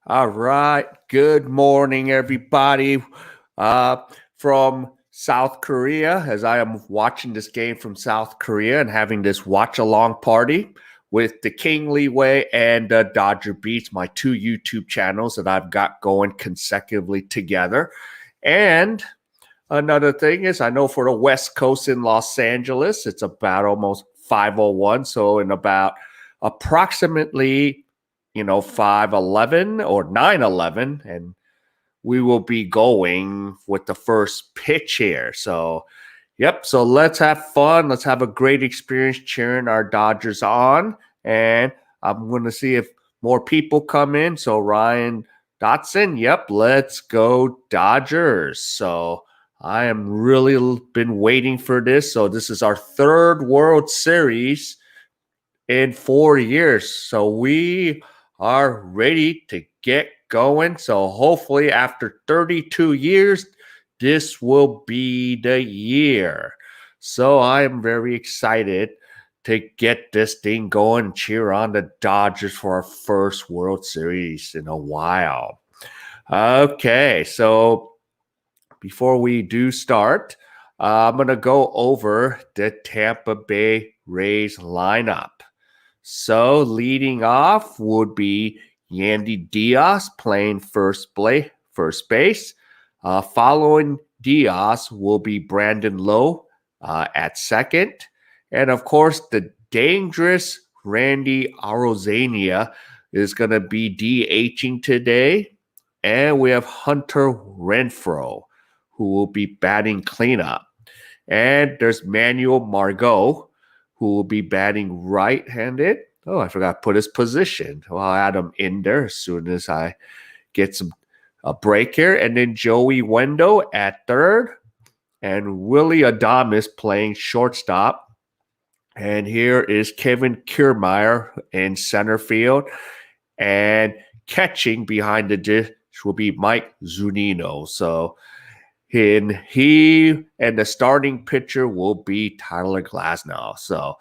All right. Good morning, everybody. Uh, from South Korea, as I am watching this game from South Korea and having this watch along party with the King Leeway and the Dodger Beats, my two YouTube channels that I've got going consecutively together. And another thing is, I know for the West Coast in Los Angeles, it's about almost 5:01. So in about approximately 5:11 or 9:11, and we will be going with the first pitch here. So, yep. So let's have fun. Let's have a great experience cheering our Dodgers on. And I'm going to see if more people come in. So, Ryan Dotson, yep, let's go Dodgers. So, I am really been waiting for this. So, this is our third World Series in 4 years. So, we are ready to get going. So hopefully after 32 years, this will be the year. So I am very excited to get this thing going, cheer on the Dodgers for our first World Series in a while. Okay, so before we do start, I'm going to go over the Tampa Bay Rays lineup. So leading off would be Yandy Diaz playing first base. Following Diaz will be Brandon Lowe at second. And of course, the dangerous Randy Arozarena is going to be DHing today. And we have Hunter Renfroe, who will be batting cleanup. And there's Manuel Margot, who will be batting right-handed. Oh, I forgot to put his position. Well, I'll add him in there as soon as I get a break here. And then Joey Wendo at third. And Willie Adames playing shortstop. And here is Kevin Kiermaier in center field. And catching behind the dish will be Mike Zunino. So he and the starting pitcher will be Tyler Glasnow. So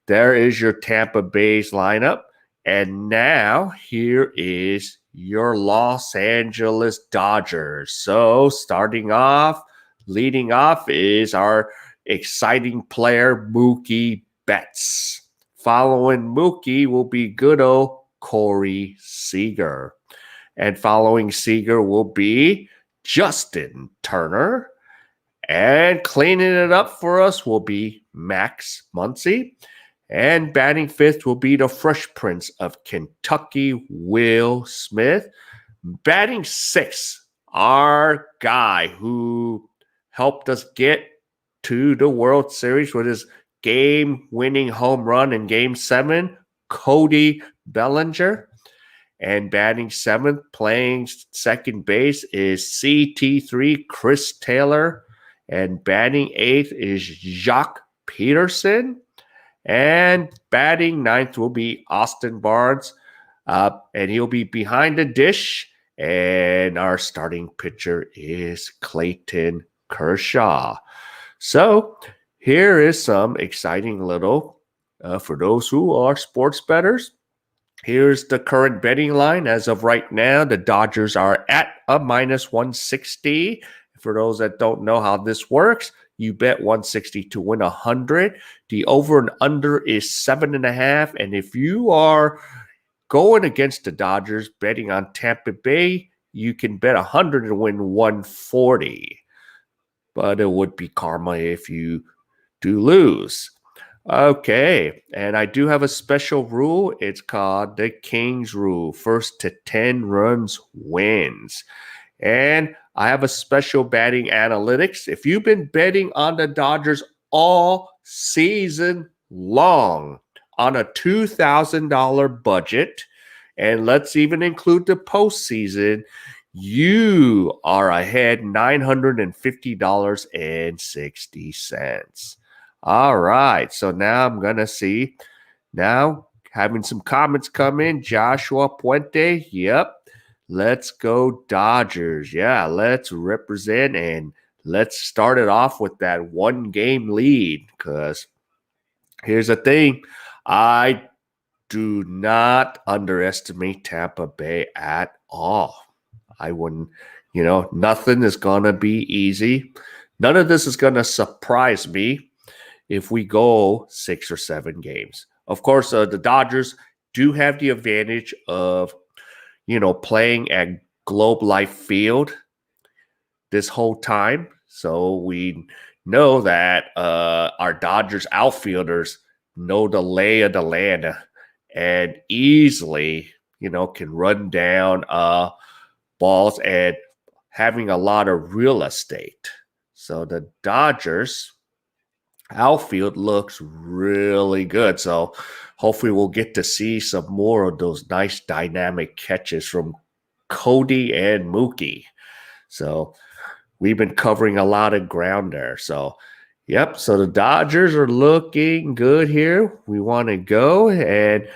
there is your Tampa Bay's lineup. And now here is your Los Angeles Dodgers. So leading off is our exciting player, Mookie Betts. Following Mookie will be good old Corey Seager. And following Seager will be Justin Turner. And cleaning it up for us will be Max Muncy. And batting fifth will be the Fresh Prince of Kentucky, Will Smith. Batting sixth, our guy who helped us get to the World Series with his game-winning home run in Game 7, Cody Bellinger. And batting seventh, playing second base is CT3 Chris Taylor. And batting eighth is Jacques Peterson. And batting ninth will be Austin Barnes. And he'll be behind the dish. And our starting pitcher is Clayton Kershaw. So here is some exciting little, for those who are sports bettors. Here's the current betting line. As of right now, the Dodgers are at a minus 160. For those that don't know how this works, you bet 160 to win 100. The over and under is 7.5. And if you are going against the Dodgers, betting on Tampa Bay, you can bet 100 and win 140. But it would be karma if you do lose. Okay, and I do have a special rule. It's called the King's Rule. First to 10 runs wins. And I have a special batting analytics. If you've been betting on the Dodgers all season long on a $2,000 budget, and let's even include the postseason, you are ahead $950.60. All right, so now I'm going to see. Now, having some comments come in. Joshua Puente, yep. Let's go Dodgers. Yeah, let's represent and let's start it off with that one-game lead because here's the thing. I do not underestimate Tampa Bay at all. I wouldn't, nothing is going to be easy. None of this is going to surprise me if we go 6 or 7 games. Of course, the Dodgers do have the advantage of, playing at Globe Life Field this whole time. So we know that our Dodgers outfielders know the lay of the land and easily, can run down balls and having a lot of real estate. So the Dodgers outfield looks really good. So hopefully we'll get to see some more of those nice dynamic catches from Cody and Mookie. So we've been covering a lot of ground there. So, yep. So the Dodgers are looking good here. We want to go. And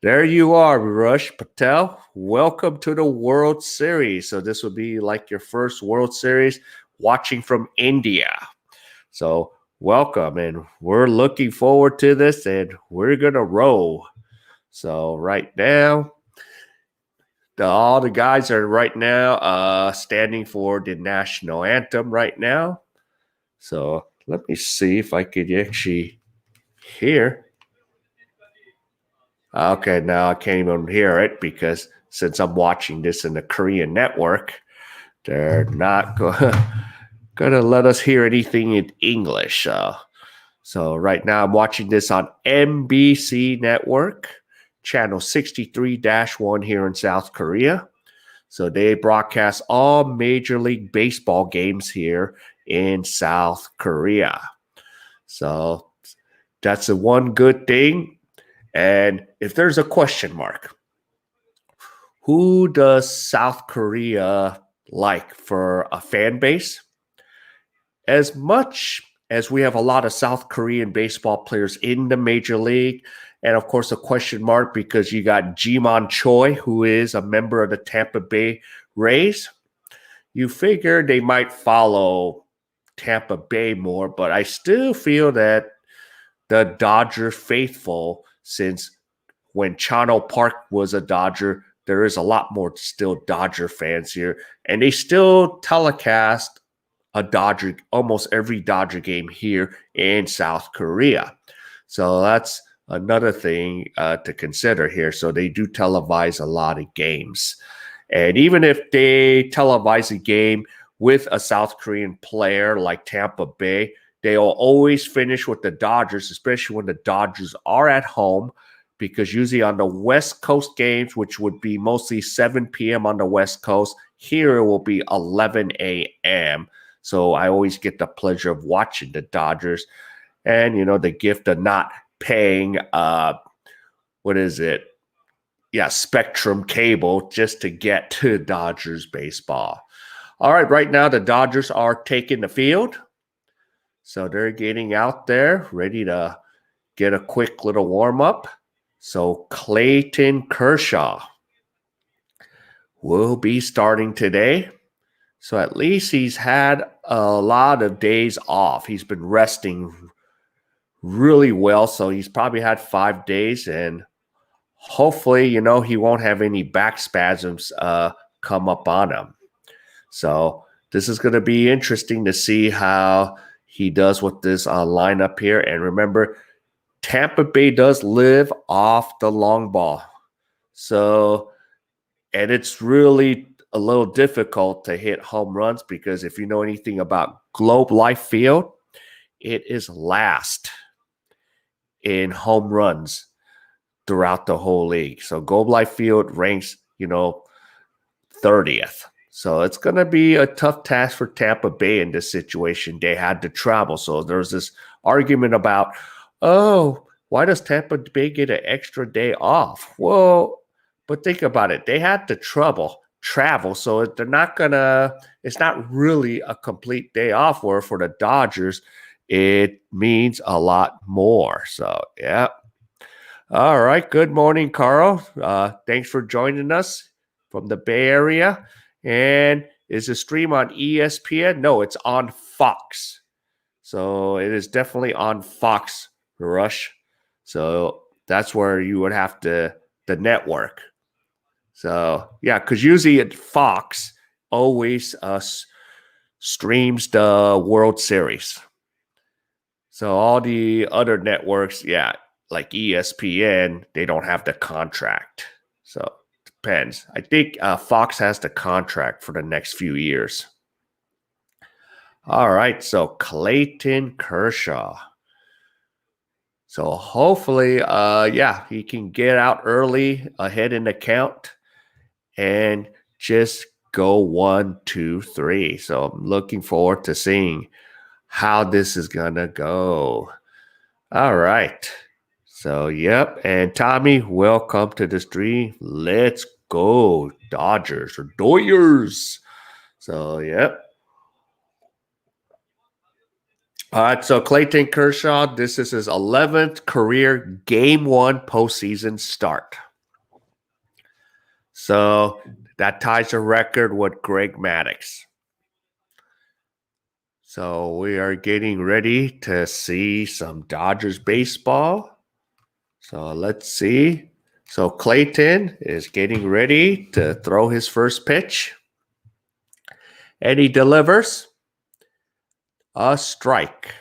there you are, Rush Patel. Welcome to the World Series. So this will be like your first World Series watching from India. So welcome. And we're looking forward to this. And we're going to roll. So right now, all the guys are right now standing for the national anthem right now. So let me see if I could actually hear. Okay, now I can't even hear it because since I'm watching this in the Korean network, they're not going to let us hear anything in English. So right now I'm watching this on MBC Network, channel 63-1 here in South Korea. So they broadcast all Major League Baseball games here in South Korea. So that's the one good thing. And if there's a question mark, who does South Korea like for a fan base? As much as we have a lot of South Korean baseball players in the Major League, and of course a question mark because you got Ji-man Choi, who is a member of the Tampa Bay Rays. You figure they might follow Tampa Bay more, but I still feel that the Dodger faithful, since when Chano Park was a Dodger, there is a lot more still Dodger fans here, and they still telecast almost every Dodger game here in South Korea. So that's another thing to consider here. So they do televise a lot of games. And even if they televise a game with a South Korean player like Tampa Bay, they'll always finish with the Dodgers, especially when the Dodgers are at home, because usually on the West Coast games, which would be mostly 7 p.m. on the West Coast, here it will be 11 a.m. So I always get the pleasure of watching the Dodgers and, the gift of not paying, Spectrum cable just to get to Dodgers baseball. All right, right now the Dodgers are taking the field. So they're getting out there, ready to get a quick little warm-up. So Clayton Kershaw will be starting today. So at least he's had a lot of days off. He's been resting really well. So he's probably had 5 days, and hopefully, he won't have any back spasms come up on him. So this is going to be interesting to see how he does with this lineup here. And remember, Tampa Bay does live off the long ball. So, and it's really a little difficult to hit home runs because if you know anything about Globe Life Field, it is last in home runs throughout the whole league. So Globe Life Field ranks, 30th. So it's going to be a tough task for Tampa Bay in this situation. They had to travel. So there's this argument about, why does Tampa Bay get an extra day off? Well, but think about it. They had to travel. So they're not going to, it's not really a complete day off, where for the Dodgers, it means a lot more. So, yeah. All right. Good morning, Carl. Thanks for joining us from the Bay Area. And is the stream on ESPN? No, it's on Fox. So it is definitely on Fox, Rush. So That's where you would have the network. So, yeah, because usually at Fox always streams the World Series. So all the other networks, yeah, like ESPN, they don't have the contract. So depends. I think Fox has the contract for the next few years. All right, so Clayton Kershaw. So hopefully, yeah, he can get out early ahead in the count and just go 1, 2, 3. So I'm looking forward to seeing how this is gonna go. All right. So, yep. And Tommy, welcome to the stream. Let's go, Dodgers or Doyers. So, yep. All right. So, Clayton Kershaw, this is his 11th career Game 1 postseason start. So, that ties a record with Greg Maddux. So, we are getting ready to see some Dodgers baseball. So, let's see. So Clayton is getting ready to throw his first pitch. And he delivers a strike.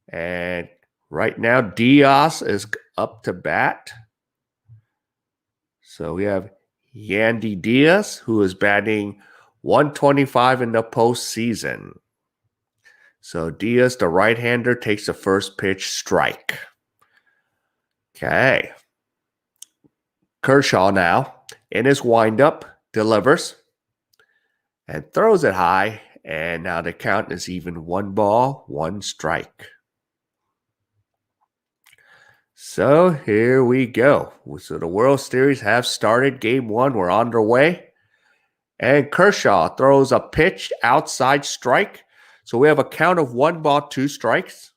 And right now, Diaz is up to bat. So we have Yandy Diaz, who is batting 125 in the postseason. So Diaz, the right-hander, takes the first pitch, strike. Okay. Kershaw now, in his windup, delivers and throws it high. And now the count is even 1 ball, 1 strike. So here we go. So the World Series have started. Game 1, we're underway. And Kershaw throws a pitch outside strike. So we have a count of 1 ball, 2 strikes.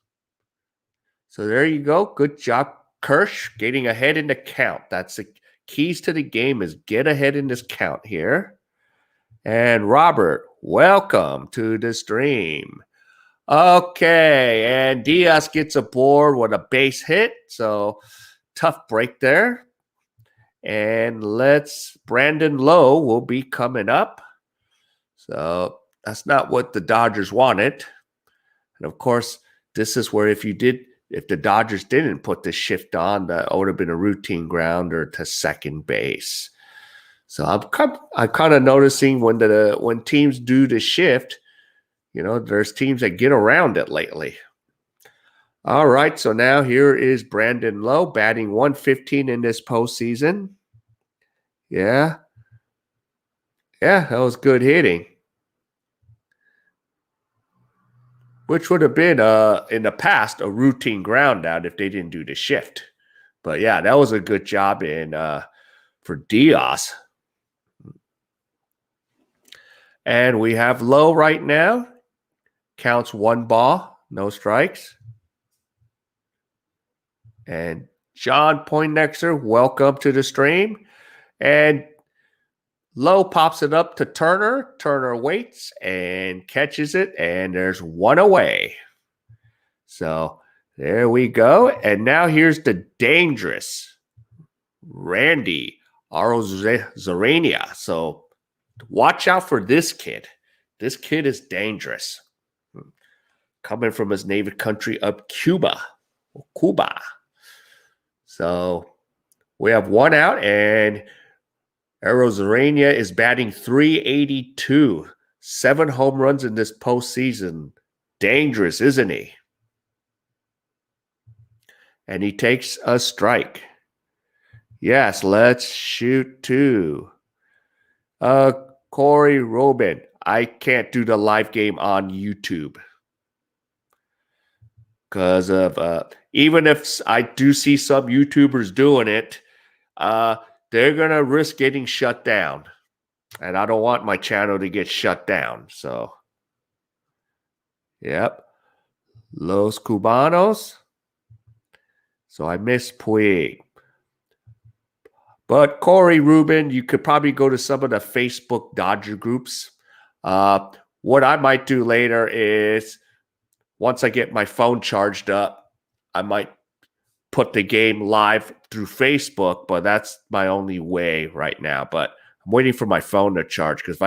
So there you go. Good job, Kersh, getting ahead in the count. That's the keys to the game, is get ahead in this count here. And Robert, welcome to the stream. Okay, and Diaz gets aboard with a base hit. So tough break there. And Brandon Lowe will be coming up. So that's not what the Dodgers wanted. And of course, this is where if the Dodgers didn't put the shift on, that would have been a routine grounder to second base. So I'm kind of noticing when teams do the shift, there's teams that get around it lately. All right, so now here is Brandon Lowe batting 115 in this postseason. Yeah, that was good hitting. Which would have been, in the past, a routine ground out if they didn't do the shift. But yeah, that was a good job for Diaz. And we have Lowe right now. Counts 1 ball, no strikes. And John Poindexter, welcome to the stream. And Lowe pops it up to Turner. Turner waits and catches it, and there's 1 away. So there we go. And now here's the dangerous Randy Arozarena. So watch out for this kid. This kid is dangerous. Coming from his native country of Cuba. So we have 1 out, and Arozarena is batting .382. 7 home runs in this postseason. Dangerous, isn't he? And he takes a strike. Yes, let's shoot 2. Corey Robin. I can't do the live game on YouTube. Because of even if I do see some YouTubers doing it, they're going to risk getting shut down. And I don't want my channel to get shut down. So, yep. Los Cubanos. So I missed Puig. But Corey Rubin, you could probably go to some of the Facebook Dodger groups. What I might do later is, once I get my phone charged up, I might put the game live through Facebook, but that's my only way right now. But I'm waiting for my phone to charge, because if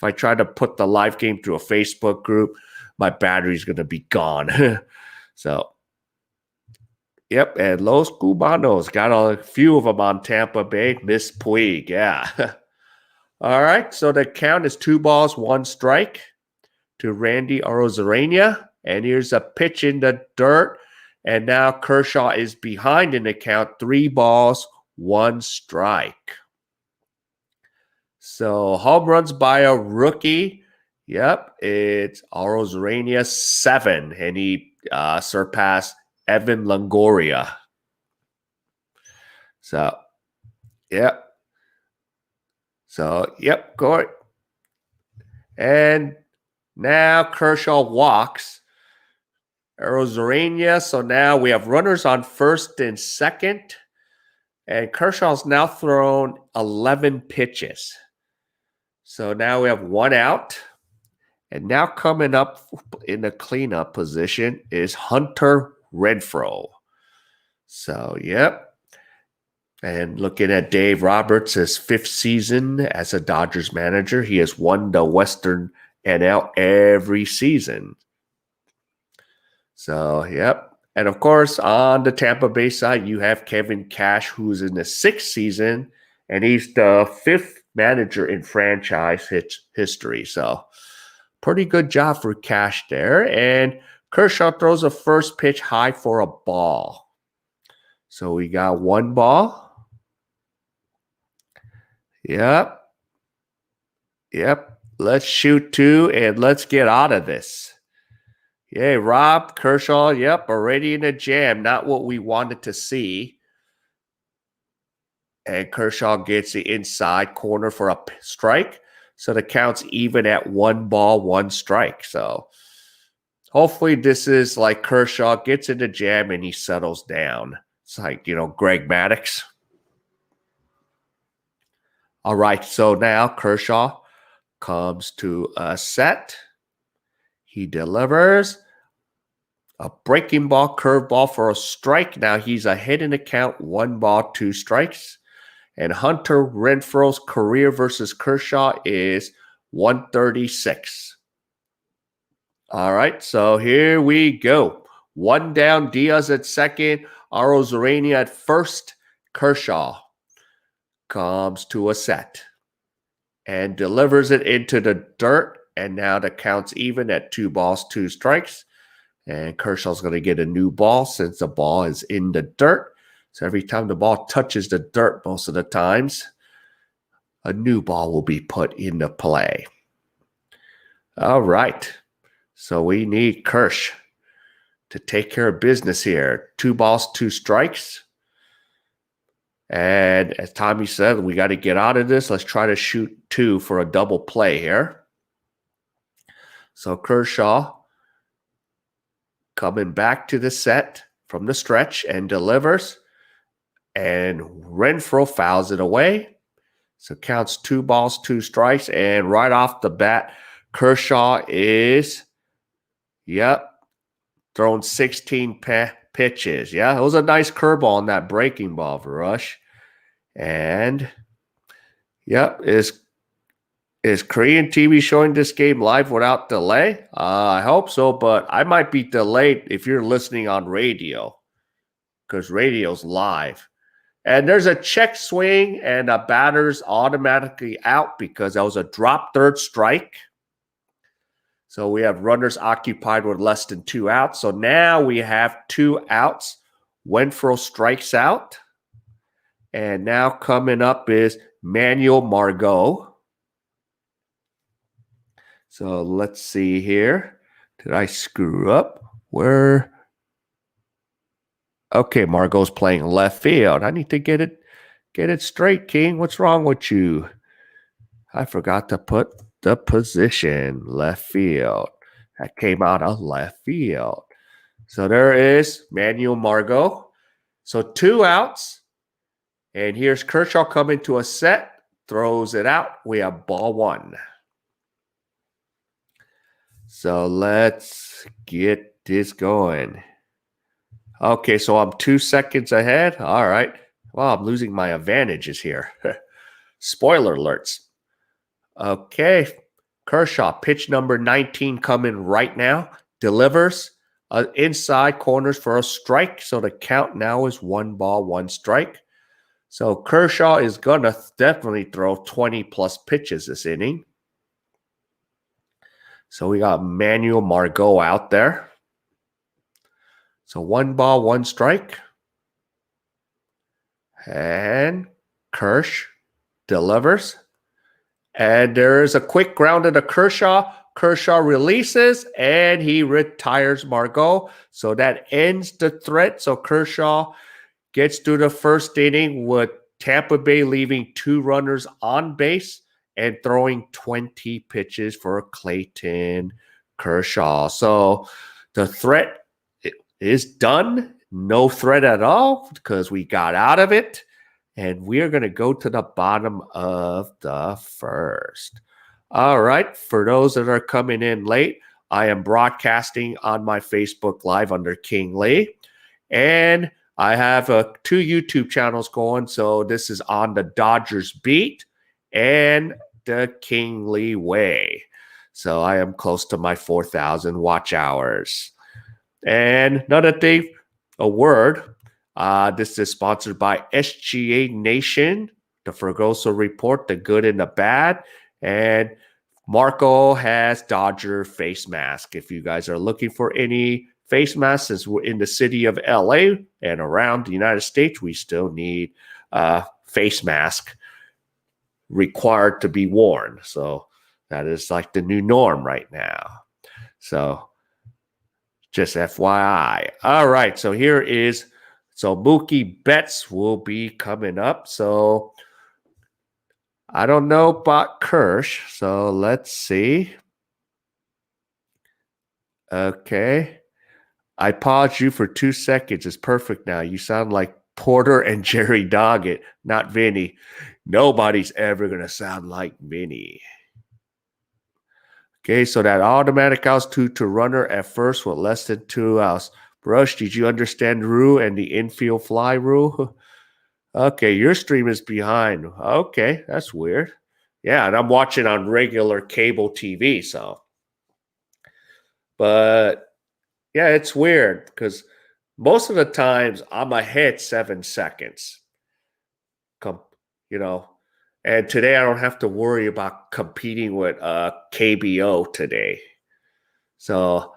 I try to put the live game through a Facebook group, my battery's going to be gone. So, yep, and Los Cubanos got a few of them on Tampa Bay. Miss Puig, yeah. All right, so the count is 2 balls, 1 strike to Randy Arozarena. And here's a pitch in the dirt. And now Kershaw is behind in the count, 3 balls, 1 strike. So home runs by a rookie. Yep, it's Arozarena 7, and he surpassed Evan Longoria. So, yep. So, yep, Corey. And now Kershaw walks Arozarena. So now we have runners on first and second. And Kershaw's now thrown 11 pitches. So now we have 1 out. And now coming up in the cleanup position is Hunter Renfroe. So, yep. And looking at Dave Roberts' 5th season as a Dodgers manager, he has won the Western NL every season. So, yep. And of course, on the Tampa Bay side, you have Kevin Cash, who's in the 6th season, and he's the 5th manager in franchise history. So, pretty good job for Cash there. And Kershaw throws a first pitch high for a ball. So, we got 1 ball. Yep. Yep. Let's shoot 2 and let's get out of this. Yay, Rob Kershaw. Yep, already in a jam. Not what we wanted to see. And Kershaw gets the inside corner for a strike. So the count's even at 1 ball, 1 strike. So hopefully this is like Kershaw gets in the jam and he settles down. It's like, Greg Maddux. All right, so now Kershaw comes to a set. He delivers a breaking ball, curveball for a strike. Now he's ahead in the count, 1 ball, 2 strikes. And Hunter Renfroe's career versus Kershaw is 136. All right, so here we go. 1 down, Diaz at second, Arozarena at first. Kershaw comes to a set and delivers it into the dirt. And now the count's even at 2 balls, 2 strikes. And Kershaw's going to get a new ball since the ball is in the dirt. So every time the ball touches the dirt, most of the times, a new ball will be put into play. All right. So we need Kersh to take care of business here. 2 balls, 2 strikes. And as Tommy said, we got to get out of this. Let's try to shoot 2 for a double play here. So Kershaw coming back to the set from the stretch and delivers. And Renfroe fouls it away. So counts 2 balls, 2 strikes. And right off the bat, Kershaw is, throwing 16 pitches. Yeah, it was a nice curveball on that breaking ball for Rush. And, is Korean TV showing this game live without delay? I hope so, but I might be delayed if you're listening on radio, because radio's live. And there's a check swing, and a batter's automatically out because that was a drop third strike. So we have runners occupied with less than 2 outs. So now we have 2 outs. Renfroe strikes out. And now coming up is Manuel Margot. So let's see here. Did I screw up? Where? Okay, Margot's playing left field. I need to get it straight, King. What's wrong with you? I forgot to put the position, left field. That came out of left field. So there is Manuel Margot. So 2 outs. And here's Kershaw coming to a set. Throws it out. We have ball 1. So let's get this going. Okay, so I'm 2 seconds ahead. All right. Well, I'm losing my advantages here. Spoiler alerts. Okay. Kershaw, pitch number 19 coming right now. Delivers inside corners for a strike. So the count now is 1 ball, 1 strike. So Kershaw is going to definitely throw 20 plus pitches this inning. So we got Manuel Margot out there. So 1 ball, 1 strike. And Kersh delivers. And there is a quick ground to Kershaw. Kershaw releases and he retires Margot. So that ends the threat. So Kershaw gets through the first inning with Tampa Bay leaving 2 runners on base and throwing 20 pitches for Clayton Kershaw. So the threat is done. No threat at all because we got out of it. And we're going to go to the bottom of the first. All right. For those that are coming in late, I am broadcasting on my Facebook Live under King Lee. And I have 2 YouTube channels going. So this is on the Thedodgersbeat and the thekingleeway. So I am close to my 4,000 watch hours. And another thing, a word. This is sponsored by SGA Nation, the Fergoso Report, the good and the bad. And Marco has Dodger face mask. If you guys are looking for any face masks in the city of LA and around the United States, we still need face mask required to be worn. So that is like the new norm right now. So just FYI. All right. So here is... So Mookie Betts will be coming up. So I don't know about Kersh. So let's see. Okay. I paused you for 2 seconds. It's perfect now. You sound like Porter and Jerry Doggett, not Vinny. Nobody's ever going to sound like Vinny. Okay, so that automatic outs to runner at first with less than 2 outs. Brush, did you understand rule and the infield fly rule? Okay, your stream is behind. Okay, that's weird. Yeah, and I'm watching on regular cable TV, so. But, yeah, it's weird because most of the times I'm ahead 7 seconds. And today I don't have to worry about competing with KBO today. So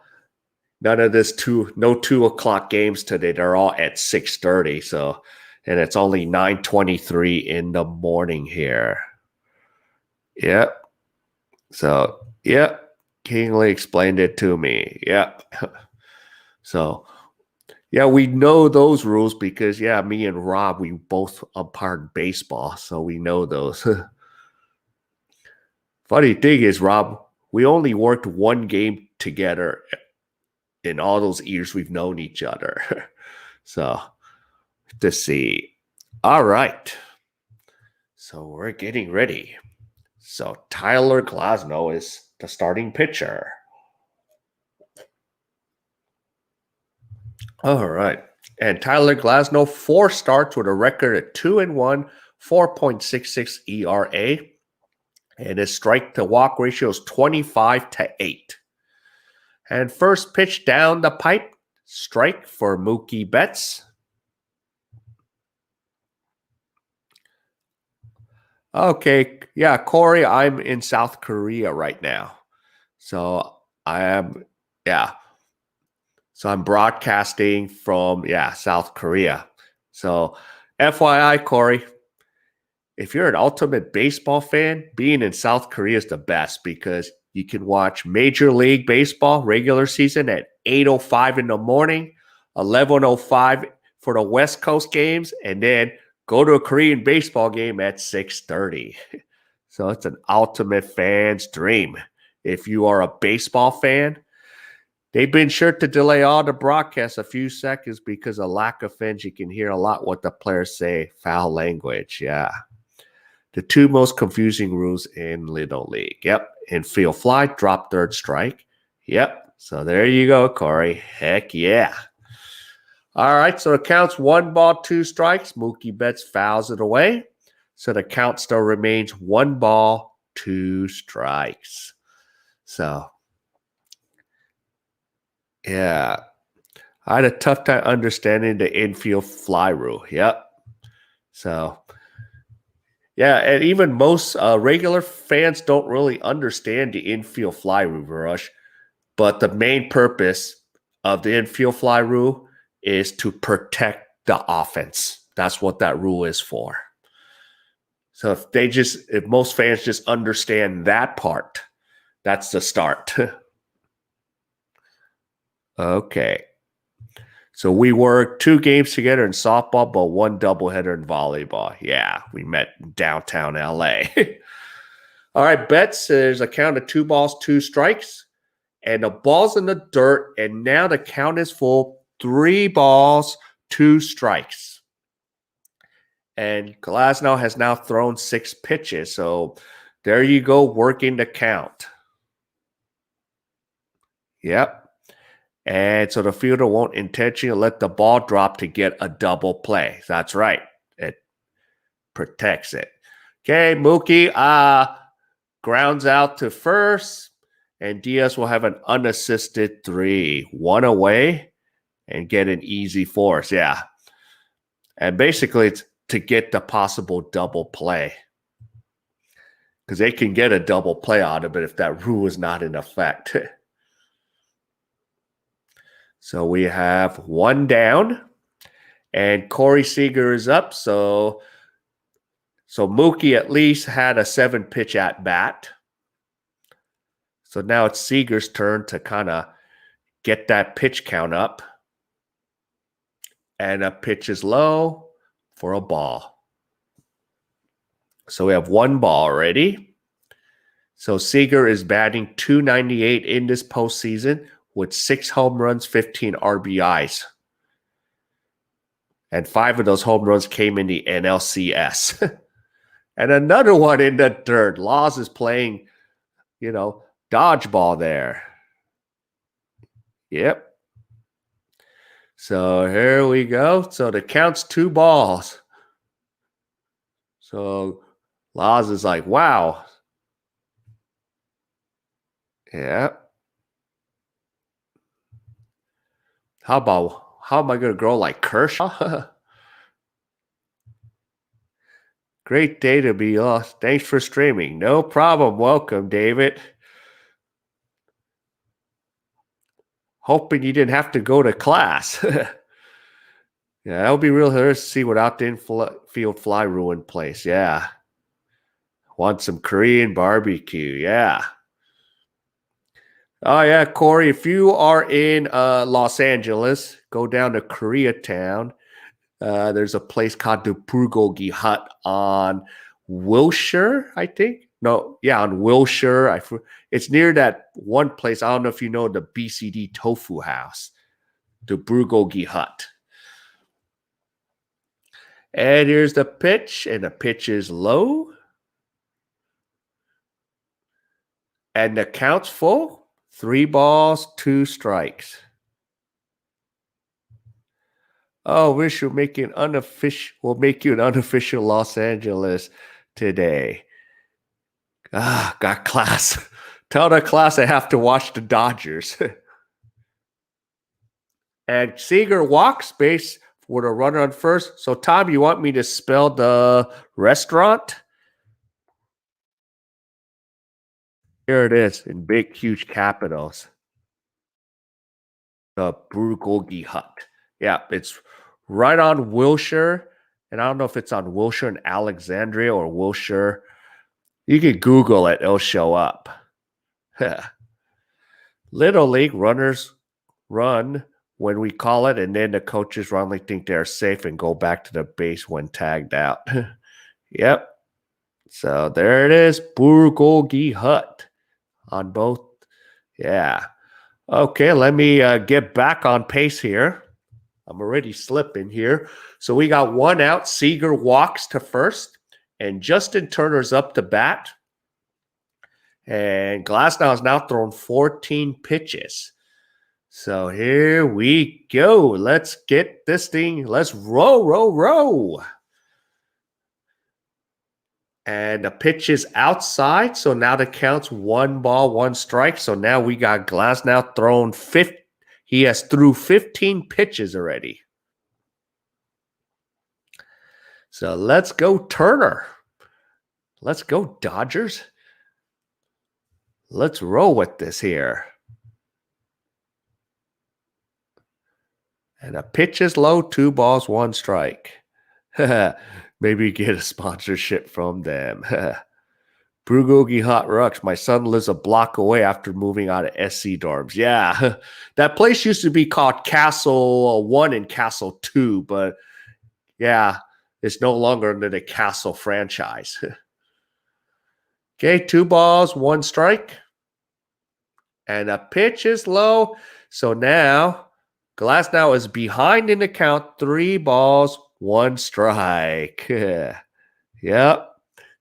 none of this no 2 o'clock games today. They're all at 6:30. So, and it's only 9:23 in the morning here. Yep. So, yep. Kingley explained it to me. Yep. So, yeah, we know those rules because, yeah, me and Rob, we both umpired baseball. So we know those. Funny thing is, Rob, we only worked 1 game together in all those years we've known each other. So, to see. All right. So, we're getting ready. So, Tyler Glasnow is the starting pitcher. All right. And Tyler Glasnow, 4 starts with a record of 2-1, 4.66 ERA. And his strike to walk ratio is 25-8. And first pitch down the pipe, strike for Mookie Betts. Okay, yeah, Corey, I'm in South Korea right now. So I'm broadcasting from, South Korea. So FYI, Corey, if you're an ultimate baseball fan, being in South Korea is the best because you can watch Major League Baseball regular season at 8:05 in the morning, 11:05 for the West Coast games, and then go to a Korean baseball game at 6:30. So it's an ultimate fan's dream. If you are a baseball fan, they've been sure to delay all the broadcasts a few seconds because of lack of fans. You can hear a lot what the players say, foul language. Yeah. The 2 most confusing rules in Little League. Yep. Infield fly, drop third strike. Yep. So there you go, Corey. Heck yeah. All right, so the count's 1 ball, 2 strikes. Mookie Betts fouls it away. So the count still remains 1 ball, 2 strikes. So, yeah. I had a tough time understanding the infield fly rule. Yep. So, yeah, and even most regular fans don't really understand the infield fly rule, Rush. But the main purpose of the infield fly rule is to protect the offense. That's what that rule is for. So if most fans just understand that part, that's the start. Okay. So we worked 2 games together in softball, but 1 doubleheader in volleyball. Yeah, we met in downtown LA. All right, Betts, there's a count of 2 balls, 2 strikes. And the ball's in the dirt, and now the count is full. 3 balls, 2 strikes. And Glasnow has now thrown 6 pitches. So there you go, working the count. Yep. And so the fielder won't intentionally let the ball drop to get a double play. That's right. It protects it. Okay, Mookie grounds out to first. And Diaz will have an unassisted 3. 1 away and get an easy force. Yeah. And basically, it's to get the possible double play. Because they can get a double play out of it if that rule is not in effect. So we have 1 down. And Corey Seager is up. So Mookie at least had a 7-pitch at bat. So now it's Seager's turn to kind of get that pitch count up. And a pitch is low for a ball. So we have 1 ball already. So Seager is batting .298 in this postseason with 6 home runs, 15 RBIs. And 5 of those home runs came in the NLCS. And another one in the dirt. Laws is playing, dodgeball there. Yep. So here we go. So the count's 2 balls. So Laws is like, wow. Yeah. How am I going to grow like Kershaw? Great day to be lost. Thanks for streaming. No problem. Welcome, David. Hoping you didn't have to go to class. Yeah, that'll be real hard to see without the infield fly rule in place. Yeah. Want some Korean barbecue. Yeah. Oh, yeah, Corey, if you are in Los Angeles, go down to Koreatown. There's a place called the Bulgogi Hut on Wilshire, I think. No, yeah, on Wilshire. It's near that one place. I don't know if you know the BCD Tofu House, the Bulgogi Hut. And here's the pitch, and the pitch is low. And the count's full. 3 balls, 2 strikes. Oh, wish we'll make you an unofficial Los Angeles today. Got class. Tell the class I have to watch the Dodgers. And Seager walks base with a runner on first. So, Tom, you want me to spell the restaurant? Here it is in big, huge capitals. The Bulgogi Hut. Yeah, it's right on Wilshire. And I don't know if it's on Wilshire and Alexandria or Wilshire. You can Google it. It'll show up. Little League runners run when we call it, and then the coaches wrongly think they're safe and go back to the base when tagged out. Yep. So there it is. Bulgogi Hut on both. Yeah. Okay, let me get back on pace here. I'm already slipping here. So we got 1 out. Seager walks to first, and Justin Turner's up to bat. And Glasnow has now thrown 14 pitches. So here we go. Let's get this thing. Let's roll. And the pitch is outside. So now the count's 1-1 strike. So now we got Glasnow thrown 50. He has threw 15 pitches already. So let's go, Turner. Let's go, Dodgers. Let's roll with this here. And a pitch is low, 2-1 strike. Maybe get a sponsorship from them. Bulgogi Hot Rocks. My son lives a block away after moving out of SC dorms. Yeah, that place used to be called Castle 1 and Castle 2, but yeah, it's no longer under the Castle franchise. Okay, 2-1 strike. And a pitch is low. So now Glasnow is behind in the count, 3-1 strike. Yep.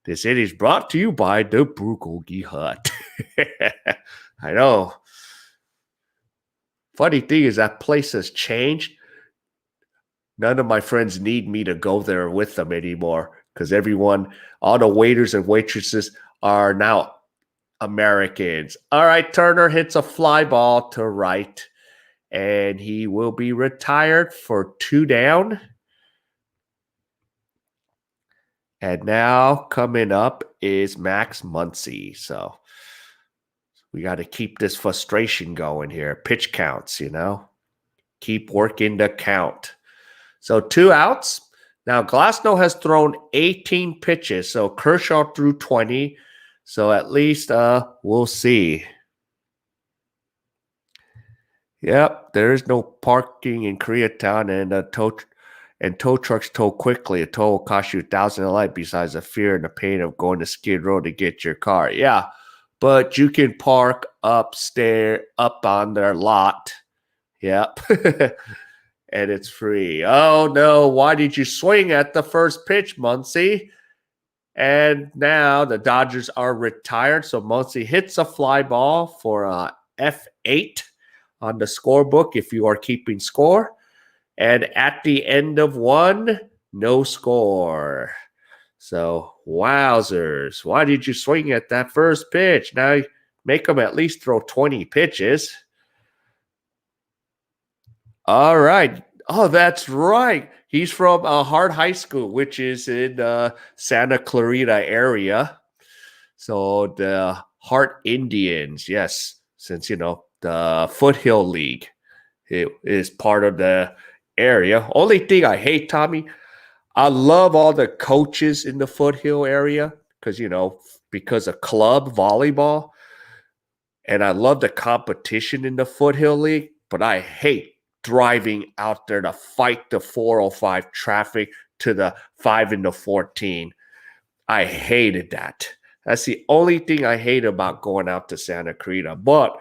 This inning is brought to you by the Bulgogi Hut. I know. Funny thing is that place has changed. None of my friends need me to go there with them anymore because all the waiters and waitresses are now Americans. All right, Turner hits a fly ball to right, and he will be retired for 2 down. And now coming up is Max Muncy. So we got to keep this frustration going here. Pitch counts, keep working the count. So 2 outs. Now Glasnow has thrown 18 pitches. So Kershaw threw 20. So at least we'll see. Yep, there is no parking in Koreatown, and tow trucks tow quickly. A tow will cost you $1,000 a life besides the fear and the pain of going to Skid Row to get your car. Yeah, but you can park up on their lot. Yep. And it's free. Oh, no. Why did you swing at the first pitch, Muncy? And now the Dodgers are retired. So Muncy hits a fly ball for F8 on the scorebook if you are keeping score. And at the end of 1, no score. So, wowzers. Why did you swing at that first pitch? Now make them at least throw 20 pitches. All right. Oh, that's right. He's from Hart High School, which is in Santa Clarita area. So the Hart Indians, yes, since, the Foothill League it is part of the area. Only thing I hate, Tommy, I love all the coaches in the Foothill area because of club volleyball. And I love the competition in the Foothill League, but I hate driving out there to fight the 405 traffic to the 5 and the 14. I hated that. That's the only thing I hate about going out to Santa Clarita. But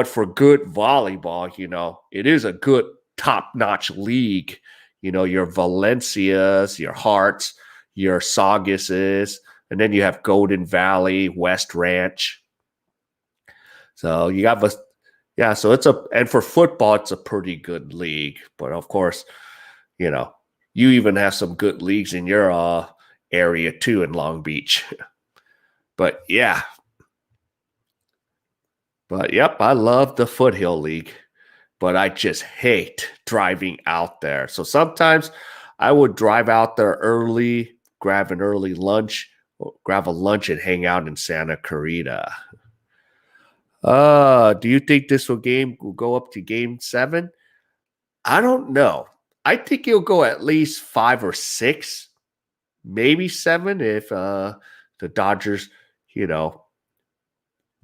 for good volleyball, it is a good top-notch league. Your Valencias, your Hearts, your Sauguses, and then you have Golden Valley, West Ranch. So you have so and for football, it's a pretty good league. But of course, you even have some good leagues in your area too in Long Beach. But yeah. But yep, I love the Foothill League, but I just hate driving out there. So sometimes I would drive out there early, grab an early lunch, grab a lunch and hang out in Santa Clarita. Do you think this game will go up to game 7? I don't know. I think it'll go at least 5 or 6, maybe 7 if the Dodgers,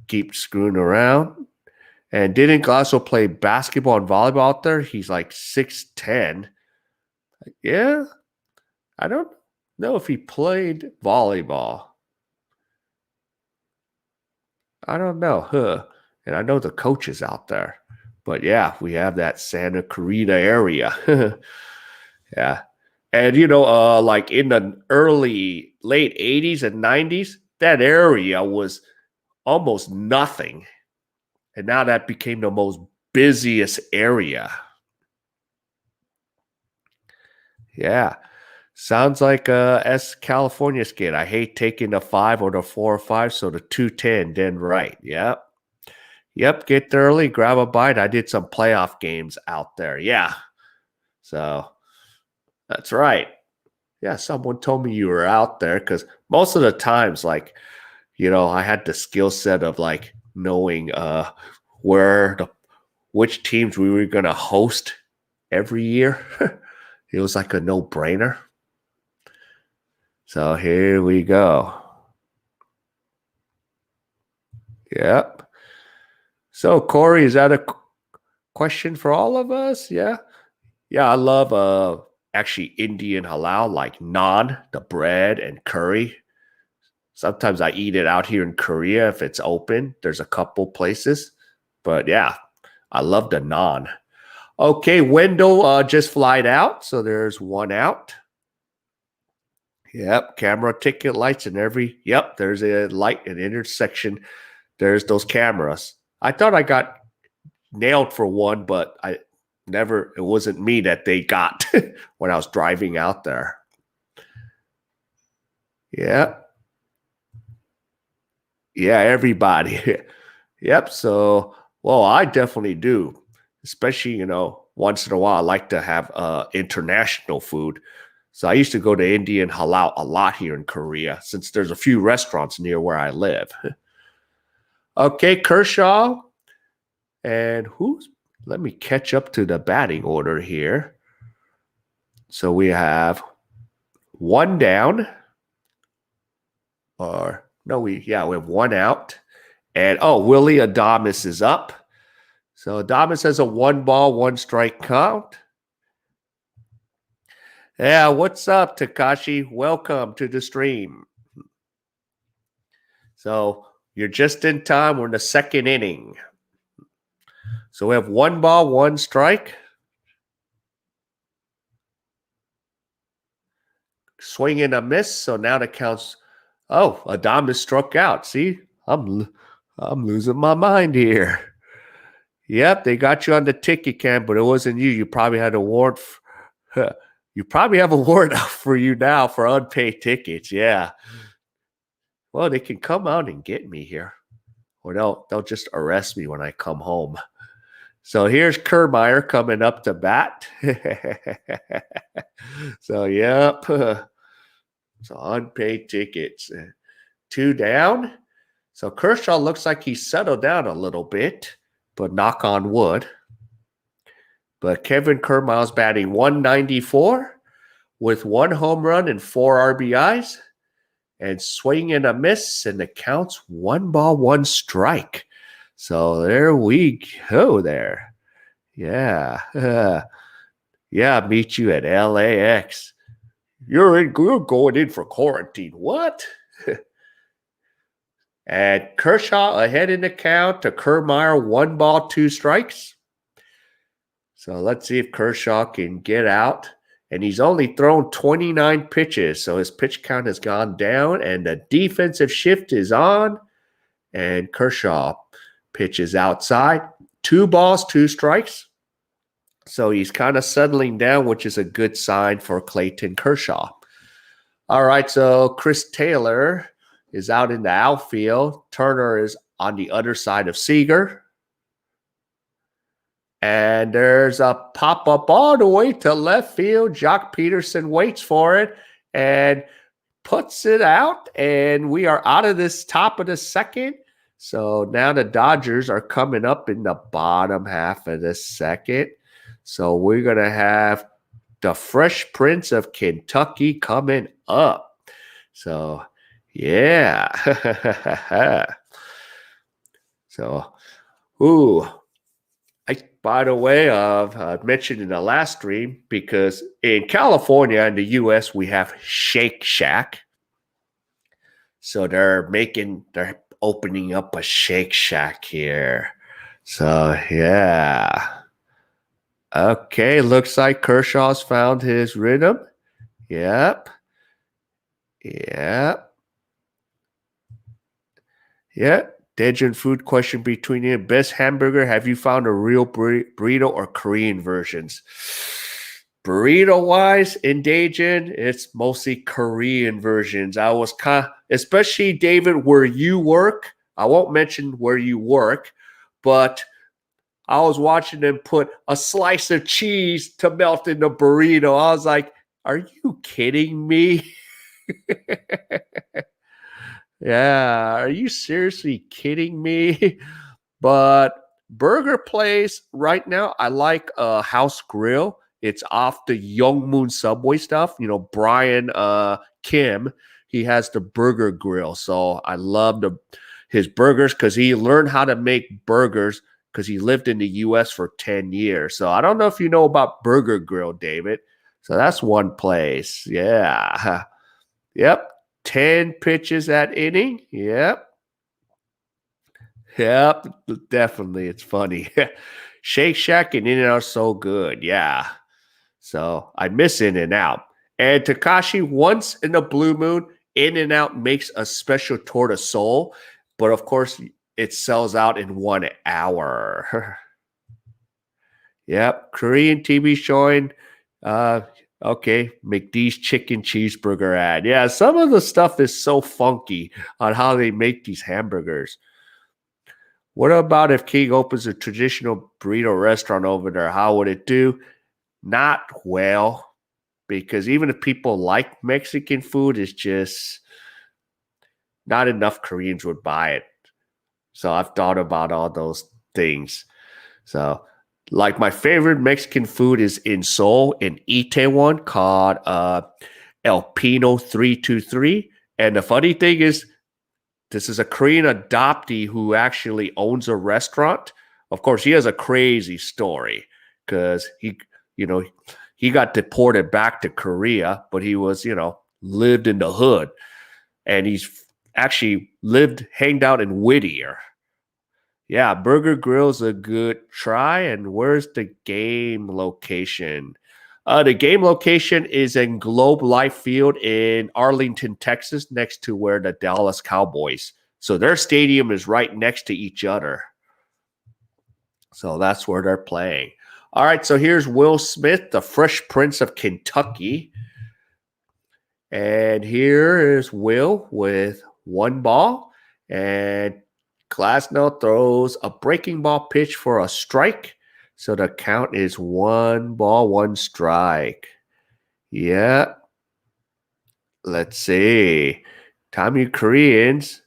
keep screwing around. And didn't Glasso play basketball and volleyball out there? He's like 6'10". Yeah. I don't know if he played volleyball. I don't know. And I know the coach is out there. But yeah, we have that Santa Clarita area. Yeah. And, like in the late 80s and 90s, that area was almost nothing. And now that became the most busiest area. Yeah. Sounds like a S California skit. I hate taking the 5 or the 4 or 5, so the 210 then right. Yep. Yep, get there early, grab a bite. I did some playoff games out there. Yeah. So that's right. Yeah, someone told me you were out there because most of the times, like, I had the skill set of like knowing where which teams we were gonna host every year. It was like a no-brainer. So here we go. Yep. So Corey, is that a question for all of us? Yeah. Yeah, I love actually Indian halal, like naan, the bread, and curry. Sometimes I eat it out here in Korea if it's open. There's a couple places. But yeah, I love the naan. Okay, Wendell just flied out, so there's one out. Yep, camera ticket lights and yep, there's a light and intersection. There's those cameras. I thought I got nailed for one, but it wasn't me that they got when I was driving out there. Yeah. Yeah, everybody. Yep. So, well, I definitely do. Especially, once in a while, I like to have international food. So I used to go to Indian halal a lot here in Korea since there's a few restaurants near where I live. Okay, Kershaw. And let me catch up to the batting order here. So we have one down. We have one out. And Willie Adames is up. So Adames has a 1-ball, 1-strike count. Yeah, what's up, Takashi? Welcome to the stream. So you're just in time. We're in the second inning. So we have 1-ball, 1-strike. Swing and a miss. So now the count's. Adames struck out. See, I'm losing my mind here. Yep, they got you on the ticket cam, but it wasn't you. You probably had a warrant. You probably have a warrant out for you now for unpaid tickets. Yeah. Well, they can come out and get me here, or they'll just arrest me when I come home. So here's Kiermaier coming up to bat. So yep. So unpaid tickets. 2 down. So Kershaw looks like he settled down a little bit, but knock on wood. But Kevin Kiermaier's batting 194 with 1 home run and 4 RBIs. And swing and a miss, and the count's 1-ball, 1-strike. So there we go there. Yeah. Yeah, meet you at LAX. You're going in for quarantine. What? And Kershaw ahead in the count to Kiermaier, 1-ball, 2 strikes. So let's see if Kershaw can get out. And he's only thrown 29 pitches, so his pitch count has gone down, and the defensive shift is on. And Kershaw pitches outside. 2 balls, 2 strikes. So he's kind of settling down, which is a good sign for Clayton Kershaw. All right, so Chris Taylor is out in the outfield. Turner is on the other side of Seager. And there's a pop-up all the way to left field. Jock Peterson waits for it and puts it out. And we are out of this top of the second. So now the Dodgers are coming up in the bottom half of the second. So we're going to have the Fresh Prince of Kentucky coming up. So, yeah. So, by the way, I mentioned in the last stream, because in California and the U.S., we have Shake Shack. So they're opening up a Shake Shack here. So, yeah. Okay, looks like Kershaw's found his rhythm. Yep. Yep. Dejan food question between you. Best hamburger, have you found a real burrito or Korean versions? Burrito wise in Daejeon, it's mostly Korean versions. I was especially David, where you work. I won't mention where you work, but I was watching them put a slice of cheese to melt in the burrito. I was like, are you kidding me? Yeah, are you seriously kidding me? But burger place right now, I like House Grill. It's off the Young Moon Subway stuff. You know, Brian Kim, he has the burger grill. So I love his burgers because he learned how to make burgers because he lived in the US for 10 years. So I don't know if you know about Burger Grill, David. So that's one place. Yeah. Yep. 10 pitches at inning. Yep. Yep, definitely. It's funny. Shake Shack and In-N-Out are so good. Yeah. So I miss In-N-Out. And Takashi, once in a blue moon, In-N-Out makes a special tortoise soul, but of course it sells out in 1 hour. Yep. Korean TV showing. Uh, okay. McD's chicken cheeseburger ad. Yeah, some of the stuff is so funky on how they make these hamburgers. What about if King opens a traditional burrito restaurant over there? How would it do? Not well, because even if people like Mexican food, it's just not enough Koreans would buy it. So I've thought about all those things. So, like my favorite Mexican food is in Seoul, in Itaewon, called El Pino 323. And the funny thing is, this is a Korean adoptee who actually owns a restaurant. Of course, he has a crazy story because he got deported back to Korea, but he was, lived in the hood. And he's actually hanged out in Whittier. Yeah, Burger Grill's a good try. And where's the game location? The game location is in Globe Life Field in Arlington, Texas, next to where the Dallas Cowboys. So their stadium is right next to each other. So that's where they're playing. All right, so here's Will Smith, the Fresh Prince of Kentucky. And here is Will with 1 ball. And Glasnow throws a breaking ball pitch for a strike. So the count is 1 ball, 1 strike. Yeah. Let's see. Tommy Koreans.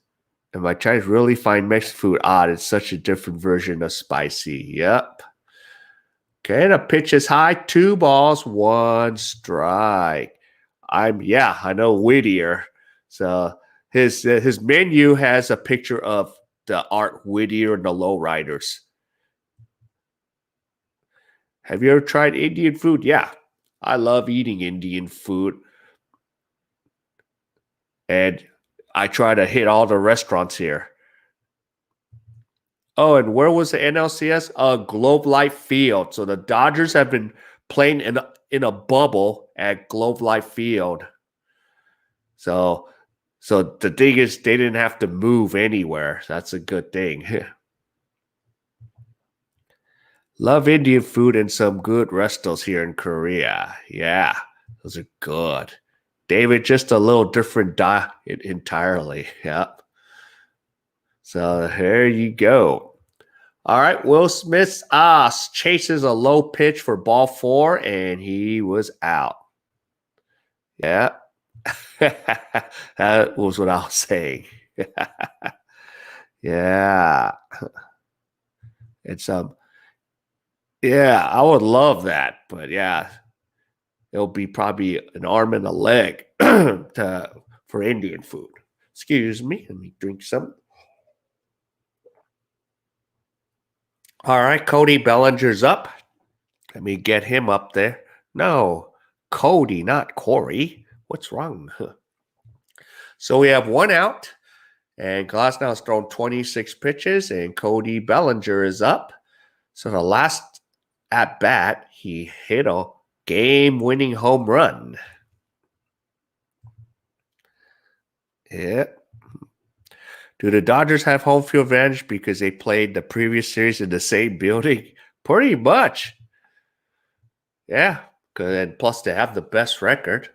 And my Chinese really find Mexican food odd. It's such a different version of spicy. Yep. Okay, the pitch is high. 2 balls, 1 strike. I know Whittier. So his menu has a picture of the Art Whittier and the Lowriders. Have you ever tried Indian food? Yeah, I love eating Indian food. And I try to hit all the restaurants here. Oh, and where was the NLCS? Globe Life Field. So the Dodgers have been playing in a bubble at Globe Life Field. So the thing is, they didn't have to move anywhere. That's a good thing. Love Indian food and some good restos here in Korea. Yeah, those are good. David, just a little different diet entirely. Yep. So there you go. All right, Will Smith chases a low pitch for ball 4, and he was out. Yeah. That was what I was saying. Yeah. It's yeah, I would love that, but yeah, it'll be probably an arm and a leg for Indian food. Excuse me, let me drink some. All right, Cody Bellinger's up. Let me get him up there. No, Cody, not Corey. What's wrong? So we have 1 out, and Glasnow has thrown 26 pitches, and Cody Bellinger is up. So the last at bat, he hit a game-winning home run. Yeah. Do the Dodgers have home field advantage because they played the previous series in the same building? Pretty much. Yeah. And plus, they have the best record.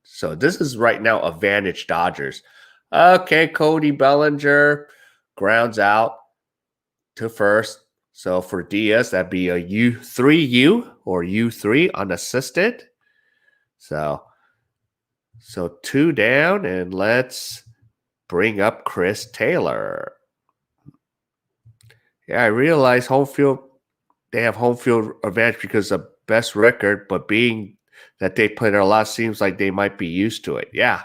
So this is right now advantage Dodgers. Okay, Cody Bellinger grounds out to first. So for Diaz, that'd be a U3U or U3 unassisted. So 2 down, and let's bring up Chris Taylor. Yeah, I realize they have home field advantage because of best record, but being that they played a lot, seems like they might be used to it. Yeah.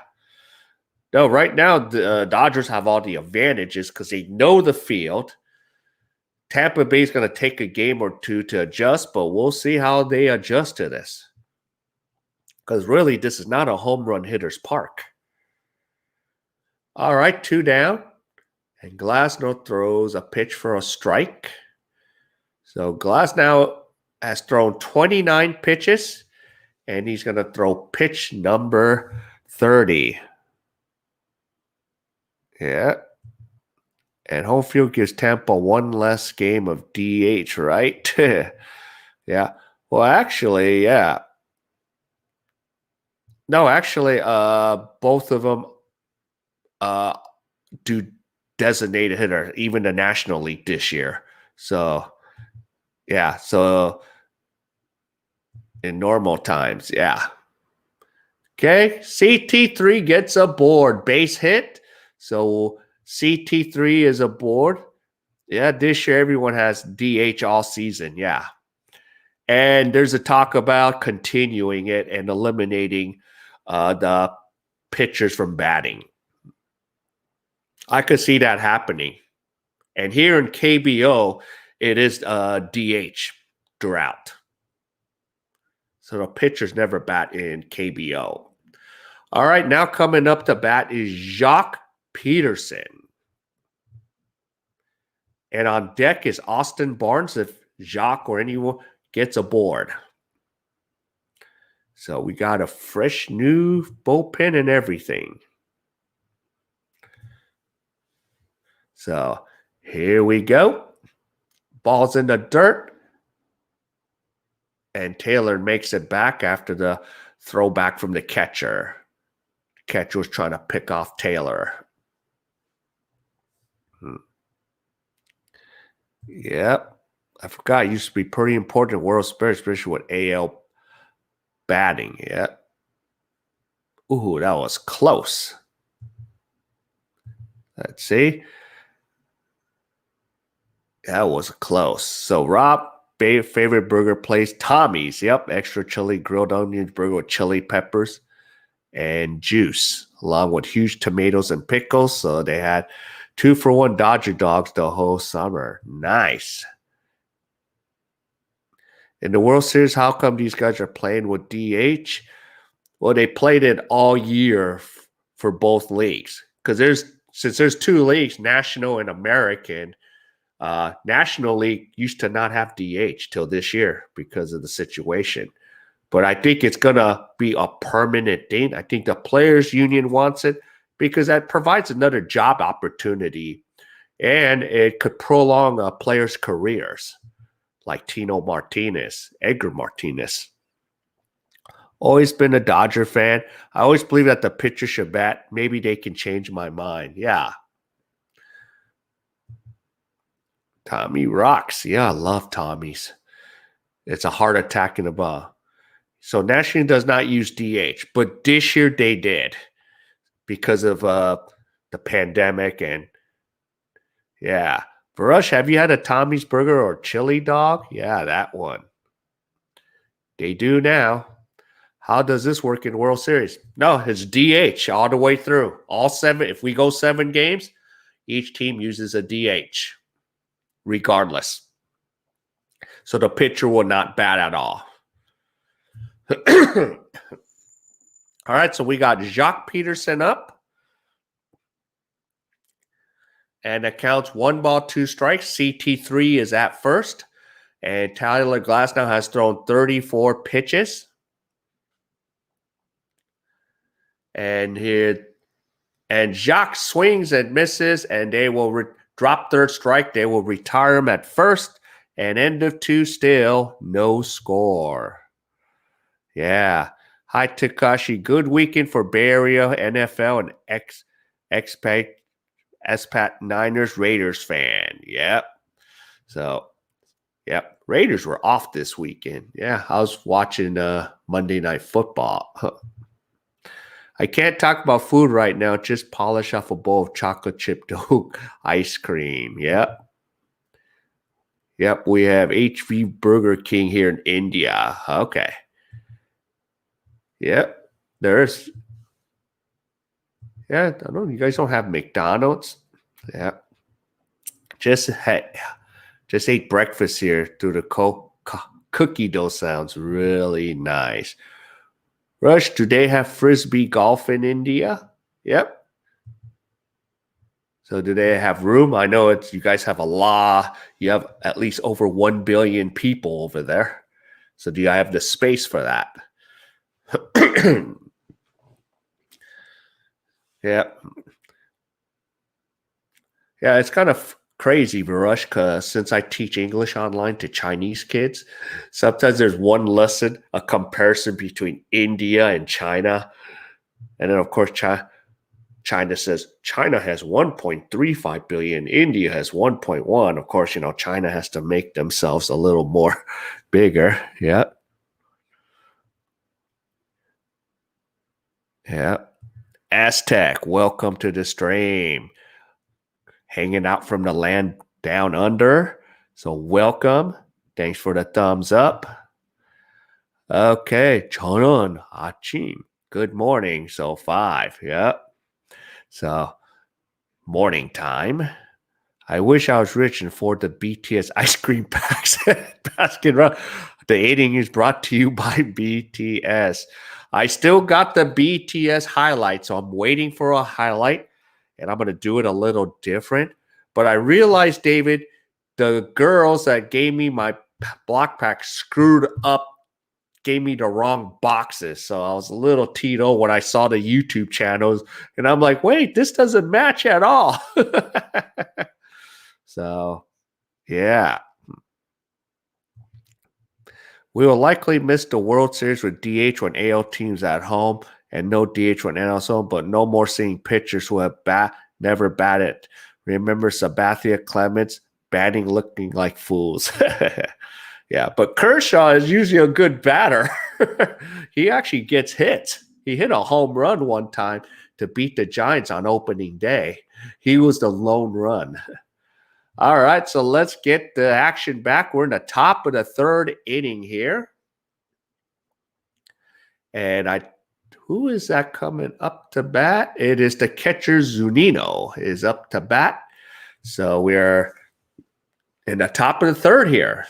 No, right now the Dodgers have all the advantages because they know the field. Tampa Bay is going to take a game or two to adjust, but we'll see how they adjust to this. Because really, this is not a home run hitter's park. All right, 2 down. And Glasnow throws a pitch for a strike. So Glasnow has thrown 29 pitches, and he's going to throw pitch number 30. Yeah. And home field gives Tampa one less game of DH, right? Yeah. Well, actually, yeah. No, actually, both of them do designated hitter, even the National League this year. So, yeah. So, in normal times, yeah. Okay. CT3 gets a board. Base hit. So, CT3 is a board. Yeah, this year everyone has DH all season. Yeah. And there's a talk about continuing it and eliminating the pitchers from batting. I could see that happening. And here in KBO, it is DH drought. So the pitchers never bat in KBO. All right, now coming up to bat is Jock Peterson. And on deck is Austin Barnes if Jock or anyone gets aboard. So we got a fresh new bullpen and everything. So here we go. Ball's in the dirt. And Taylor makes it back after the throwback from the catcher. The catcher was trying to pick off Taylor. Yep. I forgot it used to be pretty important in World Series, especially with AL batting. Yeah. Ooh, that was close. Let's see. That was close. So Rob, favorite burger place, Tommy's. Yep, extra chili grilled onions burger with chili peppers and juice, along with huge tomatoes and pickles. So they had 2-for-1 Dodger dogs the whole summer. Nice. In the World Series, how come these guys are playing with DH? Well, they played it all year for both leagues. Because since there's 2 leagues, National and American, National League used to not have DH till this year because of the situation. But I think it's going to be a permanent thing. I think the Players Union wants it because that provides another job opportunity, and it could prolong players' careers like Tino Martinez, Edgar Martinez. Always been a Dodger fan. I always believe that the pitcher should bat. Maybe they can change my mind. Yeah. Tommy rocks. Yeah, I love Tommy's. It's a heart attack in the ball. So National does not use DH, but this year they did because of the pandemic. And yeah. Varush, have you had a Tommy's burger or chili dog? Yeah, that one. They do now. How does this work in World Series? No, it's DH all the way through. All 7. If we go 7 games, each team uses a DH regardless. So the pitcher will not bat at all. All right, so we got Jock Peterson up. And it counts 1 ball, 2 strikes. CT3 is at first. And Tyler Glasnow has thrown 34 pitches. And here, And Jacques swings and misses, and they will drop third strike. They will retire him at first, and end of 2 still, no score. Yeah. Hi, Takashi. Good weekend for Bay Area NFL and expat Niners Raiders fan. Yep. So, yep. Raiders were off this weekend. Yeah, I was watching Monday Night Football. I can't talk about food right now. Just polish off a bowl of chocolate chip dough ice cream. Yep. Yep. We have HV Burger King here in India. Okay. Yep. There's. Yeah, I don't know. You guys don't have McDonald's. Yeah. Just ate breakfast here through the cookie dough. Sounds really nice. Rush, do they have frisbee golf in India? Yep. So do they have room? I know you guys have a lot. You have at least over 1 billion people over there. So do you have the space for that? Yeah. Yeah, it's kind of crazy, Varush, because since I teach English online to Chinese kids, sometimes there's one lesson, a comparison between India and China. And then, of course, China says China has 1.35 billion, India has 1.1. Of course, China has to make themselves a little more bigger. Yeah. Yeah. Aztec, welcome to the stream. Hanging out from the land down under. So welcome. Thanks for the thumbs up. Okay. Chonon Achim. Good morning. So 5. Yep. So morning time. I wish I was rich and afford the BTS ice cream packs. Basket run. The innings is brought to you by BTS. I still got the BTS highlight, so I'm waiting for a highlight, and I'm going to do it a little different. But I realized, David, the girls that gave me my block pack screwed up, gave me the wrong boxes. So I was a little Tito when I saw the YouTube channels, and I'm like, wait, this doesn't match at all. So, yeah. We will likely miss the World Series with DH when AL teams at home and no DH when NL home, but no more seeing pitchers who have never batted. Remember Sabathia, Clemens batting looking like fools. Yeah, but Kershaw is usually a good batter. He actually gets hits. He hit a home run one time to beat the Giants on opening day. He was the lone run. All right, so let's get the action back. We're in the top of the third inning here. And who is that coming up to bat? It is the catcher Zunino is up to bat. So we're in the top of the third here.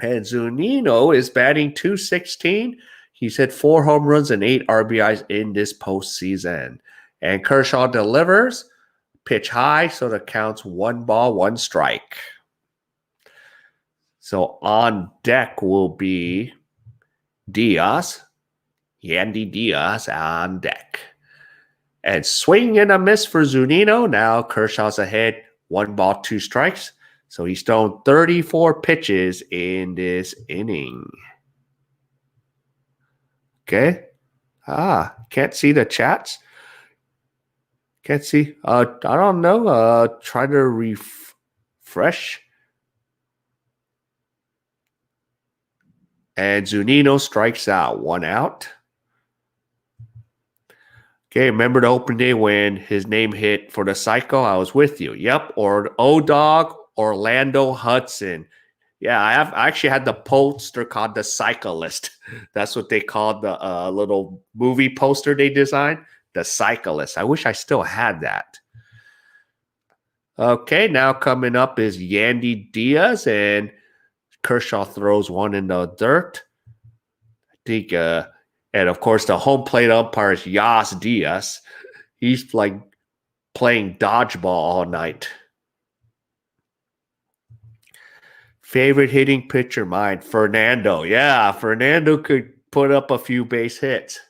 And Zunino is batting .216. He's hit 4 home runs and 8 RBIs in this postseason. And Kershaw delivers. Pitch high, so the count's 1 ball, 1 strike. So on deck will be Diaz, Yandy Diaz on deck. And swing and a miss for Zunino. Now Kershaw's ahead, 1 ball, 2 strikes. So he's thrown 34 pitches in this inning. Okay. Can't see the chats. Can't see. I don't know. Try to refresh. And Zunino strikes out. 1 out. Okay, remember the open day when his name hit for the cycle? I was with you. Yep. Or O-Dog, Orlando Hudson. Yeah, I actually had the poster called The Cyclist. That's what they called the little movie poster they designed. The Cyclist. I wish I still had that. Okay, now coming up is Yandy Diaz, and Kershaw throws 1 in the dirt. I think, and of course, the home plate umpire is Yas Diaz. He's like playing dodgeball all night. Favorite hitting pitcher, mine, Fernando. Yeah, Fernando could put up a few base hits.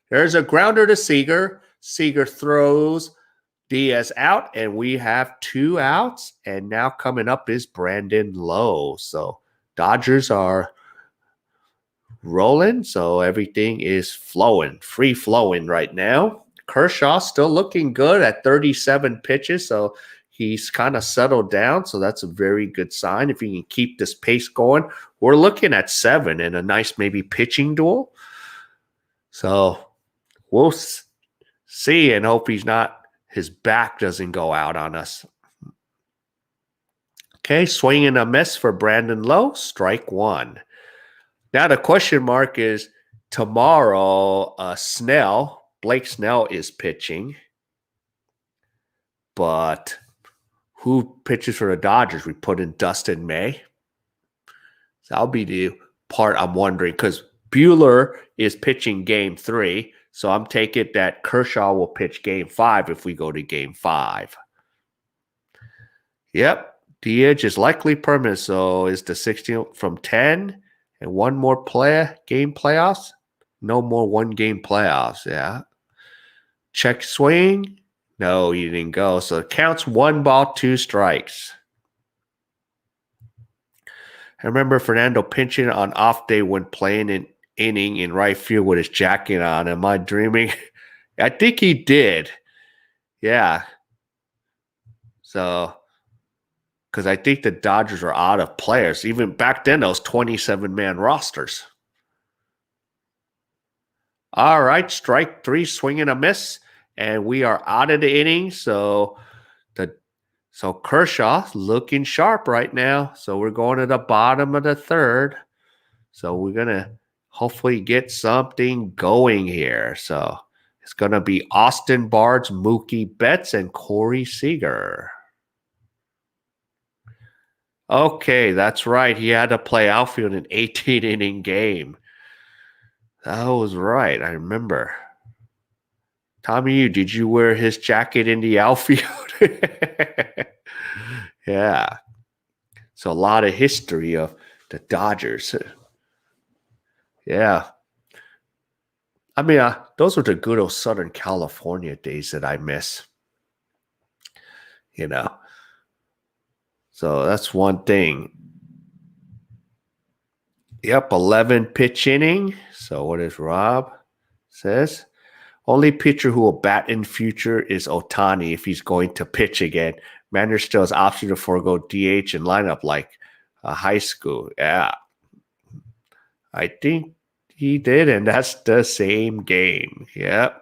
There's a grounder to Seager. Seager throws. Diaz out, and we have 2 outs. And now coming up is Brandon Lowe. So Dodgers are rolling, so everything is flowing, free flowing right now. Kershaw still looking good at 37 pitches, so he's kind of settled down, so that's a very good sign. If he can keep this pace going, we're looking at 7 and a nice maybe pitching duel. So we'll see and hope his back doesn't go out on us. Okay, swing and a miss for Brandon Lowe, strike 1. Now the question mark is tomorrow, Blake Snell is pitching. But who pitches for the Dodgers? We put in Dustin May. So that'll be the part I'm wondering, because Buehler is pitching game 3. So I'm taking that Kershaw will pitch game 5 if we go to game 5. Yep. DH is likely permanent. So is the 16 from 10 and one more game playoffs? No more 1-game playoffs. Yeah. Check swing. No, he didn't go. So it counts 1 ball, 2 strikes. I remember Fernando pinching on off day when playing an inning in right field with his jacket on. Am I dreaming? I think he did. Yeah. So, because I think the Dodgers are out of players. Even back then, those 27-man rosters. All right, strike 3, swing and a miss. And we are out of the inning. So Kershaw looking sharp right now. So we're going to the bottom of the 3rd. So we're going to hopefully get something going here. So it's going to be Austin Barnes, Mookie Betts, and Corey Seager. Okay, that's right. He had to play outfield in an 18-inning game. That was right. I remember. Tommy, did you wear his jacket in the outfield? Yeah. So a lot of history of the Dodgers. Yeah. I mean, those were the good old Southern California days that I miss. So that's one thing. Yep, 11 pitch inning. So what does Rob says? Only pitcher who will bat in future is Ohtani if he's going to pitch again. Manager still has option to forego DH and lineup like high school. Yeah. I think he did, and that's the same game. Yep.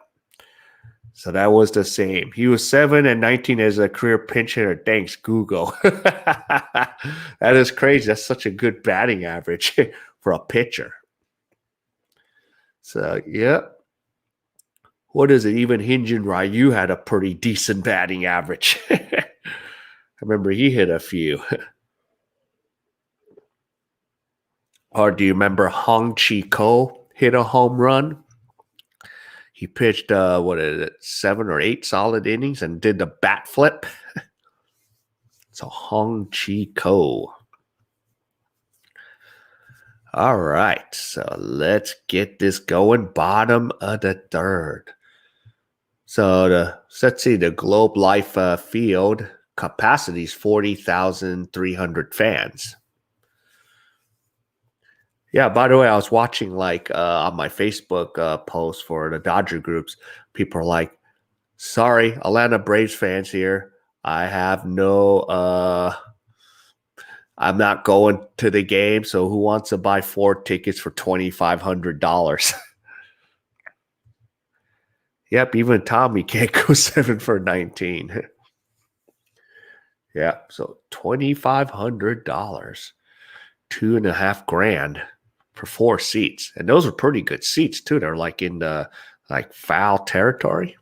So that was the same. He was 7 and 19 as a career pinch hitter. Thanks, Google. That is crazy. That's such a good batting average for a pitcher. So, yep. What is it? Even Hyun-Jin Ryu had a pretty decent batting average. I remember he hit a few. Or do you remember Hong-Chi-Ko hit a home run? He pitched, 7 or 8 solid innings and did the bat flip. So Hong-Chi-Ko. All right, so let's get this going. Bottom of the 3rd. So let's see, the Globe Life field capacity is 40,300 fans. Yeah, by the way, I was watching on my Facebook post for the Dodger groups. People are like, sorry, Atlanta Braves fans here. I have I'm not going to the game. So who wants to buy 4 tickets for $2,500? Yep, even Tommy can't go 7 for 19. Yeah, so $2,500, $2,500 for 4 seats, and those are pretty good seats too. They're like in the foul territory.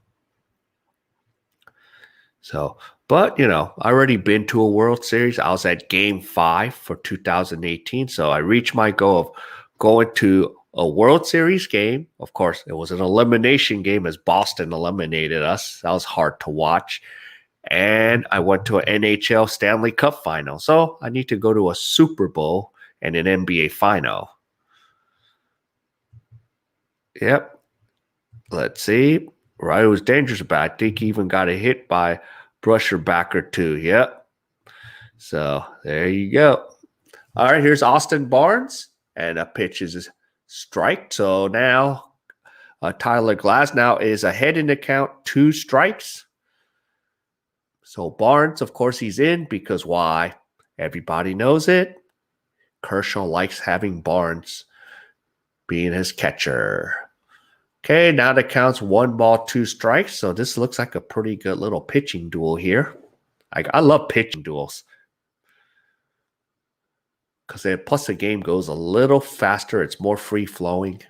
So, but I already been to a World Series. I was at Game 5 for 2018, so I reached my goal of going to a World Series game. Of course, it was an elimination game as Boston eliminated us. That was hard to watch. And I went to an NHL Stanley Cup final. So I need to go to a Super Bowl and an NBA final. Yep. Let's see. Right, it was dangerous, but I think he even got a hit by brusher back or two. Yep. So there you go. All right, here's Austin Barnes, and a pitch is a strike. So now Tyler Glasnow is ahead in the count, 2 strikes. So Barnes, of course, he's in because why? Everybody knows it. Kershaw likes having Barnes being his catcher. Okay, now the count's 1 ball, 2 strikes. So this looks like a pretty good little pitching duel here. I love pitching duels. Because plus the game goes a little faster. It's more free-flowing.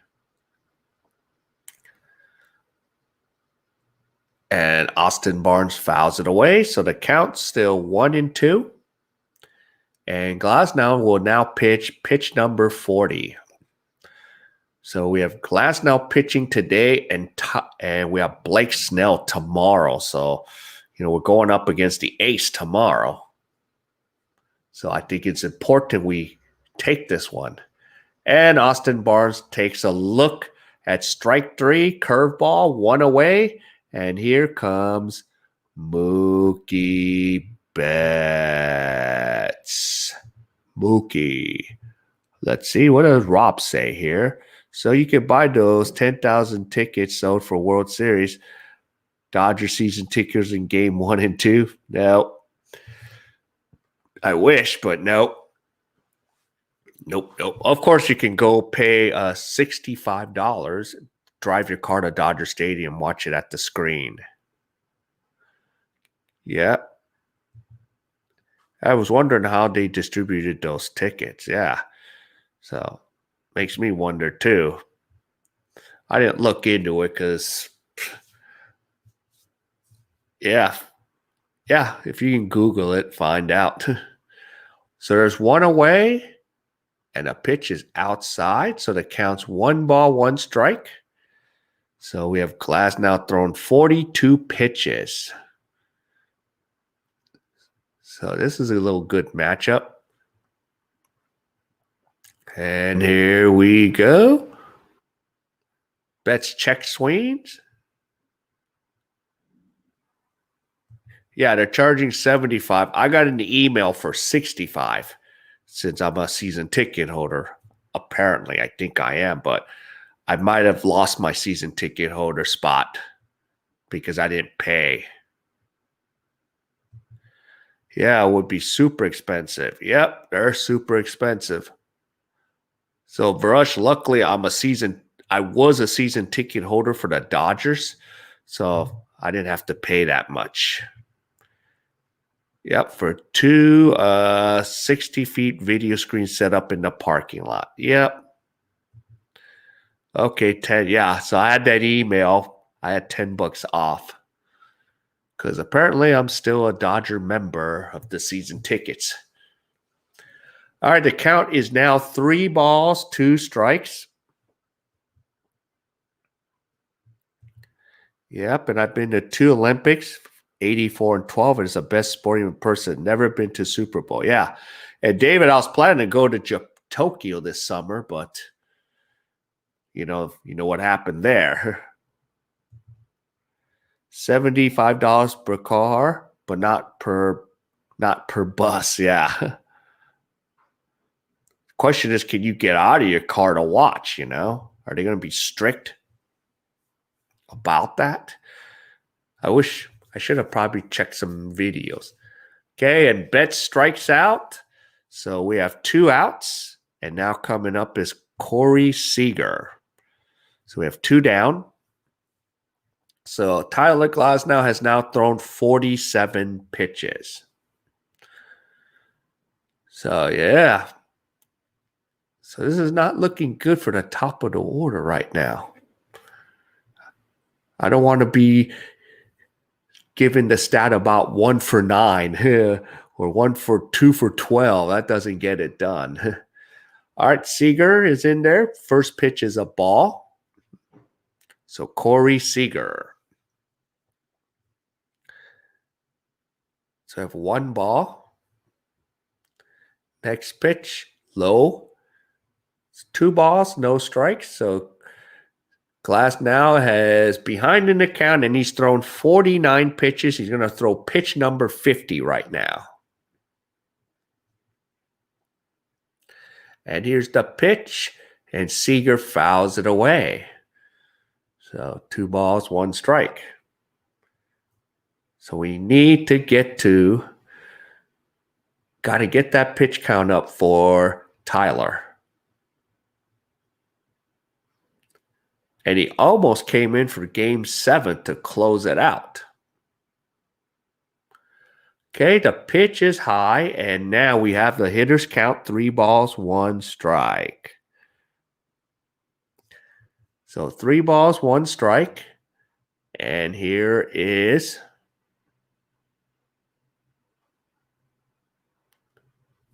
And Austin Barnes fouls it away. So the count's still 1-2. And Glasnow will now pitch number 40. So we have Glasnow pitching today, and we have Blake Snell tomorrow. So, we're going up against the ace tomorrow. So I think it's important we take this one. And Austin Barnes takes a look at strike 3, curveball, 1 away. And here comes Mookie Betts. Mookie. Let's see, what does Rob say here? So you can buy those 10,000 tickets sold for World Series. Dodger season tickets in game 1 and 2. No. I wish, but no. Nope. Of course, you can go pay $65, drive your car to Dodger Stadium, watch it at the screen. Yeah. I was wondering how they distributed those tickets. Yeah. So, makes me wonder too. I didn't look into it because, yeah, if you can Google it, find out. So there's 1 away, and a pitch is outside. So the count's 1 ball, 1 strike. So we have Glasnow thrown 42 pitches. So this is a little good matchup. And here we go. Betts check swings. Yeah, they're charging $75. I got an email for $65 since I'm a season ticket holder. Apparently, I think I am, but I might have lost my season ticket holder spot because I didn't pay. Yeah, it would be super expensive. Yep, they're super expensive. So Varush, luckily I was a season ticket holder for the Dodgers, so I didn't have to pay that much. Yep, for 2 60 feet video screens set up in the parking lot. Yep. Okay, 10. Yeah, so I had that email. I had $10 off. Because apparently I'm still a Dodger member of the season tickets. All right, the count is now 3 balls, 2 strikes. Yep, and I've been to 2 Olympics, 84 and 12, and it's the best sporting person. Never been to Super Bowl. Yeah. And David, I was planning to go to Tokyo this summer, but you know what happened there. $75 per car, but not per bus. Yeah. Question is, can you get out of your car to watch? Are they going to be strict about that? I should have probably checked some videos. Okay, and Betts strikes out. So we have 2 outs. And now coming up is Corey Seager. So we have 2 down. So Tyler Glasnow has now thrown 47 pitches. So, yeah. So this is not looking good for the top of the order right now. I don't want to be given the stat about 1 for 9 or 2 for 12. That doesn't get it done. All right, Seager is in there. First pitch is a ball. So Corey Seager. So I have 1 ball. Next pitch, low. It's 2 balls, no strikes. So Glass now has behind in the count, and he's thrown 49 pitches. He's going to throw pitch number 50 right now. And here's the pitch, and Seager fouls it away. So 2 balls, 1 strike. So we need to got to get that pitch count up for Tyler. And he almost came in for game 7 to close it out. Okay, the pitch is high, and now we have the hitters count 3 balls, 1 strike. So 3 balls, 1 strike. And here is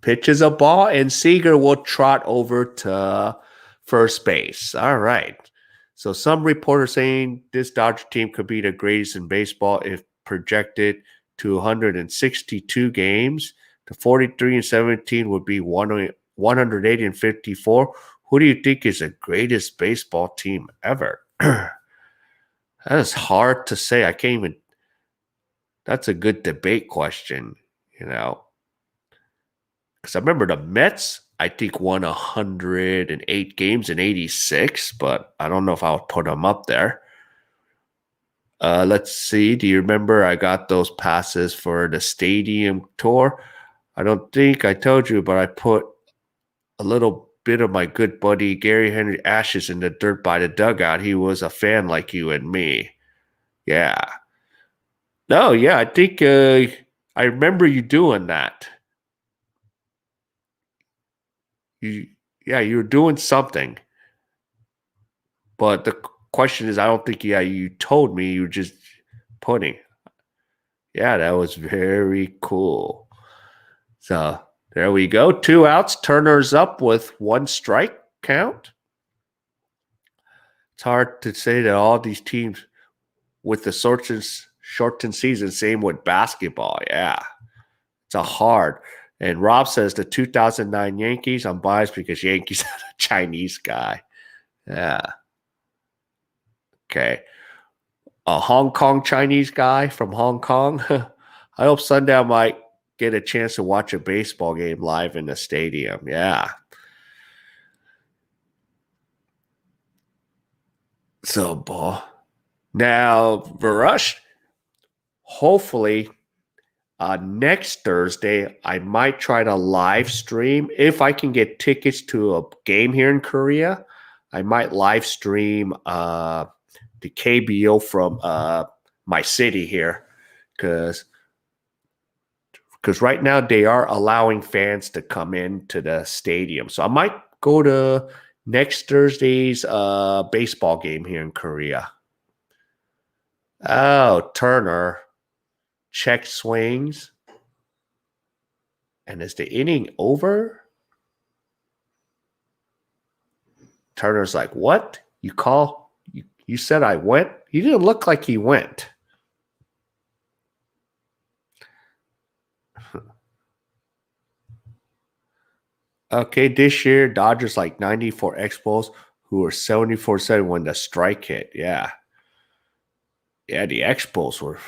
pitches a ball, and Seager will trot over to first base. All right. So some reporters saying this Dodger team could be the greatest in baseball if projected to 162 games. The 43-17 would be 180-54. Who do you think is the greatest baseball team ever? That is hard to say. I can't even. That's a good debate question, Because I remember the Mets, I think, won 108 games in 86, but I don't know if I would put them up there. Let's see. Do you remember I got those passes for the stadium tour? I don't think I told you, but I put a little bit of my good buddy Gary Henry ashes in the dirt by the dugout. He was a fan like you and me. Yeah. No, yeah, I think I remember you doing that. You were doing something. But the question is, I don't think, you told me. You were just putting. Yeah, that was very cool. So there we go. 2 outs. Turner's up with 1 strike count. It's hard to say that all these teams with the shortened season, same with basketball. Yeah, it's a hard. And Rob says the 2009 Yankees, I'm biased because Yankees had a Chinese guy. Yeah. Okay. A Hong Kong Chinese guy from Hong Kong. I hope Sunday I might get a chance to watch a baseball game live in the stadium. Yeah. So, ball. Now, Varush, hopefully next Thursday, I might try to live stream. If I can get tickets to a game here in Korea, I might live stream the KBO from my city here, because right now they are allowing fans to come into the stadium. So I might go to next Thursday's baseball game here in Korea. Oh, Turner. Check swings. And is the inning over? Turner's like, what? You said I went? He didn't look like he went. Okay, this year, Dodgers like 94 Expos who were 74-7 when the strike hit. Yeah. Yeah, the Expos were,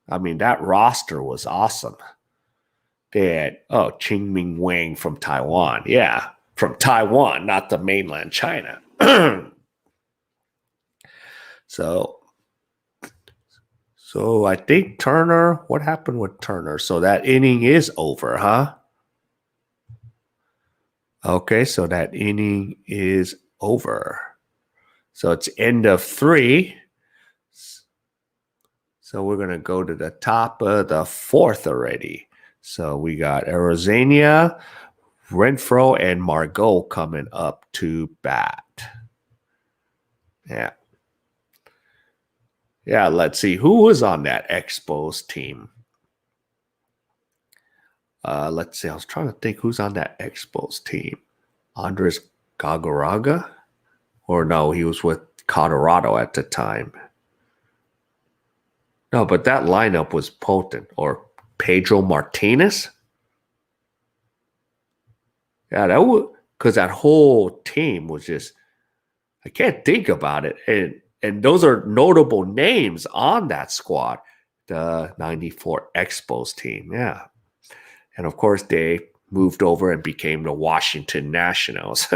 that roster was awesome. They had, Qingming Wang from Taiwan. Yeah, from Taiwan, not the mainland China. So I think Turner, what happened with Turner? So that inning is over, huh? Okay, so that inning is over. So it's end of 3. So we're going to go to the top of the 4th already. So we got Arizona, Renfroe, and Margot coming up to bat. Yeah. Yeah, let's see. Who was on that Expos team? Let's see. I was trying to think who's on that Expos team. Andres Gagoraga? Or no, he was with Colorado at the time. No, but that lineup was potent. Or Pedro Martinez? Yeah, that was because that whole team was just, I can't think about it. And those are notable names on that squad, the 94 Expos team. Yeah. And of course, they moved over and became the Washington Nationals.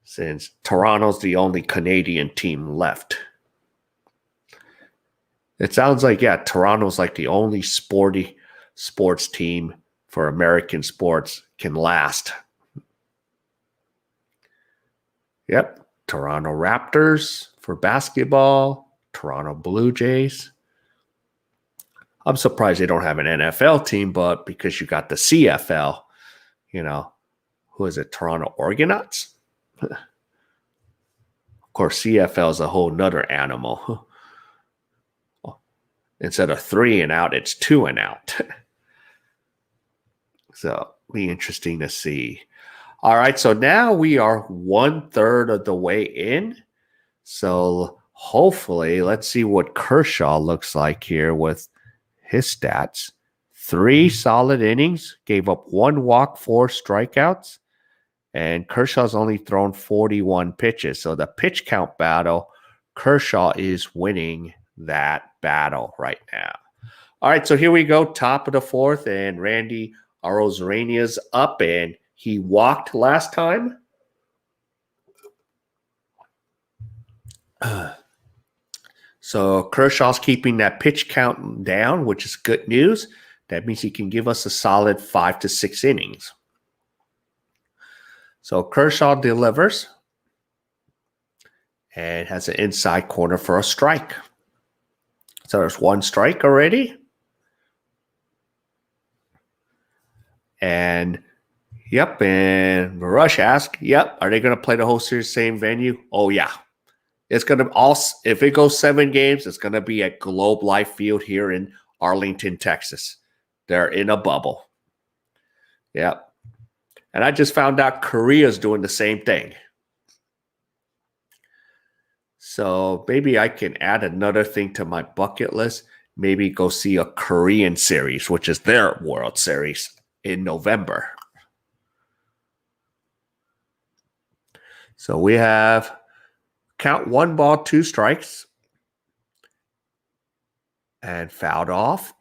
Since Toronto's the only Canadian team left. It sounds like, yeah, Toronto's like the only sports team for American sports can last. Yep, Toronto Raptors for basketball, Toronto Blue Jays. I'm surprised they don't have an NFL team, but because you got the CFL, who is it, Toronto Argonauts? Of course, CFL is a whole nother animal. Instead of 3 and out, it's 2 and out. So, be interesting to see. All right, so now we are 1/3 of the way in. So, hopefully, let's see what Kershaw looks like here with his stats. 3 solid innings, gave up 1 walk, 4 strikeouts, and Kershaw's only thrown 41 pitches. So, the pitch count battle, Kershaw is winning that battle right now. All right, so here we go, top of the 4th, and Randy Arozarenia's up, and he walked last time. So Kershaw's keeping that pitch count down, which is good news. That means he can give us a solid 5 to 6 innings. So Kershaw delivers and has an inside corner for a strike. So there's 1 strike already. And yep, and Marush asked, yep, are they going to play the whole series same venue? Oh, yeah. It's going to if it goes 7 games, it's going to be at Globe Life Field here in Arlington, Texas. They're in a bubble. Yep. And I just found out Korea's doing the same thing. So maybe I can add another thing to my bucket list. Maybe go see a Korean series, which is their World Series in November. So we have count 1 ball, 2 strikes. And fouled off.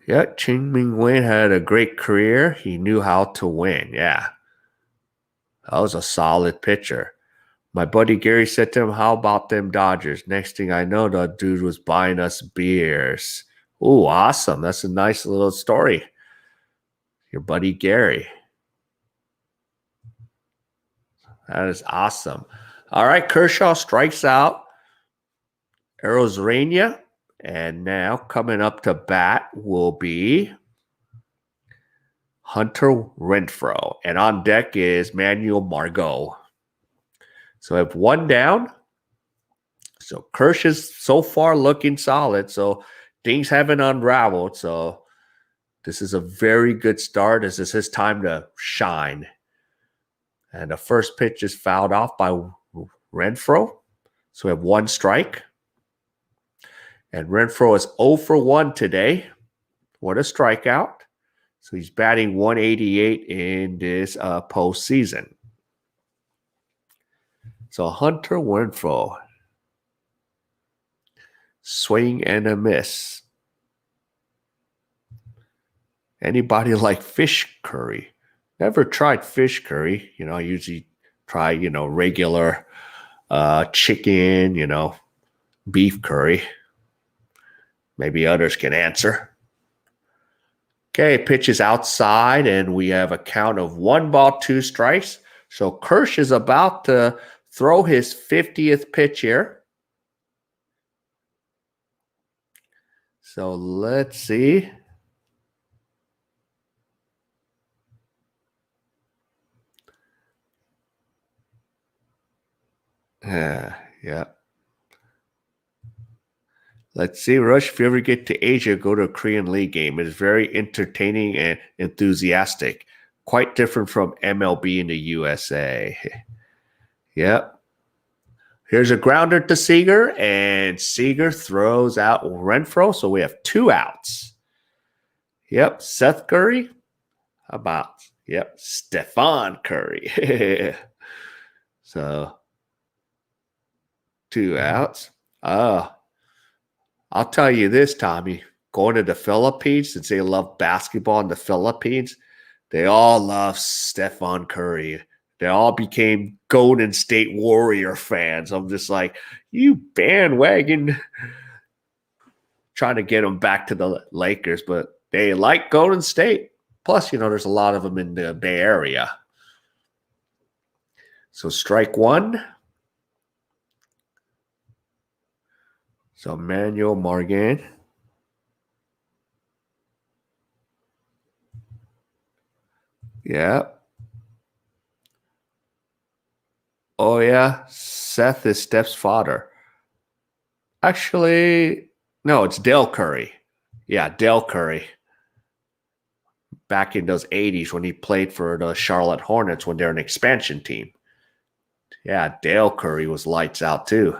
Yeah, Ching Ming Wen had a great career. He knew how to win. Yeah. That was a solid pitcher. My buddy Gary said to him, how about them Dodgers? Next thing I know, the dude was buying us beers. Ooh, awesome. That's a nice little story. Your buddy Gary. That is awesome. All right, Kershaw strikes out Arozarenia. And now coming up to bat will be Hunter Renfroe. And on deck is Manuel Margot. So I have 1 down. So Kirsch is so far looking solid. So things haven't unraveled. So this is a very good start. This is his time to shine. And the first pitch is fouled off by Renfroe. So we have 1 strike. And Renfroe is 0 for 1 today. What a strikeout. So he's batting 188 in this postseason. So Hunter Renfroe. Swing and a miss. Anybody like fish curry? Never tried fish curry. I usually try, regular chicken, beef curry. Maybe others can answer. Okay, pitch is outside, and we have a count of 1 ball, 2 strikes. So Kirsch is about to throw his 50th pitch here. So let's see. Yeah. Let's see, Rush, if you ever get to Asia, go to a Korean League game. It's very entertaining and enthusiastic. Quite different from MLB in the USA. Yep. Here's a grounder to Seager, and Seager throws out Renfroe, so we have 2 outs. Yep, Seth Curry. How about? Yep, Stephon Curry. So 2 outs. I'll tell you this, Tommy. Going to the Philippines, since they love basketball in the Philippines, they all love Stephon Curry. They all became Golden State Warrior fans. I'm just like, you bandwagon trying to get them back to the Lakers, but they like Golden State. Plus, there's a lot of them in the Bay Area. So strike one. So Manuel Morgan. Yeah. Oh, yeah. Seth is Steph's father. Actually, no, it's Dale Curry. Yeah, Dale Curry. Back in those 80s when he played for the Charlotte Hornets when they're an expansion team. Yeah, Dale Curry was lights out too.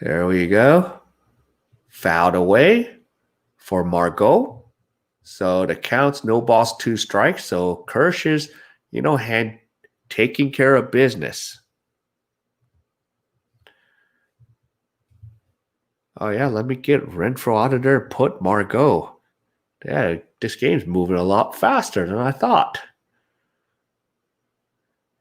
There we go. Fouled away for Margot. So the count's no balls, 2 strikes. So Kirsch is, taking care of business. Oh, yeah, let me get Renfro out of there and put Margot. Yeah, this game's moving a lot faster than I thought.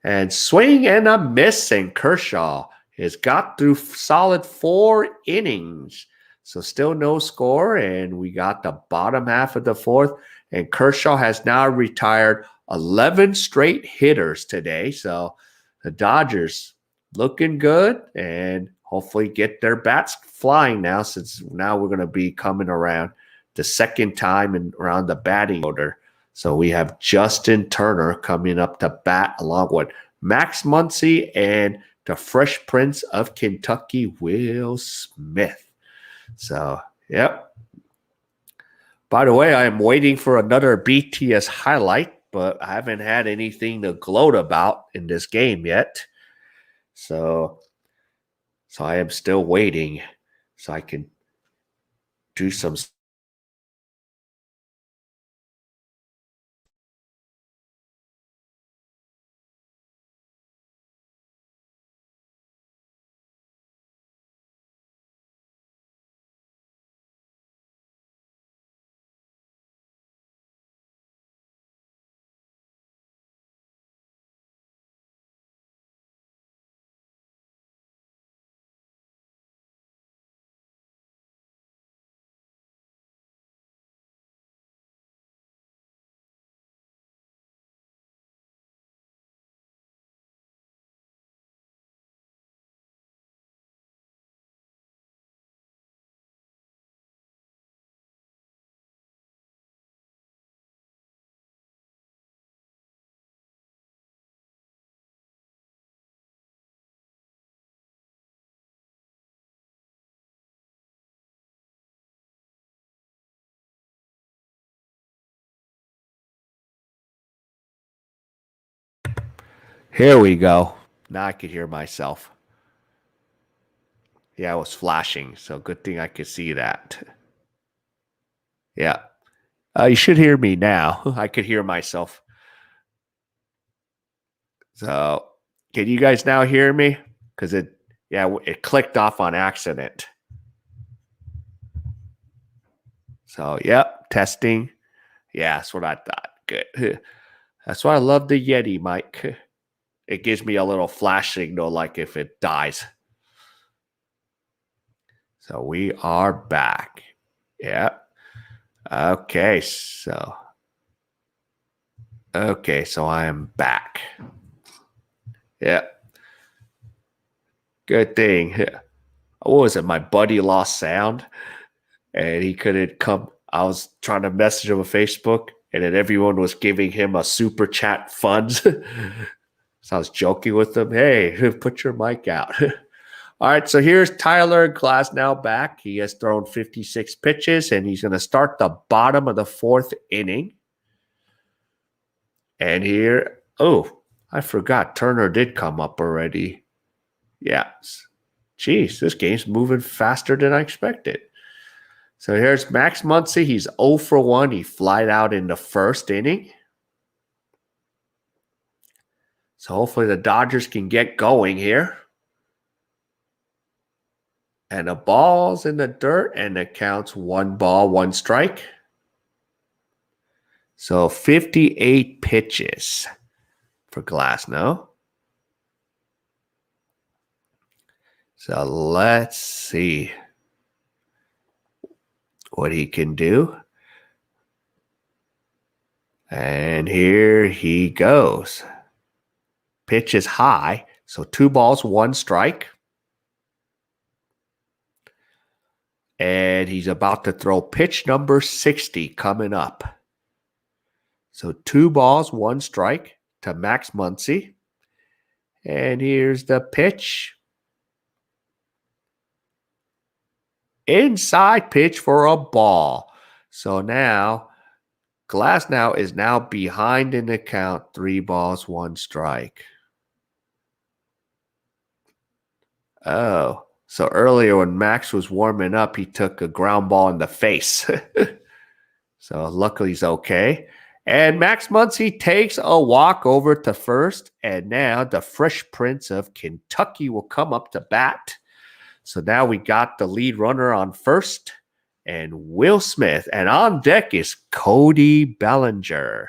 And swing and a miss, and Kershaw has got through solid 4 innings. So still no score, and we got the bottom half of the 4th. And Kershaw has now retired 11 straight hitters today. So the Dodgers looking good and hopefully get their bats flying now, since now we're going to be coming around the second time and around the batting order. So we have Justin Turner coming up to bat along with Max Muncy and the Fresh Prince of Kentucky, Will Smith. So, yep. By the way, I am waiting for another BTS highlight, but I haven't had anything to gloat about in this game yet. So I am still waiting so I can do some. Here we go. Now I can hear myself. Yeah, it was flashing, so good thing I could see that. Yeah. You should hear me now. I could hear myself. So, can you guys now hear me? Because it clicked off on accident. So, yep, testing. Yeah, that's what I thought. Good. That's why I love the Yeti mic. It gives me a little flash signal like if it dies. So we are back. Yeah. Okay, so I am back. Yeah. Good thing. What was it? My buddy lost sound and he couldn't come. I was trying to message him on Facebook and then everyone was giving him a super chat funds. So I was joking with them. Hey, put your mic out. All right, so here's Tyler Glasnow back. He has thrown 56 pitches, and he's going to start the bottom of the 4th inning. And here, I forgot. Turner did come up already. Yeah. Geez, this game's moving faster than I expected. So here's Max Muncy. He's 0 for 1. He flied out in the first inning. So hopefully the Dodgers can get going here. And the ball's in the dirt, and it counts 1 ball, 1 strike. So 58 pitches for Glasnow. So let's see what he can do. And here he goes. Pitch is high, so 2 balls, 1 strike. And he's about to throw pitch number 60 coming up. So 2 balls, 1 strike to Max Muncy. And here's the pitch. Inside pitch for a ball. So now Glasnow is now behind in the count. 3 balls, 1 strike. Oh, so earlier when Max was warming up, he took a ground ball in the face. So luckily he's okay. And Max Muncy takes a walk over to first. And now the Fresh Prince of Kentucky will come up to bat. So now we got the lead runner on first and Will Smith. And on deck is Cody Bellinger.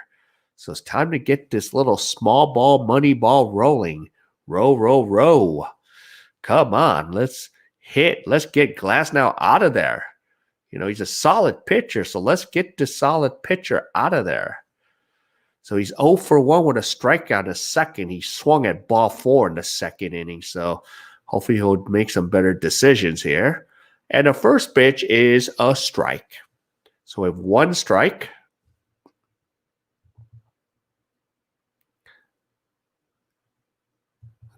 So it's time to get this little small ball, money ball rolling. Row, row, row. Come on, let's hit. Let's get Glasnow out of there. You know, he's a solid pitcher, so let's get the solid pitcher out of there. So he's 0 for 1 with a strikeout in the second. He swung at ball 4 in the second inning, so hopefully he'll make some better decisions here. And the first pitch is a strike. So we have 1 strike.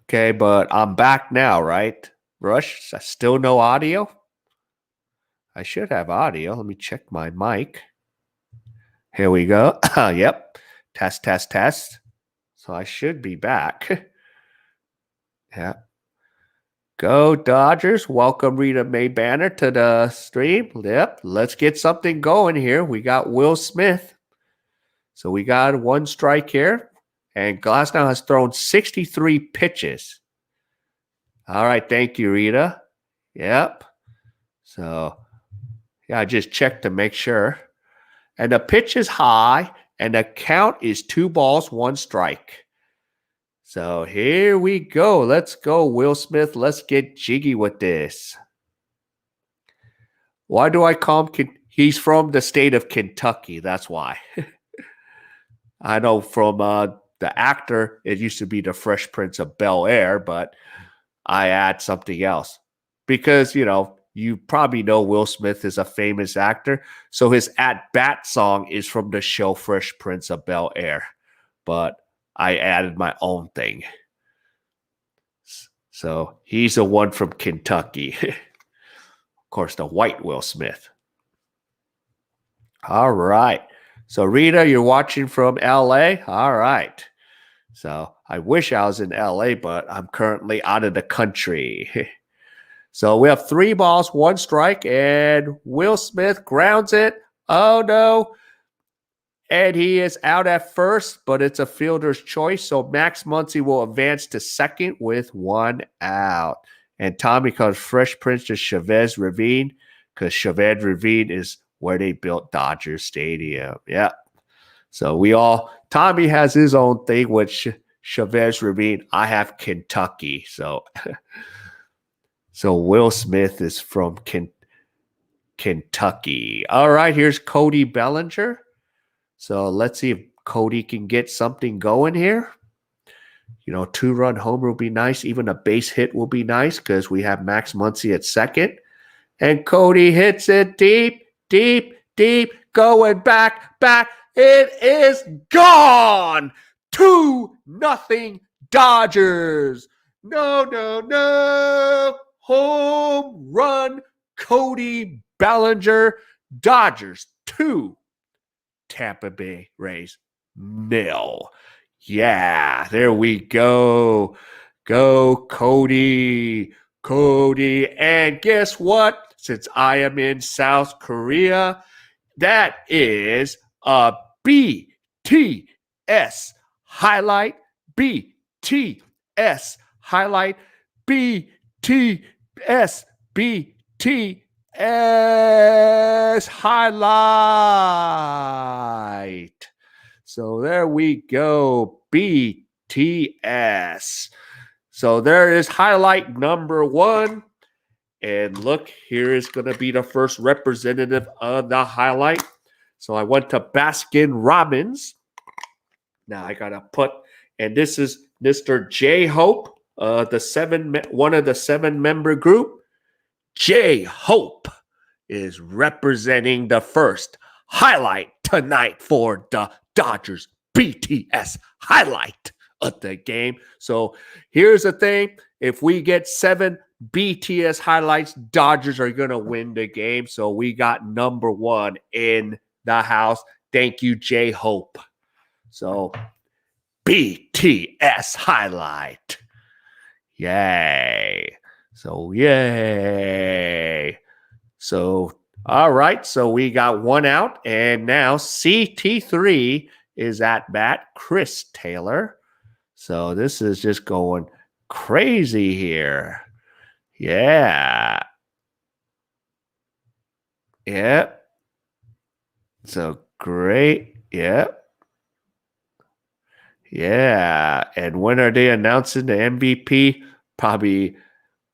Okay, but I'm back now, right? Rush, still no audio? I should have audio. Let me check my mic. Here we go. Yep. Test, test, test. So I should be back. Yeah. Go Dodgers. Welcome Rita Mae Banner to the stream. Yep. Let's get something going here. We got Will Smith. So we got 1 strike here. And Glasnow has thrown 63 pitches. All right. Thank you, Rita. Yep. So, yeah, I just checked to make sure. And the pitch is high, and the count is 2 balls, 1 strike. So here we go. Let's go, Will Smith. Let's get jiggy with this. Why do I call him? He's from the state of Kentucky. That's why. I know from the actor, it used to be the Fresh Prince of Bel-Air, but I add something else. Because, you know, you probably know Will Smith is a famous actor. So his at-bat song is from the show Fresh Prince of Bel-Air. But I added my own thing. So he's the one from Kentucky. Of course, the white Will Smith. All right. So Rita, you're watching from LA? All right. So I wish I was in LA, but I'm currently out of the country. So we have 3 balls, 1 strike, and Will Smith grounds it. Oh, no. And he is out at first, but it's a fielder's choice. So Max Muncy will advance to second with 1 out. And Tommy calls Fresh Prince to Chavez Ravine because Chavez Ravine is where they built Dodger Stadium. Yeah. So Tommy has his own thing with Chavez Ravine. I have Kentucky. So Will Smith is from Kentucky. All right, here's Cody Bellinger. So let's see if Cody can get something going here. You know, 2-run homer will be nice. Even a base hit will be nice because we have Max Muncy at second. And Cody hits it deep, deep, deep, going back. It is gone. 2-0 Dodgers. No. Home run, Cody Bellinger. Dodgers 2. Tampa Bay Rays 0. Yeah, there we go. Go Cody. And guess what? since I am in South Korea. That is a BTS highlight. BTS highlight. BTS. BTS highlight. So there we go. BTS. So there is highlight number 1. And look, here is going to be the first representative of the highlight. So I went to Baskin Robbins. Now I got to put, and this is Mr. J Hope, one of the 7-member group. J Hope is representing the first highlight tonight for the Dodgers BTS highlight of the game. So here's the thing. If we get 7 BTS highlights, Dodgers are going to win the game. So we got number 1 in the house. Thank you, J Hope. So BTS highlight. Yay. So yay. So all right. So we got 1 out. And now CT3 is at bat. Chris Taylor. So this is just going crazy here. Yeah. Yep. So great. Yep. Yeah. And when are they announcing the MVP? Probably,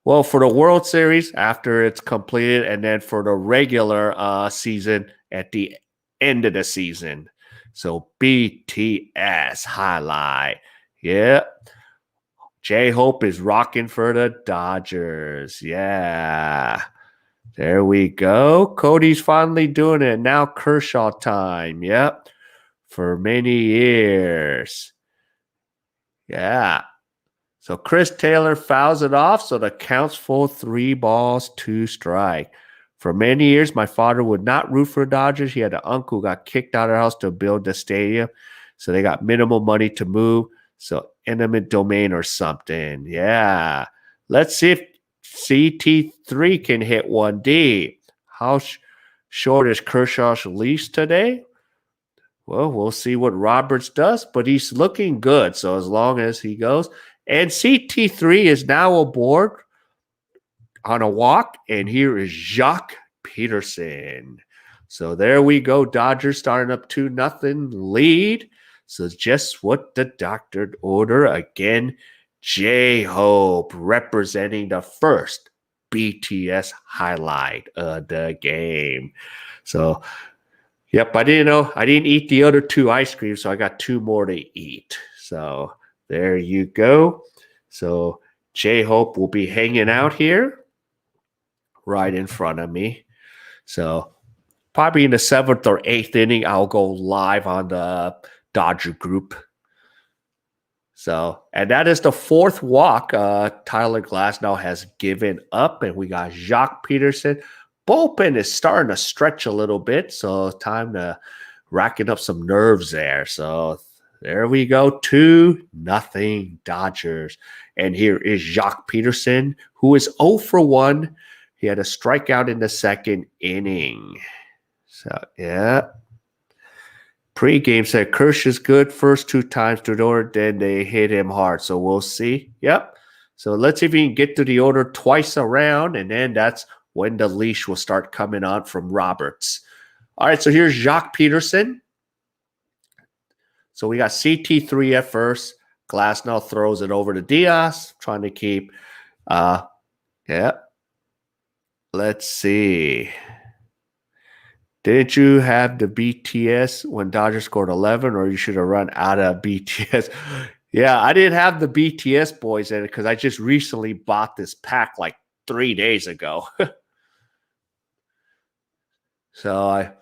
well, for the World Series after it's completed, and then for the regular season at the end of the season. So BTS highlight. Yep. J-Hope is rocking for the Dodgers. Yeah. There we go. Cody's finally doing it. Now Kershaw time. Yep. For many years. Yeah. So Chris Taylor fouls it off, so the count's full 3 balls, 2 strike. For many years, my father would not root for Dodgers. He had an uncle who got kicked out of their house to build the stadium. So they got minimal money to move. So eminent domain or something. Yeah. Let's see if CT3 can hit 1D. How short is Kershaw's leash today? Well, we'll see what Roberts does, but he's looking good. So as long as he goes. And CT3 is now aboard on a walk. And here is Jacques Peterson. So there we go. Dodgers starting up 2-0 lead. So just what the doctor ordered. Again, J-Hope representing the first BTS highlight of the game. So, yep, I didn't eat the other 2 ice creams, so I got 2 more to eat. So there you go. So J-Hope will be hanging out here right in front of me. So probably in the 7th or 8th inning, I'll go live on the Dodger group. So, and that is the 4th walk. Tyler Glasnow has given up, and we got Jacques Peterson. Bullpen is starting to stretch a little bit, so time to racking up some nerves there. So there we go, 2-0 Dodgers. And here is Jacques Peterson, who is 0 for 1. He had a strikeout in the 2nd inning. So, yeah. Pregame said Kirsch is good first 2 times to the order, then they hit him hard. So we'll see. Yep. So let's see if we can get to the order twice around, and then that's when the leash will start coming on from Roberts. All right, so here's Jacques Peterson. So we got CT3 at first. Glasnow throws it over to Diaz, trying to keep. Yeah. Let's see. Did you have the BTS when Dodgers scored 11, or you should have run out of BTS? Yeah, I didn't have the BTS boys in it because I just recently bought this pack like 3 days ago. So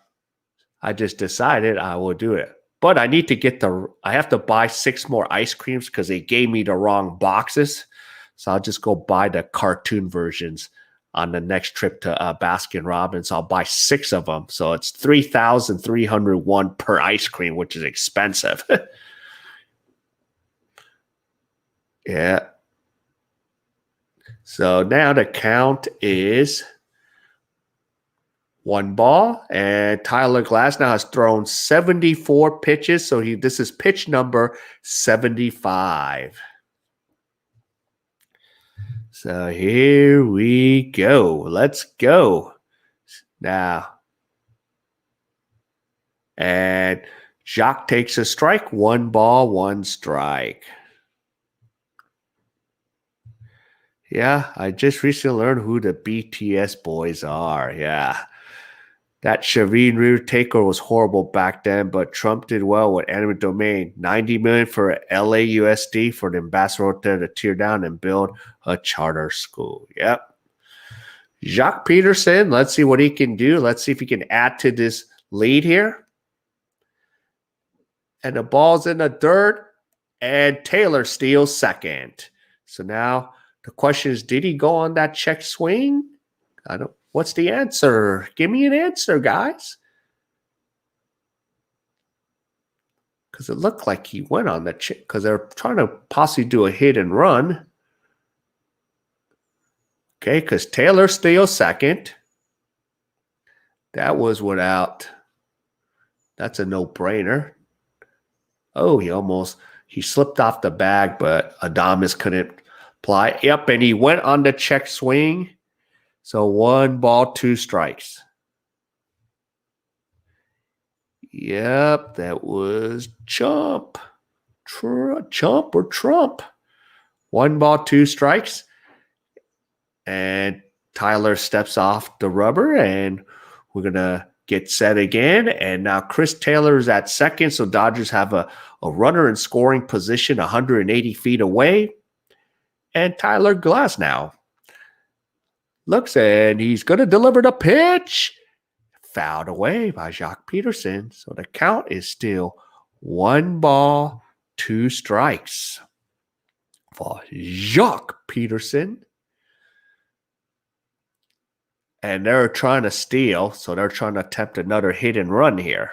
I just decided I will do it. But I need to I have to buy 6 more ice creams because they gave me the wrong boxes. So I'll just go buy the cartoon versions on the next trip to Baskin Robbins. I'll buy 6 of them. So it's $3,301 per ice cream, which is expensive. Yeah. So now the count is 1 ball. And Tyler Glasnow has thrown 74 pitches. So this is pitch number 75. So here we go. Let's go. Now. And Jacques takes a strike. 1 ball, 1 strike. Yeah, I just recently learned who the BTS boys are. Yeah. That Shireen Ryu takeover was horrible back then, but Trump did well with eminent domain. $90 million for LAUSD for the ambassador hotel to tear down and build a charter school. Yep. Jacques Peterson, let's see what he can do. Let's see if he can add to this lead here. And the ball's in the dirt, and Taylor steals second. So now the question is, did he go on that check swing? What's the answer? Give me an answer, guys. Because it looked like he went on the check, because they're trying to possibly do a hit and run. Okay, because Taylor steals second. That was without. That's a no-brainer. Oh, he slipped off the bag, but Adames couldn't apply. Yep, and he went on the check swing. So 1 ball, 2 strikes. Yep, that was Chump. Chump or Trump. 1 ball, 2 strikes. And Tyler steps off the rubber, and we're going to get set again. And now Chris Taylor is at second, so Dodgers have a runner in scoring position 180 feet away. And Tyler Glasnow looks, and he's going to deliver the pitch. Fouled away by Jacques Peterson. So the count is still 1 ball, 2 strikes for Jacques Peterson. And they're trying to steal, so they're trying to attempt another hit and run here.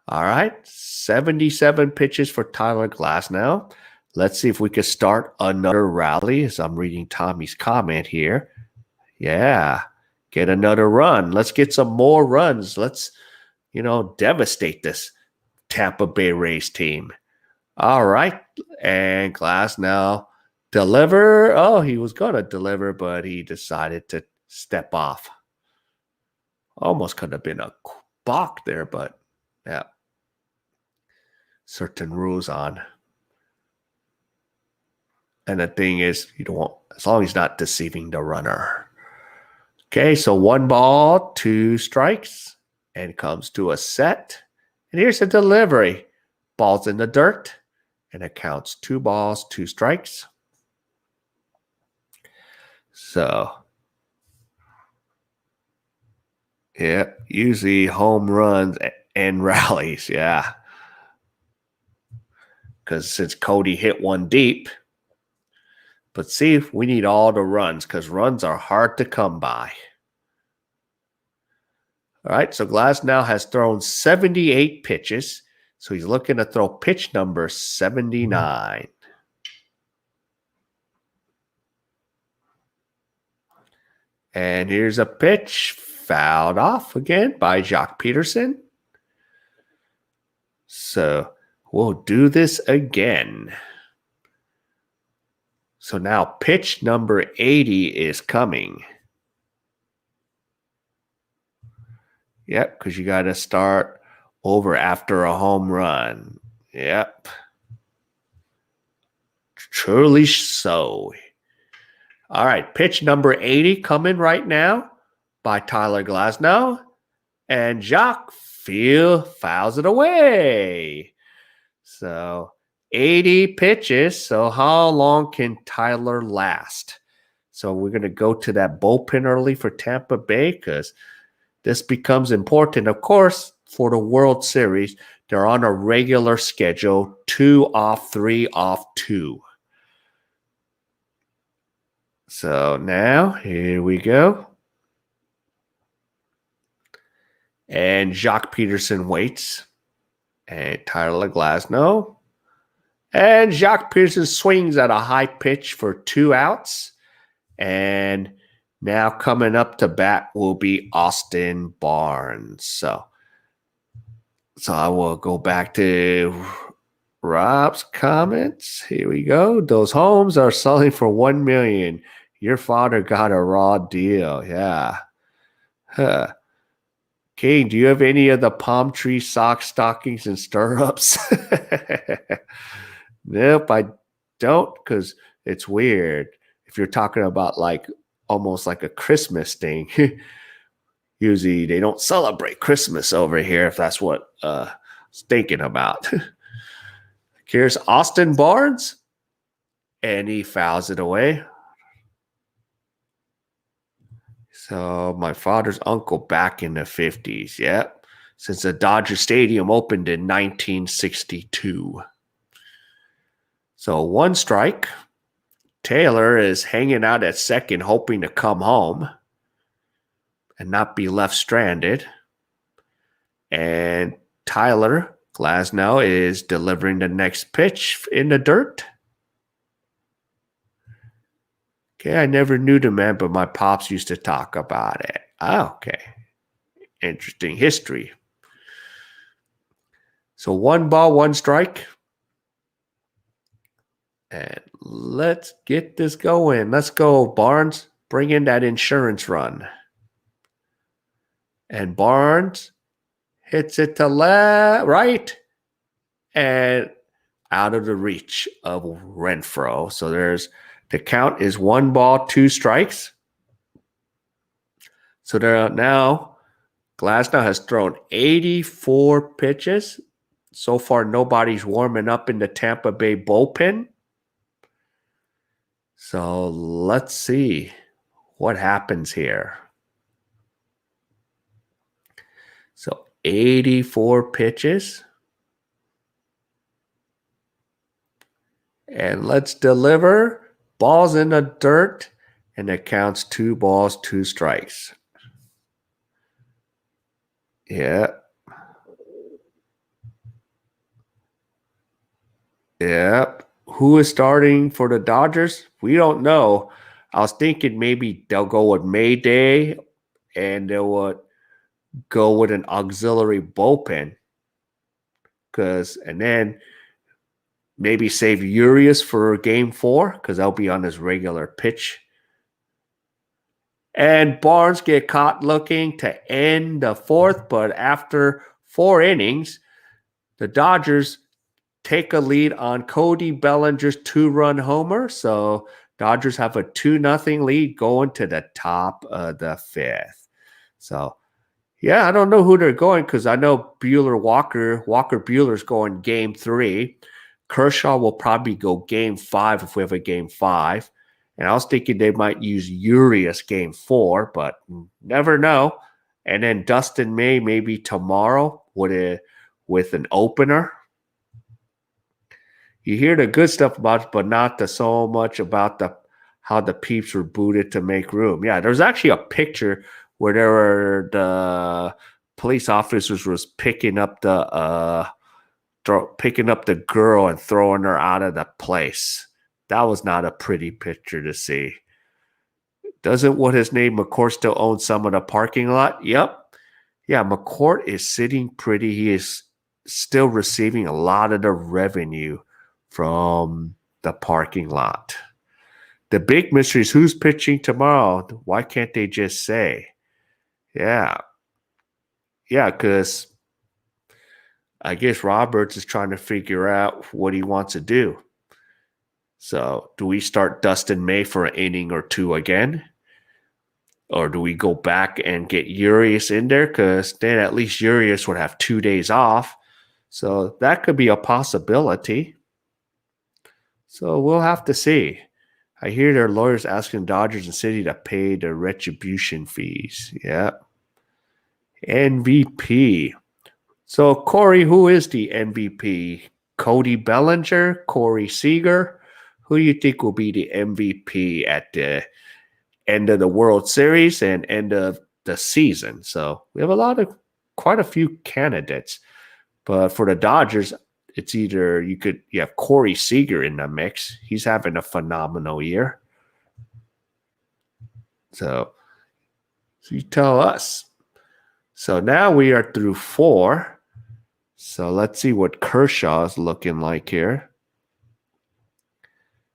All right, 77 pitches for Tyler Glasnow. Let's see if we can start another rally, as I'm reading Tommy's comment here. Yeah, get another run. Let's get some more runs. Let's, devastate this Tampa Bay Rays team. All right, and Glasnow deliver. Oh, he was going to deliver, but he decided to step off. Almost could have been a balk there, but yeah. Certain rules on. And the thing is, you don't want, as long as he's not deceiving the runner. Okay, so 1 ball, 2 strikes, and comes to a set. And here's a delivery. Ball's in the dirt, and it counts 2 balls, 2 strikes. So, yeah, usually home runs and rallies, yeah. Because since Cody hit 1 deep. But see, we need all the runs, because runs are hard to come by. All right, so Glasnow has thrown 78 pitches. So he's looking to throw pitch number 79. And here's a pitch fouled off again by Jacques Peterson. So we'll do this again. So now pitch number 80 is coming. Yep, because you got to start over after a home run. Yep. Truly so. All right, pitch number 80 coming right now by Tyler Glasnow. And Jacques fouls it away. So 80 pitches. So how long can Tyler last? So we're going to go to that bullpen early for Tampa Bay, because this becomes important. Of course, for the World Series, they're on a regular schedule, 2 off, 3 off, 2. So now, here we go. And Jacques Peterson waits. And Tyler Glasnow. And Jacques Peterson swings at a high pitch for 2 outs. And Now coming up to bat will be Austin Barnes. So I will go back to Rob's comments. Here we go. Those homes are selling for $1 million. Your father got a raw deal. Yeah. Huh. Kane, do you have any of the palm tree socks, stockings, and stirrups? Nope, I don't, because it's weird. If you're talking about like almost like a Christmas thing, usually they don't celebrate Christmas over here, if that's what I was thinking about. Here's Austin Barnes, and he fouls it away. So my father's uncle back in the 50s, yep. Since the Dodger Stadium opened in 1962. So 1 strike. Taylor is hanging out at second, hoping to come home and not be left stranded. And Tyler Glasnow is delivering the next pitch in the dirt. Okay, I never knew the man, but my pops used to talk about it. Oh, okay. Interesting history. So 1 ball, 1 strike. And let's get this going. Let's go, Barnes. Bring in that insurance run. And Barnes hits it to right and out of the reach of Renfroe. So the count is 1 ball, 2 strikes. So there now Glasnow has thrown 84 pitches. So far, nobody's warming up in the Tampa Bay bullpen. So let's see what happens here. So 84 pitches. And let's deliver. Balls in the dirt. And it counts 2 balls, 2 strikes. Yeah. Yep. Who is starting for the Dodgers? We don't know. I was thinking maybe they'll go with Mayday and they would go with an auxiliary bullpen. And then maybe save Urias for game 4 because they'll be on his regular pitch. And Barnes get caught looking to end the 4th, but after 4 innings, the Dodgers take a lead on Cody Bellinger's 2-run homer. So Dodgers have a 2-0 lead going to the top of the 5th. So, yeah, I don't know who they're going because I know Walker Buehler's going game 3. Kershaw will probably go game 5 if we have a game 5. And I was thinking they might use Urias game 4, but never know. And then Dustin May maybe tomorrow with an opener. You hear the good stuff about it, but not so much about how the peeps were booted to make room. Yeah, there's actually a picture where the police officers was picking up the girl and throwing her out of the place. That was not a pretty picture to see. Doesn't what his name McCourt still own some of the parking lot? Yep. Yeah, McCourt is sitting pretty. He is still receiving a lot of the revenue from the parking lot. The big mystery is who's pitching tomorrow. Why can't they just say? Yeah. Yeah, because I guess Roberts is trying to figure out what he wants to do. So do we start Dustin May for an inning or 2 again? Or do we go back and get Urias in there? Because then at least Urias would have 2 days off. So that could be a possibility. So we'll have to see. I hear their lawyers asking Dodgers and City to pay the retribution fees. Yeah. MVP. So, Corey, who is the MVP? Cody Bellinger? Corey Seager? Who do you think will be the MVP at the end of the World Series and end of the season? So we have quite a few candidates. But for the Dodgers, it's either you have Corey Seager in the mix. He's having a phenomenal year. So you tell us. So now we are through 4. So let's see what Kershaw is looking like here.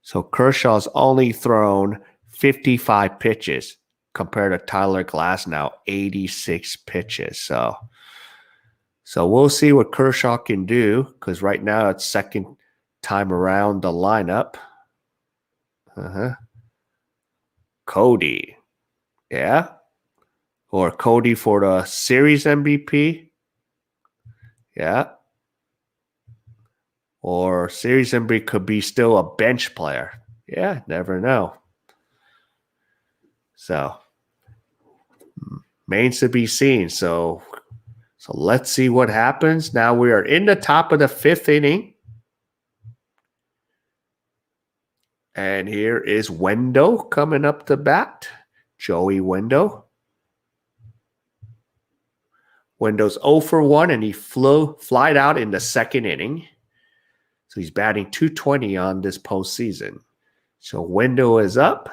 So Kershaw's only thrown 55 pitches compared to Tyler Glasnow, 86 pitches. So we'll see what Kershaw can do, because right now it's second time around the lineup. Cody. Yeah. Or Cody for the series MVP. Yeah. Or series MVP could be still a bench player. Yeah, never know. So remains to be seen. So let's see what happens. Now we are in the top of the 5th inning. And here is Wendo coming up to bat. Joey Wendo. Wendo's 0 for 1, and he flied out in the 2nd inning. So he's batting .220 on this postseason. So Wendo is up.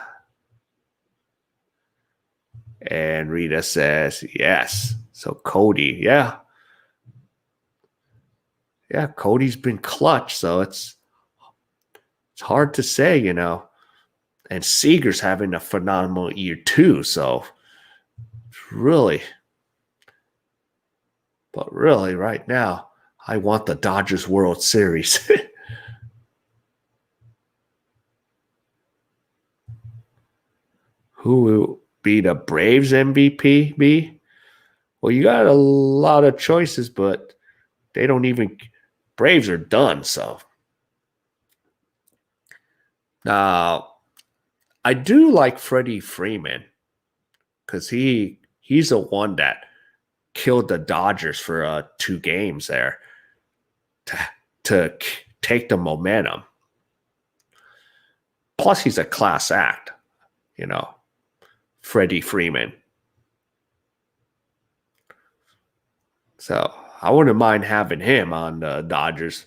And Rita says yes. So Cody, yeah. Yeah, Cody's been clutch, so it's hard to say, you know. And Seager's having a phenomenal year too, so really. But really, right now, I want the Dodgers World Series. Who will be the Braves MVP be? Well, you got a lot of choices, but they don't even – Braves are done, so. Now, I do like Freddie Freeman, because he's the one that killed the Dodgers for 2 games there to take the momentum. Plus, he's a class act, you know, Freddie Freeman. So I wouldn't mind having him on the Dodgers.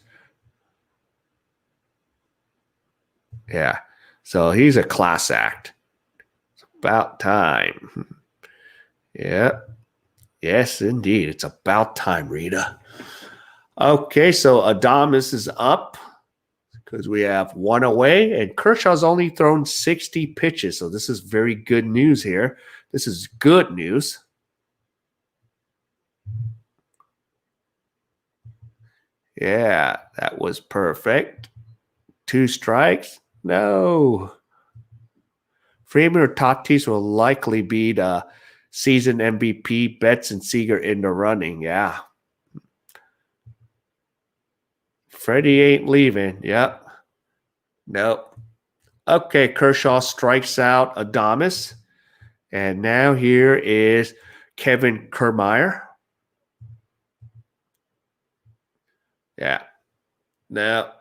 Yeah. So he's a class act. It's about time. Yeah. Yes, indeed. It's about time, Rita. Okay, so Adames is up because we have 1 away, and Kershaw's only thrown 60 pitches. So this is very good news here. This is good news. Yeah, that was perfect. 2 strikes. No. Freeman or Tatis will likely be the season MVP. Betts and Seager in the running. Yeah. Freddie ain't leaving. Yep. Nope. Okay, Kershaw strikes out Adames. And now here is Kevin Kiermaier. Yeah. Now,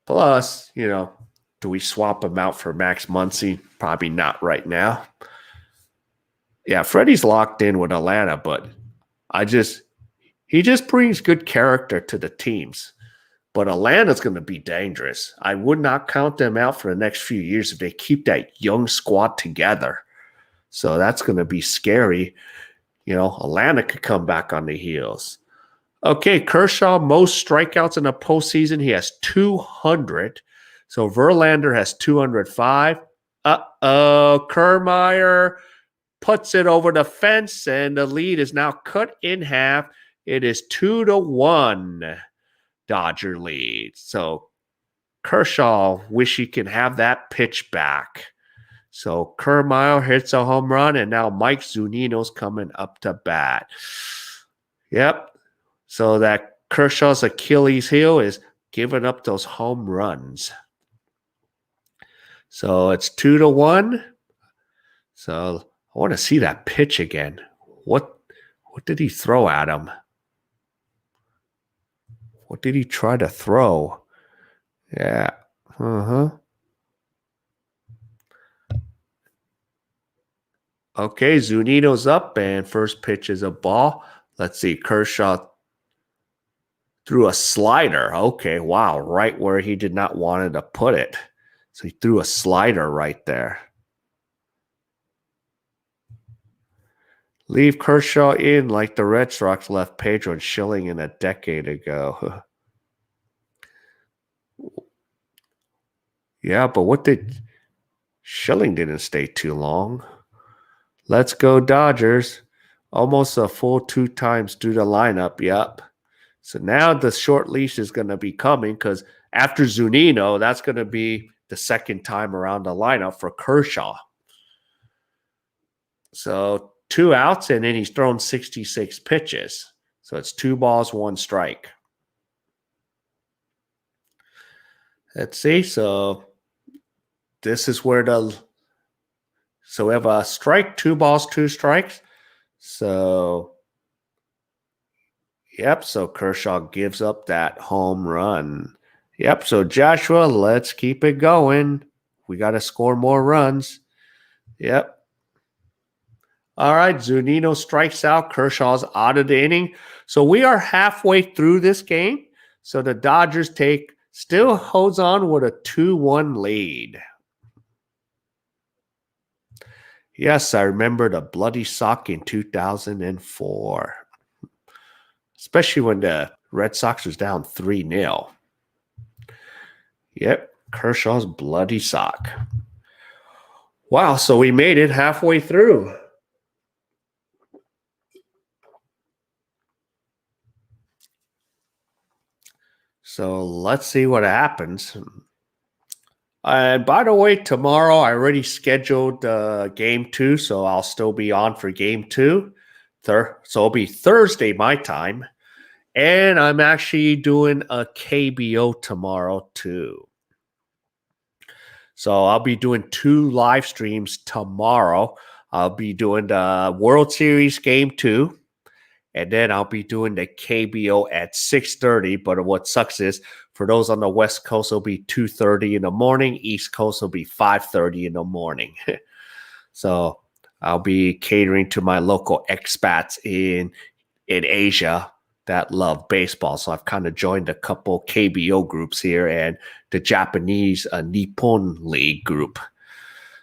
plus, you know, do we swap him out for Max Muncy? Probably not right now. Yeah, Freddie's locked in with Atlanta, but he just brings good character to the teams. But Atlanta's going to be dangerous. I would not count them out for the next few years if they keep that young squad together. So that's going to be scary. You know, Atlanta could come back on the heels. Okay, Kershaw, most strikeouts in a postseason. He has 200. So Verlander has 205. Kiermaier puts it over the fence, and the lead is now cut in half. It is 2-1 Dodger lead. So Kershaw wish he can have that pitch back. So Kiermaier hits a home run, and now Mike Zunino's coming up to bat. Yep. So that Kershaw's Achilles heel is giving up those home runs. So it's 2-1. So I want to see that pitch again. What did he throw at him? What did he try to throw? Yeah. Okay, Zunino's up, and first pitch is a ball. Let's see. Kershaw threw a slider. Okay, wow. Right where he did not want to put it. So he threw a slider right there. Leave Kershaw in like the Red Sox left Pedro and Schilling in a decade ago. Yeah, but what did Schilling didn't stay too long. Let's go Dodgers. Almost a full 2 times through the lineup. Yep. So now the short leash is going to be coming because after Zunino, that's going to be the second time around the lineup for Kershaw. So 2 outs, and then he's thrown 66 pitches. So it's 2 balls, 1 strike. Let's see. So this is where so we have a strike, 2 balls, 2 strikes. So, yep. So Kershaw gives up that home run. Yep. So Joshua, let's keep it going. We got to score more runs. Yep. All right. Zunino strikes out. Kershaw's out of the inning. So we are halfway through this game. So the Dodgers still holds on with a 2-1 lead. Yes, I remember the bloody sock in 2004. Especially when the Red Sox was down 3-0. Yep, Kershaw's bloody sock. Wow, so we made it halfway through. So let's see what happens. And by the way, tomorrow I already scheduled game 2, so I'll still be on for game 2. So it'll be Thursday my time. And I'm actually doing a KBO tomorrow too. So I'll be doing 2 live streams tomorrow. I'll be doing the World Series game 2. And then I'll be doing the KBO at 6:30. But what sucks is for those on the West Coast, it'll be 2:30 in the morning. East Coast will be 5:30 in the morning. So I'll be catering to my local expats in Asia that love baseball. So I've kind of joined a couple KBO groups here and the Japanese Nippon League group.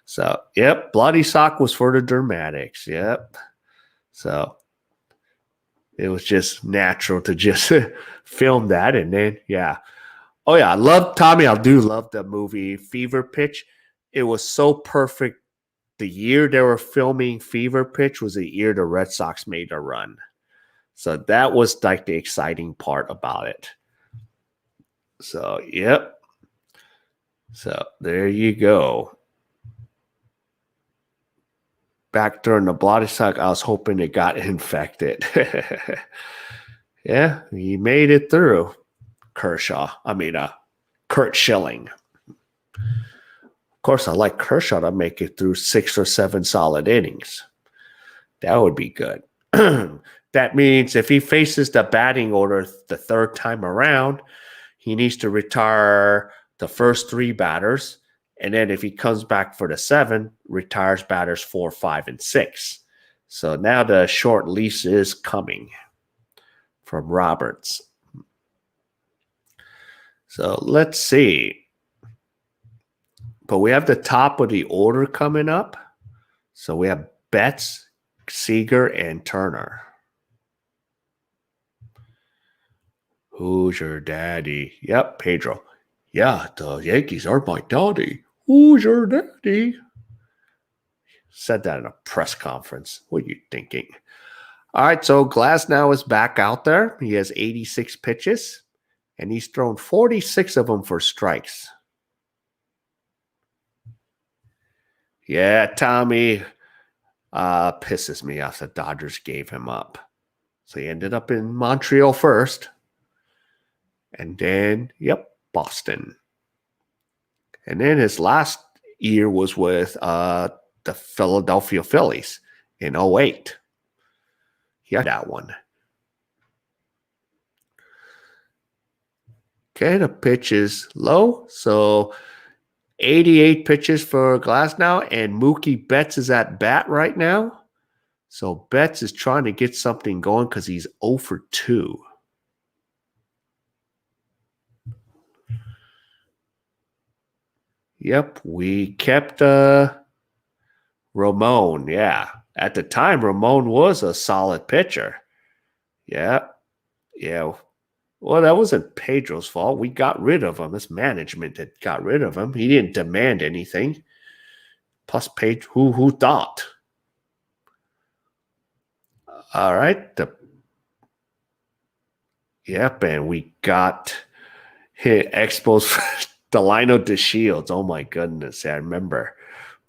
So, yep, bloody sock was for the dramatics. Yep. So it was just natural to just film that. And then, yeah. Oh, yeah. I love Tommy. I do love the movie Fever Pitch. It was so perfect. The year they were filming Fever Pitch was the year the Red Sox made a run. So that was like the exciting part about it. So, yep. So there you go. Back during the bloody sock, I was hoping it got infected. Yeah, he made it through. Kurt Schilling. Of course, I like Kershaw to make it through 6 or 7 solid innings. That would be good. That means if he faces the batting order the 3rd time around, he needs to retire the first 3 batters. And then if he comes back for the 7, retires batters 4, 5, and 6. So now the short lease is coming from Roberts. So let's see. But we have the top of the order coming up. So we have Betts, Seager, and Turner. Who's your daddy? Yep, Pedro. Yeah, the Yankees are my daddy. Who's your daddy? Said that in a press conference. What are you thinking? All right, so Glasnow is back out there. He has 86 pitches, and he's thrown 46 of them for strikes. Yeah, Tommy pisses me off. The Dodgers gave him up. So he ended up in Montreal first. And then, yep, Boston. And then his last year was with the Philadelphia Phillies in 2008. He had that one. Okay, the pitch is low. So 88 pitches for Glasnow, and Mookie Betts is at bat right now. So Betts is trying to get something going because he's 0 for 2. Yep, we kept Ramon, yeah, At the time, Ramon was a solid pitcher. Yeah. Well, that wasn't Pedro's fault. We got rid of him. It's management that got rid of him. He didn't demand anything. Plus, Pedro, who thought? All right. Yep, and we got hit exposed Delino DeShields. Oh my goodness, I remember.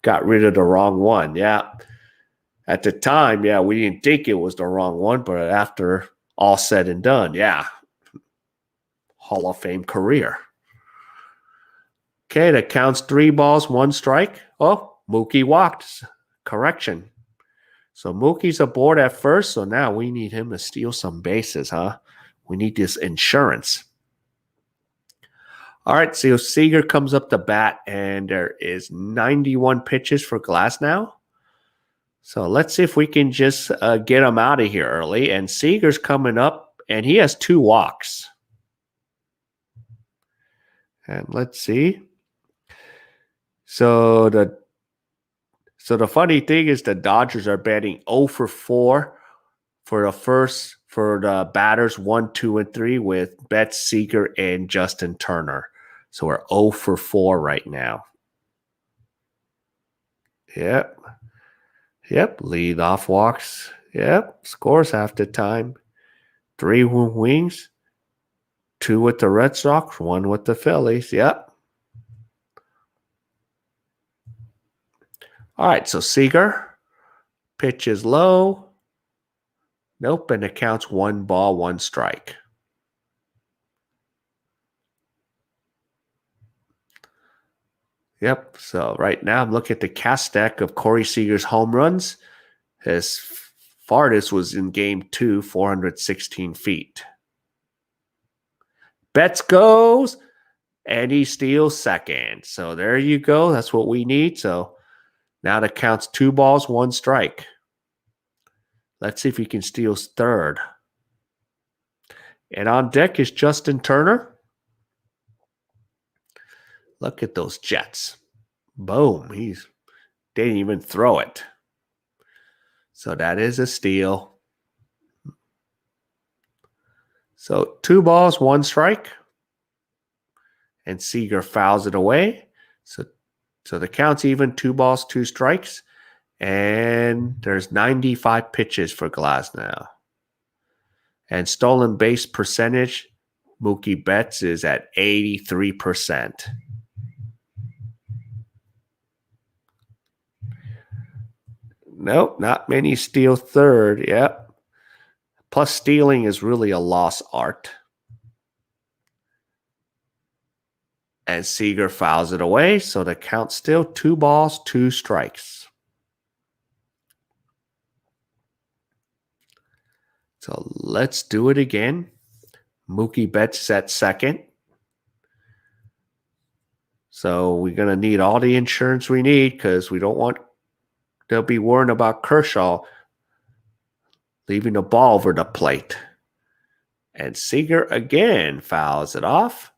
Got rid of the wrong one. Yeah. At the time, yeah, we didn't think it was the wrong one, but after all said and done, yeah. Hall of Fame career. Okay, that counts 3 balls, 1 strike. Oh, Mookie walked. Correction. So Mookie's aboard at first, so now we need him to steal some bases, huh? We need this insurance. All right, so Seager comes up to bat, and there is 91 pitches for Glasnow. So let's see if we can just get him out of here early. And Seager's coming up, and he has 2 walks. And let's see. So the funny thing is the Dodgers are batting 0 for 4 for the batters 1, 2, and 3 with Betts, Seager, and Justin Turner. So we're 0 for 4 right now. Yep. Lead off walks. Yep. Scores half the time. 3 wings. 2 with the Red Sox. 1 with the Phillies. Yep. All right. So Seager. Pitch is low. Nope. And it counts 1 ball, 1 strike. Yep. So right now I'm looking at the cast stack of Corey Seager's home runs. His farthest was in game 2, 416 feet. Betts goes, and he steals second. So there you go. That's what we need. So now that counts 2 balls, 1 strike. Let's see if he can steal third. And on deck is Justin Turner. Look at those Jets. Boom. They didn't even throw it. So that is a steal. So 2 balls, 1 strike. And Seager fouls it away. So the count's even, 2 balls, 2 strikes. And there's 95 pitches for Glasnow. And stolen base percentage, Mookie Betts is at 83%. Nope, not many steal third. Yep. Plus, stealing is really a lost art. And Seager fouls it away, so the count's still 2 balls, 2 strikes. So let's do it again. Mookie Betts is at second. So we're going to need all the insurance we need because we don't want to be worrying about Kershaw leaving the ball over the plate. And Seager again fouls it off.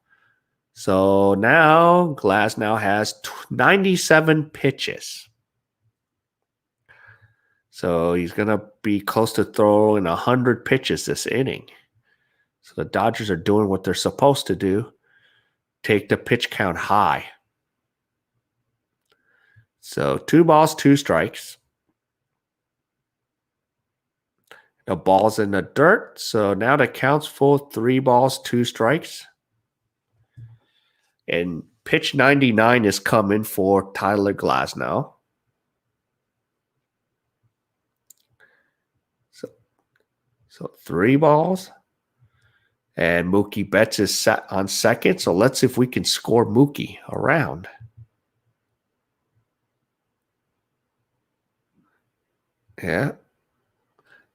So now Glasnow has 97 pitches. So he's going to be close to throwing 100 pitches this inning. So the Dodgers are doing what they're supposed to do. Take the pitch count high. So 2 balls, 2 strikes. The ball's in the dirt. So now the count's full, 3 balls, 2 strikes. And pitch 99 is coming for Tyler Glasnow. So 3 balls. And Mookie Betts is set on second. So let's see if we can score Mookie around. Yeah.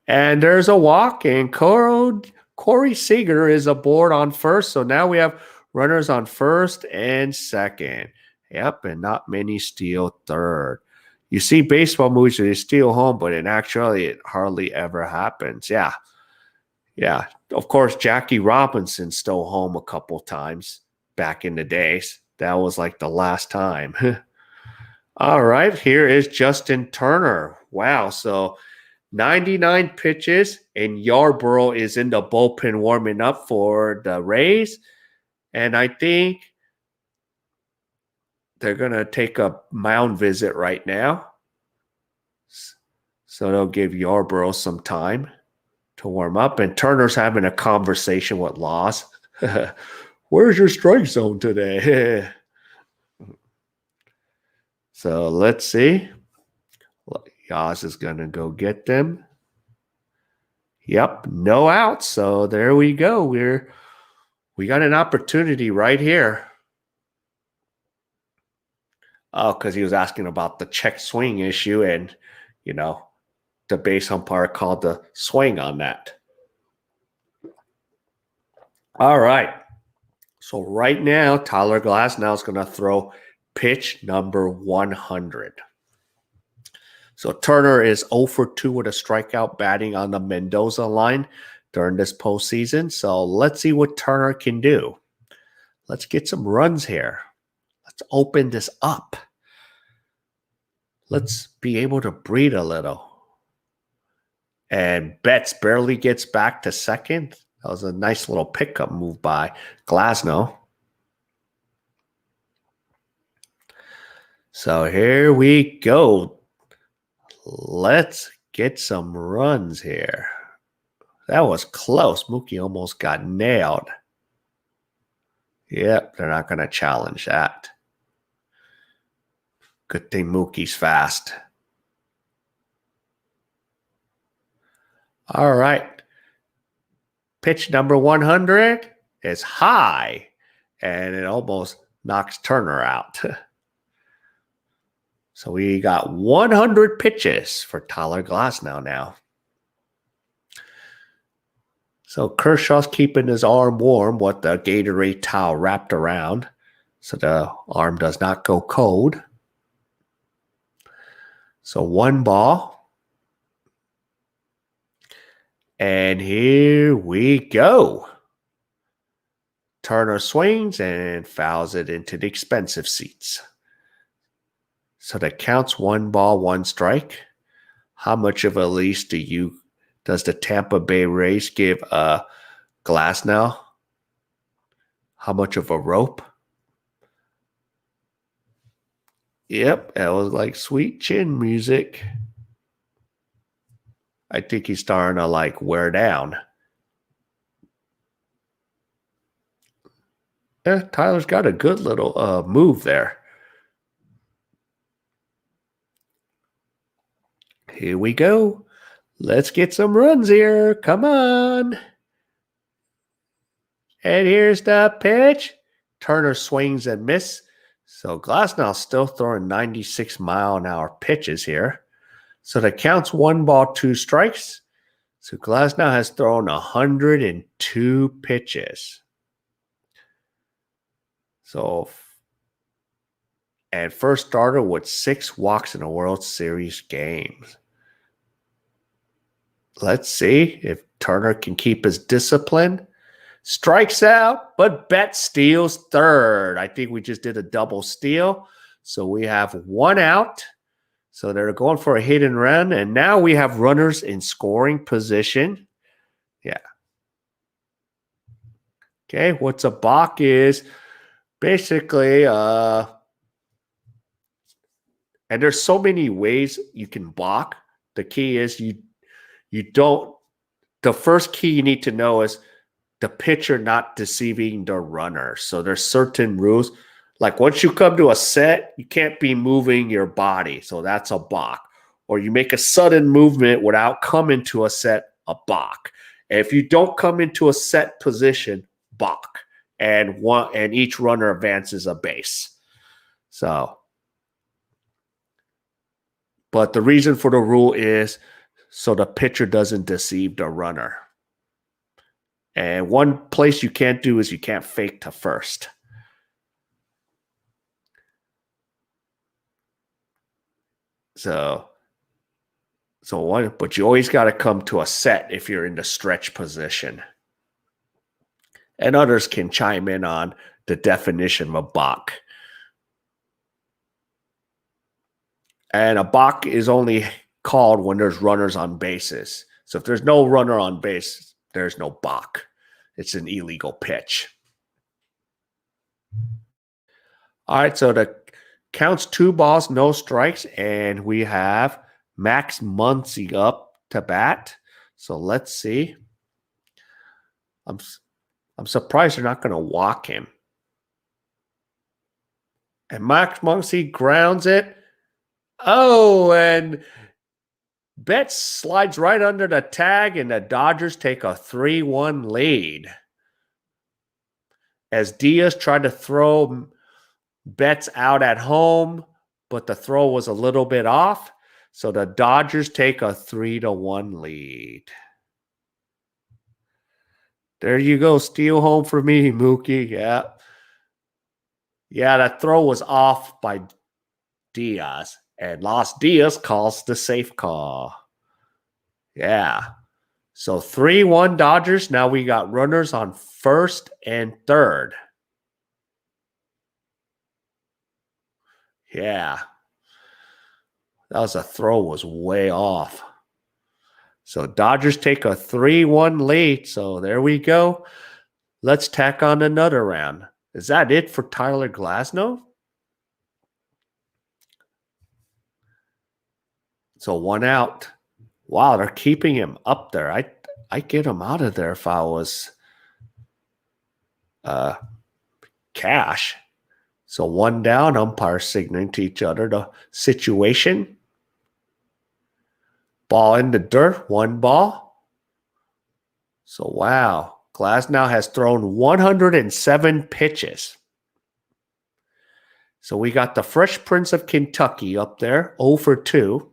And there's a walk. And Corey Seager is aboard on first. So now we have runners on first and second. Yep. And not many steal third. You see baseball movies, they steal home, but in actuality, it hardly ever happens. Yeah. Of course, Jackie Robinson stole home a couple times back in the days. That was like the last time. All right, here is Justin Turner. Wow, so 99 pitches, and Yarborough is in the bullpen warming up for the Rays. And I think they're going to take a mound visit right now. So they'll give Yarborough some time to warm up. And Turner's having a conversation with Laws. Where's your strike zone today? So let's see. Yaz is going to go get them. Yep, no outs. So there we go. We got an opportunity right here. Oh, because he was asking about the check swing issue, and the base umpire called the swing on that. All right. So right now, Tyler Glasnow is going to throw pitch number 100. So Turner is 0 for 2 with a strikeout batting on the Mendoza line during this postseason. So let's see what Turner can do. Let's get some runs here. Let's open this up. Let's be able to breathe a little. And Betts barely gets back to second. That was a nice little pickup move by Glasnow. So here we go. Let's get some runs here. That was close. Mookie almost got nailed. Yep, they're not going to challenge that. Good thing Mookie's fast. All right. Pitch number 100 is high, and it almost knocks Turner out. So we got 100 pitches for Tyler Glasnow now. So Kershaw's keeping his arm warm with the Gatorade towel wrapped around so the arm does not go cold. So 1 ball. And here we go. Turner swings and fouls it into the expensive seats. So that counts 1 ball, 1 strike. How much of a leash does the Tampa Bay Rays give Glasnow? How much of a rope? Yep, that was like sweet chin music. I think he's starting to wear down. Tyler's got a good little move there. Here we go. Let's get some runs here. Come on. And here's the pitch. Turner swings and misses. So Glasnow's still throwing 96-mile-an-hour pitches here. So that counts 1 ball, 2 strikes. So Glasnow has thrown 102 pitches. So, and first starter with 6 walks in a World Series games. Let's see if Turner can keep his discipline. Strikes out, but Betts steals third. I think we just did a double steal. So we have 1 out. So they're going for a hit and run. And now we have runners in scoring position. Yeah. Okay, what's a balk is basically, and there's so many ways you can balk. The key is the first key you need to know is the pitcher not deceiving the runner. So there's certain rules. Like once you come to a set, you can't be moving your body. So that's a balk. Or you make a sudden movement without coming to a set, a balk. And if you don't come into a set position, balk. And each runner advances a base. So, but the reason for the rule is so the pitcher doesn't deceive the runner. And one place you can't do is you can't fake to first. But you always got to come to a set if you're in the stretch position. And others can chime in on the definition of a balk. And a balk is only called when there's runners on bases. So if there's no runner on base, there's no balk. It's an illegal pitch. All right, so the count's 2 balls, no strikes, and we have Max Muncy up to bat. So let's see. I'm surprised they're not going to walk him. And Max Muncy grounds it. Oh, and Betts slides right under the tag, and the Dodgers take a 3-1 lead. As Diaz tried to throw Betts out at home, but the throw was a little bit off. So the Dodgers take a 3-1 lead. There you go. Steal home for me, Mookie. Yeah. Yeah, that throw was off by Diaz. And Los Diaz calls the safe call. Yeah. So 3-1 Dodgers. Now we got runners on first and third. Yeah. That throw was way off. So Dodgers take a 3-1 lead. So there we go. Let's tack on another round. Is that it for Tyler Glasnow? So 1 out. Wow, they're keeping him up there. I'd get him out of there if I was Cash. So 1 down, umpire signaling to each other the situation. Ball in the dirt, 1 ball. So wow, Glasnow has thrown 107 pitches. So we got the Fresh Prince of Kentucky up there, 0 for 2.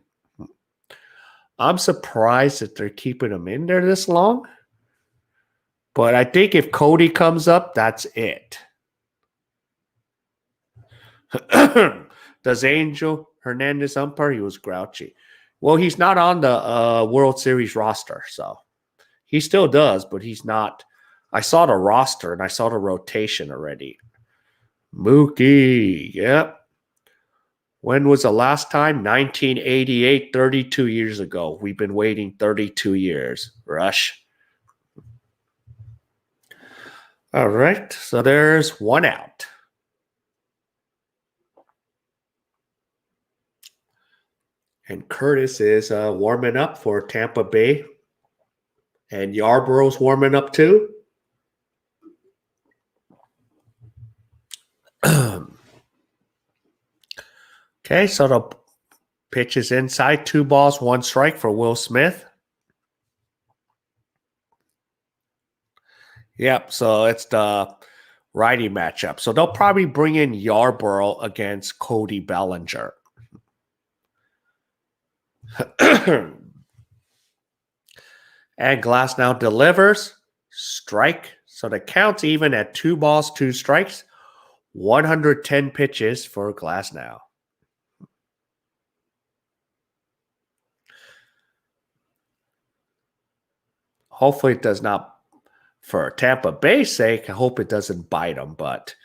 I'm surprised that they're keeping him in there this long. But I think if Cody comes up, that's it. Does Angel Hernandez umpire? He was grouchy. Well, he's not on the World Series roster, so he still does, but he's not. I saw the roster and I saw the rotation already. Mookie, yep. When was the last time? 1988, 32 years ago. We've been waiting 32 years. Rush. All right, so there's 1 out. And Curtis is warming up for Tampa Bay. And Yarborough's warming up too. Okay, so the pitch is inside. 2 balls, 1 strike for Will Smith. Yep, so it's the righty matchup. So they'll probably bring in Yarborough against Cody Bellinger. And Glasnow delivers. Strike. So the count's even at 2 balls, 2 strikes. 110 pitches for Glasnow. Hopefully it does not, for Tampa Bay's sake, I hope it doesn't bite them. But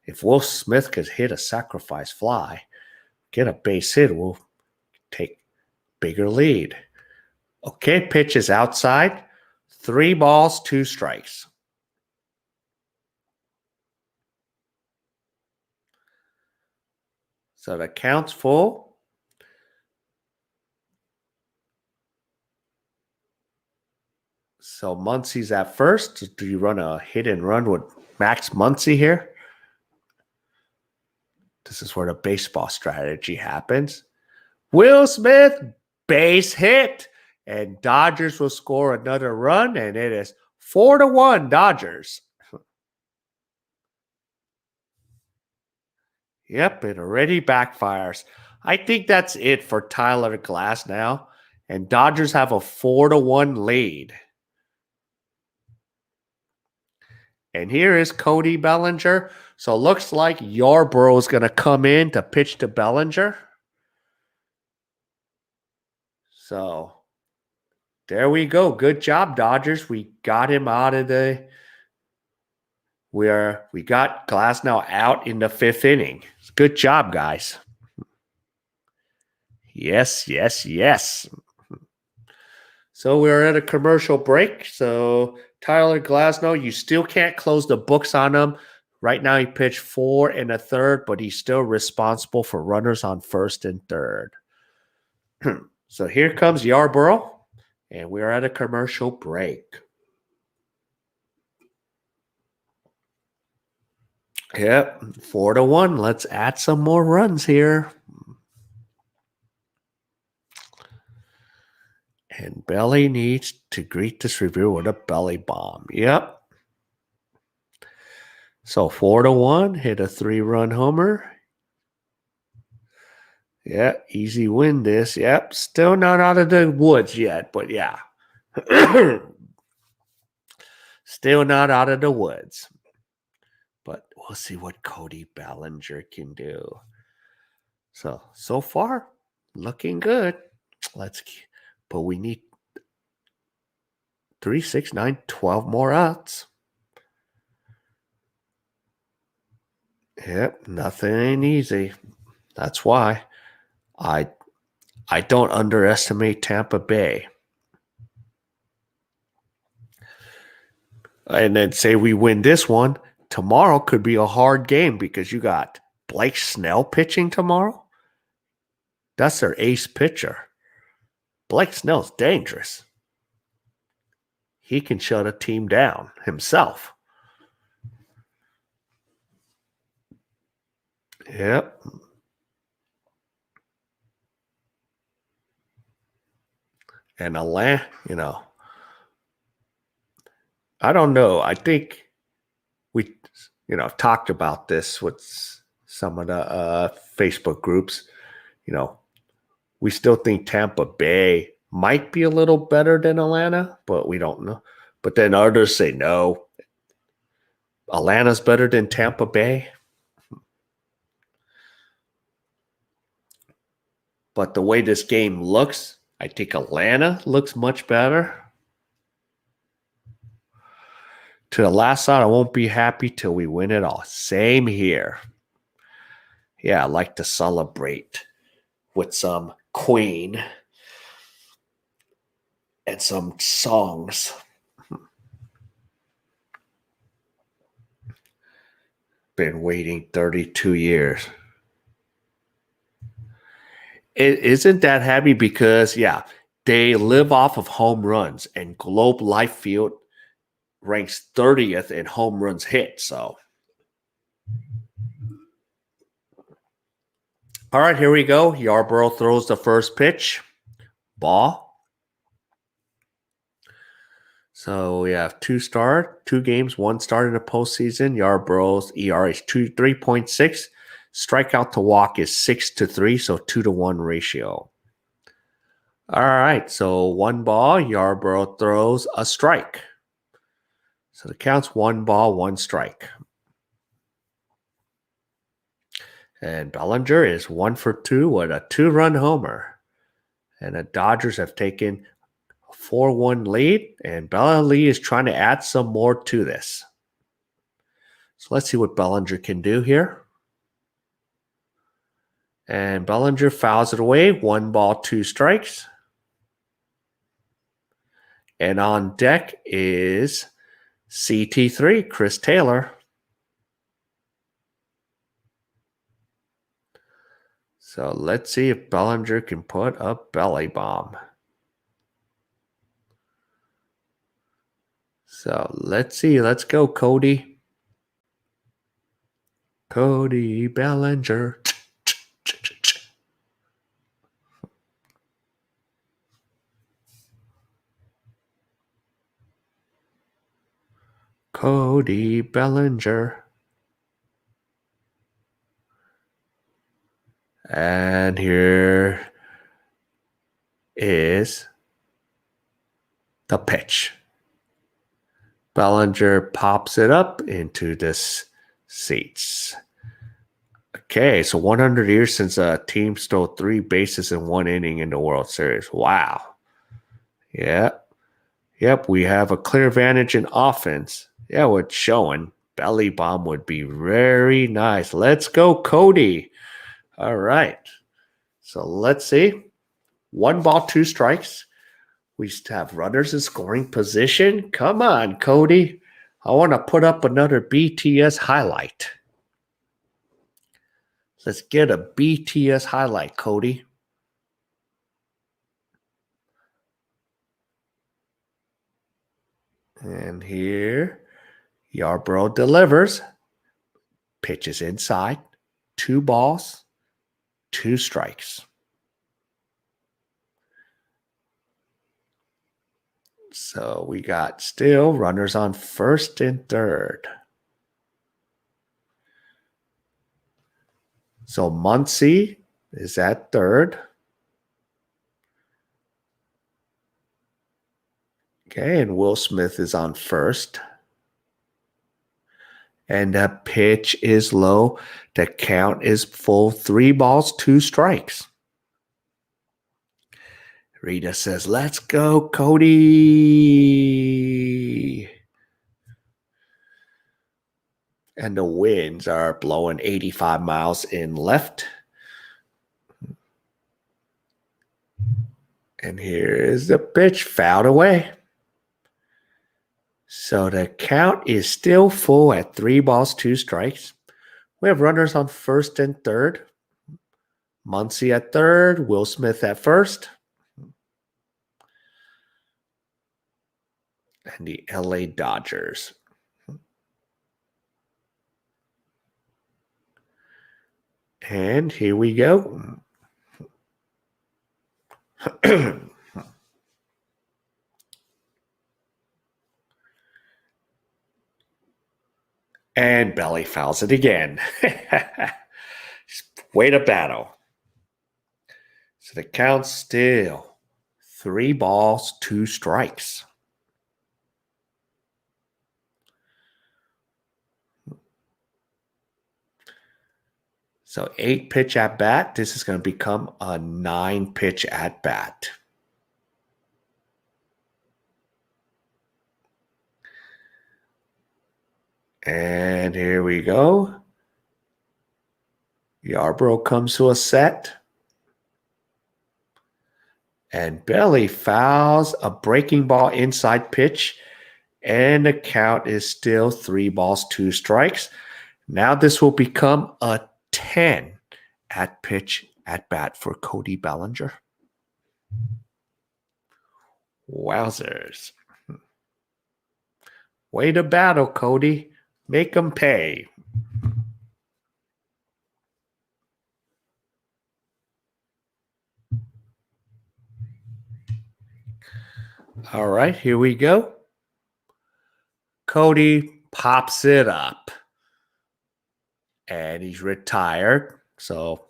if Will Smith could hit a sacrifice fly, get a base hit, we'll take bigger lead. Okay, pitch is outside. 3 balls, 2 strikes. So the count's full. So Muncy's at first. Do you run a hit and run with Max Muncy here? This is where the baseball strategy happens. Will Smith, base hit. And Dodgers will score another run. And it is 4-1 Dodgers. Yep, it already backfires. I think that's it for Tyler Glasnow. And Dodgers have a 4-1 lead. And here is Cody Bellinger. So it looks like Yarborough is going to come in to pitch to Bellinger. So there we go. Good job, Dodgers. We got him out of the... We got Glasnow out in the 5th inning. Good job, guys. Yes, yes, yes. So we're at a commercial break. So Tyler Glasnow, you still can't close the books on him. Right now he pitched 4 1/3, but he's still responsible for runners on first and third. So here comes Yarborough, and we're at a commercial break. Yep, 4-1. Let's add some more runs here. And Belly needs to greet this review with a belly bomb. Yep. So 4-1, hit a 3-run homer. Yeah, easy win this. Yep, still not out of the woods yet, but yeah. Still not out of the woods. But we'll see what Cody Bellinger can do. So far, looking good. But we need 3, 6, 9, 12 more outs. Yep, nothing ain't easy. That's why I don't underestimate Tampa Bay. And then say we win this one, tomorrow could be a hard game because you got Blake Snell pitching tomorrow. That's their ace pitcher. Blake Snell's dangerous. He can shut a team down himself. Yep. And Atlanta, I don't know. I think we, talked about this with some of the Facebook groups. We still think Tampa Bay might be a little better than Atlanta, but we don't know. But then others say no. Atlanta's better than Tampa Bay. But the way this game looks, I think Atlanta looks much better. To the last out, I won't be happy till we win it all. Same here. Yeah, I like to celebrate with some Queen and some songs. Been waiting 32 years. It isn't that happy because, they live off of home runs, and Globe Life Field ranks 30th in home runs hit. So, all right, here we go. Yarborough throws the first pitch. Ball. So we have 2 games, 1 start in the postseason. Yarborough's ERA is 3.6. Strikeout to walk is 6-3, so 2-1 ratio. All right, so 1 ball. Yarborough throws a strike. So the count's 1 ball, 1 strike. And Bellinger is 1 for 2 with a 2-run homer. And the Dodgers have taken a 4-1 lead, and Bellinger is trying to add some more to this. So let's see what Bellinger can do here. And Bellinger fouls it away. 1 ball, 2 strikes. And on deck is CT3, Chris Taylor. So let's see if Bellinger can put a belly bomb. So let's see. Let's go, Cody. Cody Bellinger. Cody Bellinger. And here is the pitch. Bellinger pops it up into the seats. Okay, so 100 years since a team stole 3 bases in 1 inning in the World Series. Wow. Yep, we have a clear advantage in offense. Yeah, we're showing. Belly bomb would be very nice. Let's go, Cody. All right. So let's see. 1 ball, 2 strikes. We still have runners in scoring position. Come on, Cody. I want to put up another BTS highlight. Let's get a BTS highlight, Cody. And here, Yarbrough delivers. Pitches inside. 2 balls, 2 strikes. So we got still runners on first and third. So Muncy is at third. Okay, and Will Smith is on first. And the pitch is low. The count is full. 3 balls, 2 strikes. Rita says, let's go, Cody. And the winds are blowing 85 miles in left. And here is the pitch, fouled away. So the count is still full at 3 balls, 2 strikes. We have runners on first and third. Muncy at third, Will Smith at first. And the LA Dodgers. And here we go. And Belly fouls it again. Way to battle. So the count's still 3 balls, 2 strikes. So 8 pitch at bat. This is going to become a 9 pitch at bat. And here we go. Yarbrough comes to a set. And Belly fouls a breaking ball inside pitch. And the count is still 3 balls, 2 strikes. Now this will become a 10 at pitch at bat for Cody Bellinger. Wowzers. Way to battle, Cody. Make them pay. All right, here we go. Cody pops it up. And he's retired. So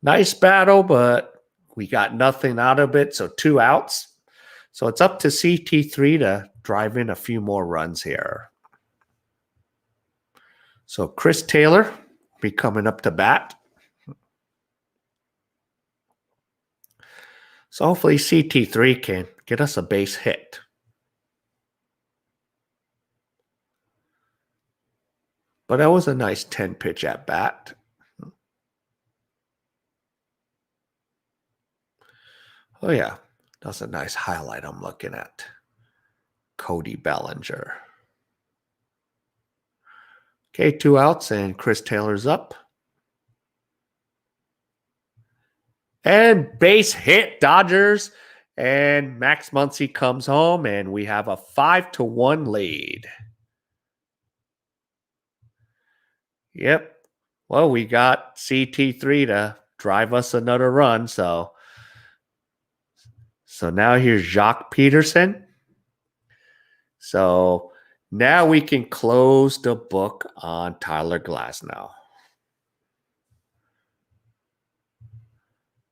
nice battle, but we got nothing out of it. So 2 outs. So it's up to CT3 to drive in a few more runs here. So Chris Taylor will be coming up to bat. So hopefully CT3 can get us a base hit. But that was a nice 10 pitch at bat. Oh yeah, that's a nice highlight I'm looking at. Cody Bellinger. Okay, 2 outs and Chris Taylor's up. And base hit, Dodgers. And Max Muncy comes home, and we have a 5-1 lead. Yep. Well, we got CT3 to drive us another run. So now here's Jacques Peterson. So now we can close the book on Tyler Glasnow.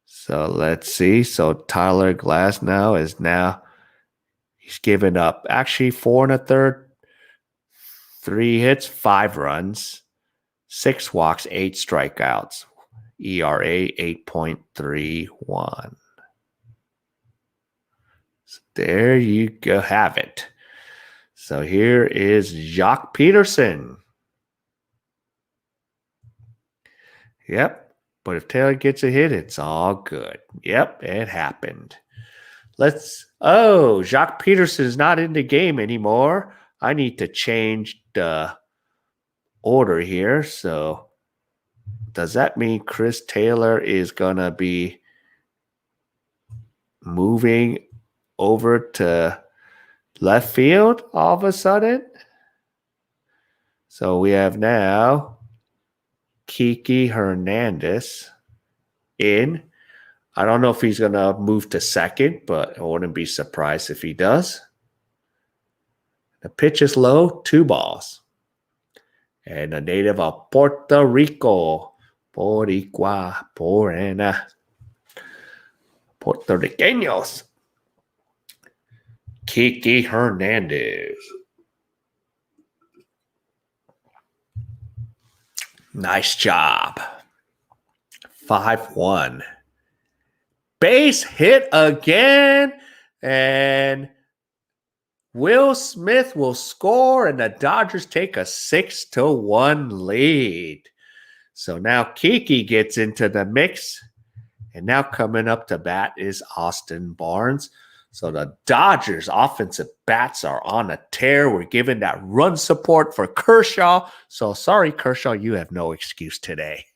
So let's see. So Tyler Glasnow is now, he's given up actually 4 1/3, 3 hits, 5 runs, 6 walks, 8 strikeouts. ERA 8.31. So there you go, have it. So here is Jacques Peterson. Yep. But if Taylor gets a hit, it's all good. Yep, it happened. Jacques Peterson is not in the game anymore. I need to change the order here. So does that mean Chris Taylor is going to be moving over to left field all of a sudden? So we have now Kiki Hernandez in. I don't know if he's going to move to second, but I wouldn't be surprised if he does. The pitch is low, 2 balls. And a native of Puerto Rico, Boricua, Porena, Puerto Ricanos, Kiki Hernandez. Nice job. 5-1. Base hit again, and Will Smith will score, and the Dodgers take a 6-1 lead. So now Kiki gets into the mix, and now coming up to bat is Austin Barnes. So the Dodgers offensive bats are on a tear. We're giving that run support for Kershaw. So sorry, Kershaw, you have no excuse today.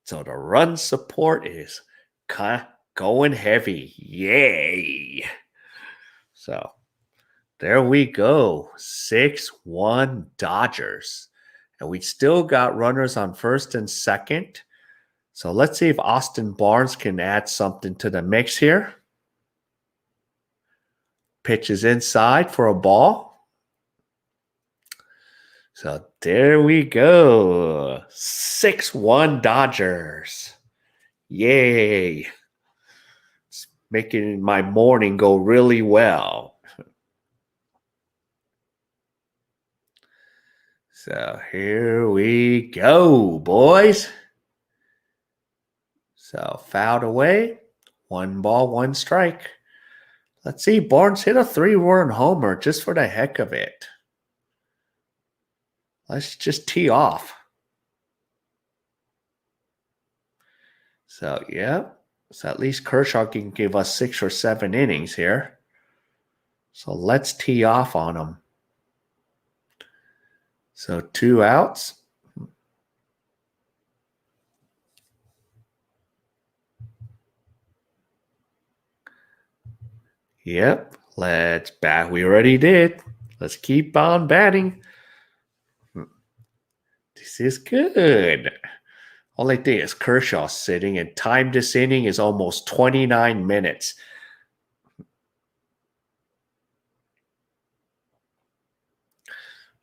So the run support is going heavy. Yay. So there we go. 6-1 Dodgers. And we still got runners on first and second. So let's see if Austin Barnes can add something to the mix here. Pitch is inside for a ball. So there we go. 6-1 Dodgers. Yay. It's making my morning go really well. So here we go, boys. So fouled away. 1 ball, 1 strike. Let's see. Barnes hit a 3-run homer just for the heck of it. Let's just tee off. So, yeah. So at least Kershaw can give us 6 or 7 innings here. So let's tee off on him. So 2 outs. Yep. Let's bat. We already did. Let's keep on batting. This is good. Only thing is Kershaw sitting, and time this inning is almost 29 minutes.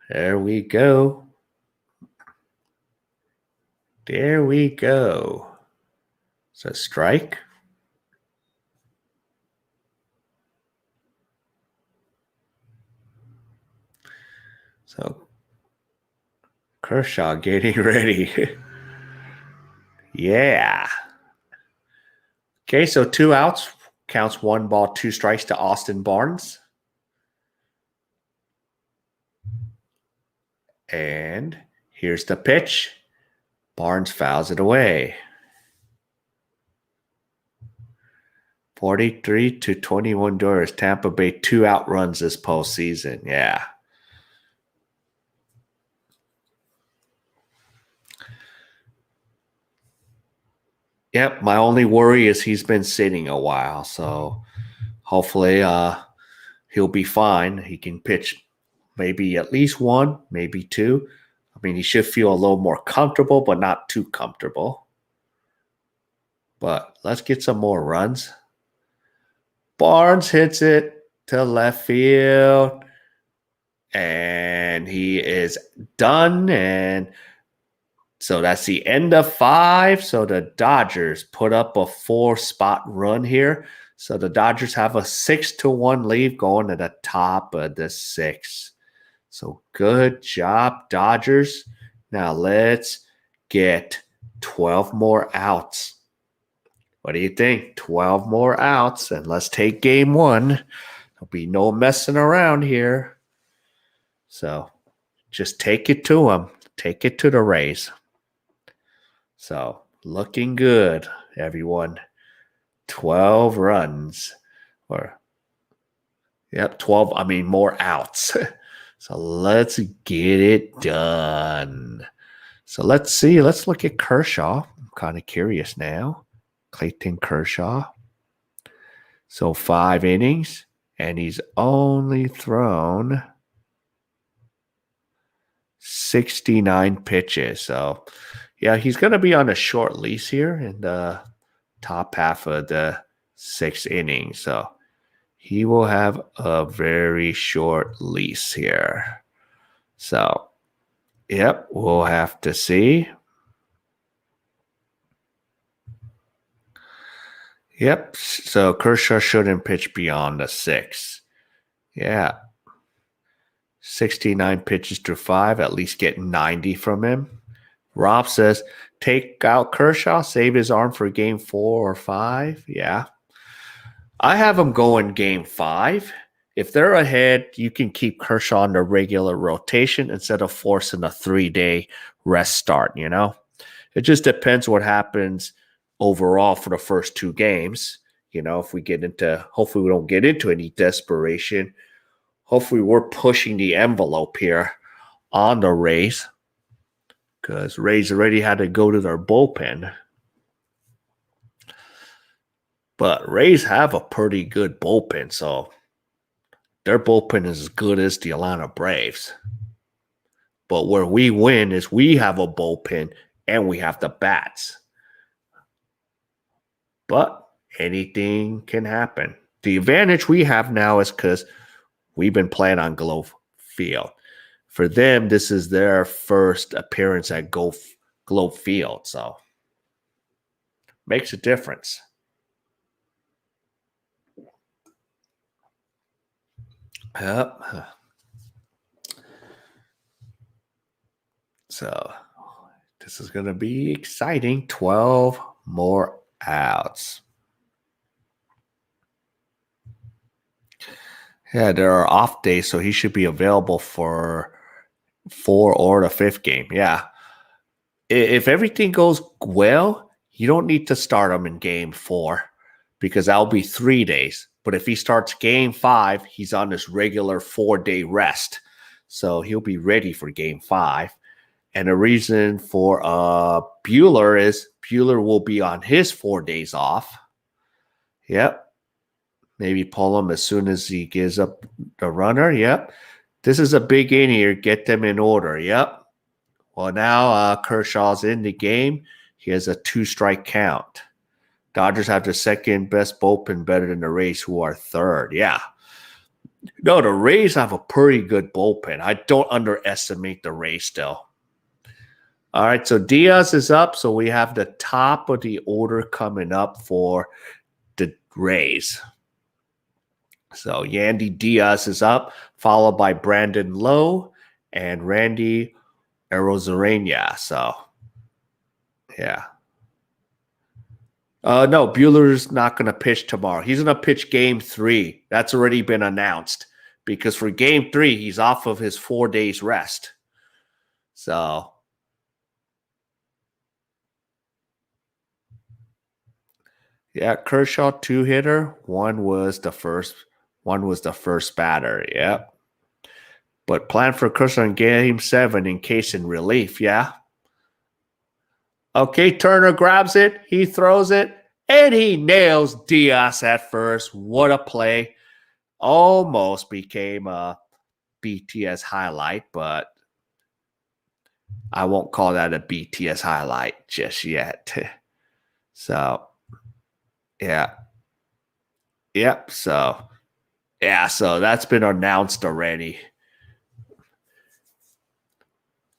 There we go. There we go. So strike. So Kershaw getting ready. Yeah. Okay, so 2 outs. Counts 1 ball, 2 strikes to Austin Barnes. And here's the pitch. Barnes fouls it away. 43-21 Dodgers. Tampa Bay 2 out runs this postseason. Yeah. Yep, my only worry is he's been sitting a while, so hopefully he'll be fine. He can pitch maybe at least 1, maybe 2. I mean, he should feel a little more comfortable, but not too comfortable. But let's get some more runs. Barnes hits it to left field, and he is done, and so that's the end of 5. So the Dodgers put up a 4-spot run here. So the Dodgers have a 6-1 lead going to the top of the 6. So good job, Dodgers. Now let's get 12 more outs. What do you think? 12 more outs, and let's take game 1. There'll be no messing around here. So just take it to them. take it to the Rays. So looking good, everyone. 12 runs. Yep, 12, more outs. So let's get it done. So let's see. Let's look at Kershaw. I'm kind of curious now. Clayton Kershaw. So 5 innings, and he's only thrown 69 pitches. So, yeah, he's going to be on a short lease here in the top half of the 6th inning. So he will have a very short lease here. So, yep, we'll have to see. Yep, so Kershaw shouldn't pitch beyond the 6th. Yeah. 69 pitches through 5, at least get 90 from him. Rob says, take out Kershaw, save his arm for game 4 or 5. Yeah. I have him going game 5. If they're ahead, you can keep Kershaw on the regular rotation instead of forcing a 3-day rest start, It just depends what happens overall for the first 2 games. If we hopefully we don't get into any desperation. Hopefully we're pushing the envelope here on the Rays, because Rays already had to go to their bullpen. But Rays have a pretty good bullpen, so their bullpen is as good as the Atlanta Braves. But where we win is we have a bullpen and we have the bats. But anything can happen. The advantage we have now is because we've been playing on Globe Field. For them, this is their first appearance at Globe Field, so makes a difference. Yep. So this is going to be exciting. 12 more outs. Yeah, there are off days, so he should be available for 4 or the 5th game. Yeah. If everything goes well, you don't need to start him in game 4 because that'll be 3 days. But if he starts game 5, he's on this regular 4-day rest. So he'll be ready for game 5. And the reason for Buehler is Buehler will be on his 4 days off. Yep. Maybe pull him as soon as he gives up the runner. Yep. This is a big inning here. Get them in order. Yep. Well, now Kershaw's in the game. He has a 2-strike count. Dodgers have the 2nd best bullpen, better than the Rays, who are 3rd. Yeah. No, the Rays have a pretty good bullpen. I don't underestimate the Rays still. All right, so Diaz is up. So we have the top of the order coming up for the Rays. So Yandy Diaz is up, followed by Brandon Lowe and Randy Arozarena. So, yeah. No, Buehler's not going to pitch tomorrow. He's going to pitch game 3. That's already been announced because for game 3, he's off of his 4 days rest. So, yeah, Kershaw 2-hitter. One was the first batter. Yep. But plan for Kershaw in game 7 in case in relief. Yeah. Okay, Turner grabs it. He throws it. And he nails Diaz at first. What a play. Almost became a BTS highlight, but I won't call that a BTS highlight just yet. So, yeah. Yep. So, yeah. So that's been announced already.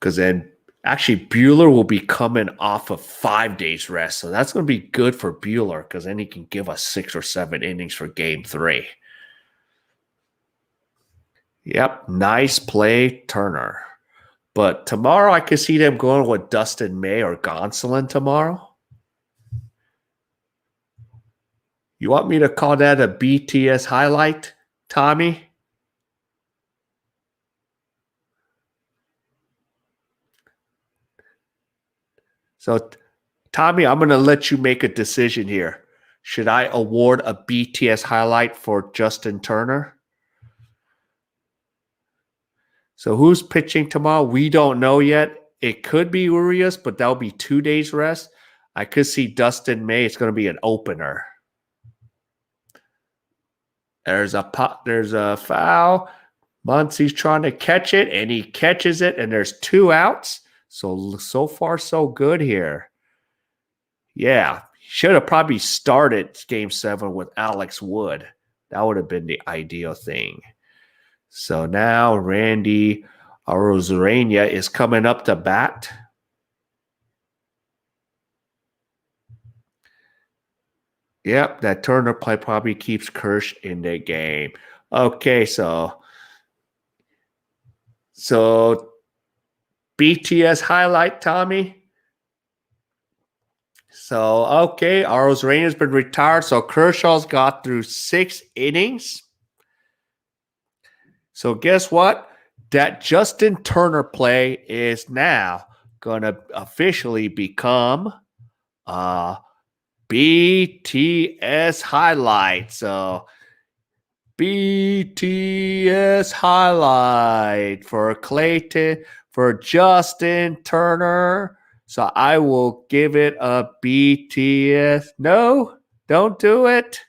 Because then actually Buehler will be coming off of 5 days rest. So that's going to be good for Buehler because then he can give us 6 or 7 innings for game 3. Yep. Nice play, Turner. But tomorrow I could see them going with Dustin May or Gonsolin tomorrow. You want me to call that a BTS highlight, Tommy? So, Tommy, I'm going to let you make a decision here. Should I award a BTS highlight for Justin Turner? So who's pitching tomorrow? We don't know yet. It could be Urias, but that'll be 2 days rest. I could see Dustin May. It's going to be an opener. There's a foul. Muncie's trying to catch it, and he catches it, and there's 2 outs. So far, so good here. Yeah, should have probably started Game 7 with Alex Wood. That would have been the ideal thing. So now Randy Arozarena is coming up to bat. Yep, that Turner play probably keeps Kirsch in the game. Okay, so BTS highlight, Tommy. So, okay, Arozarena's been retired. So Kershaw's got through 6 innings. So guess what? That Justin Turner play is now going to officially become BTS highlight. So BTS highlight for Clayton, for Justin Turner. So I will give it a BTS. No, don't do it.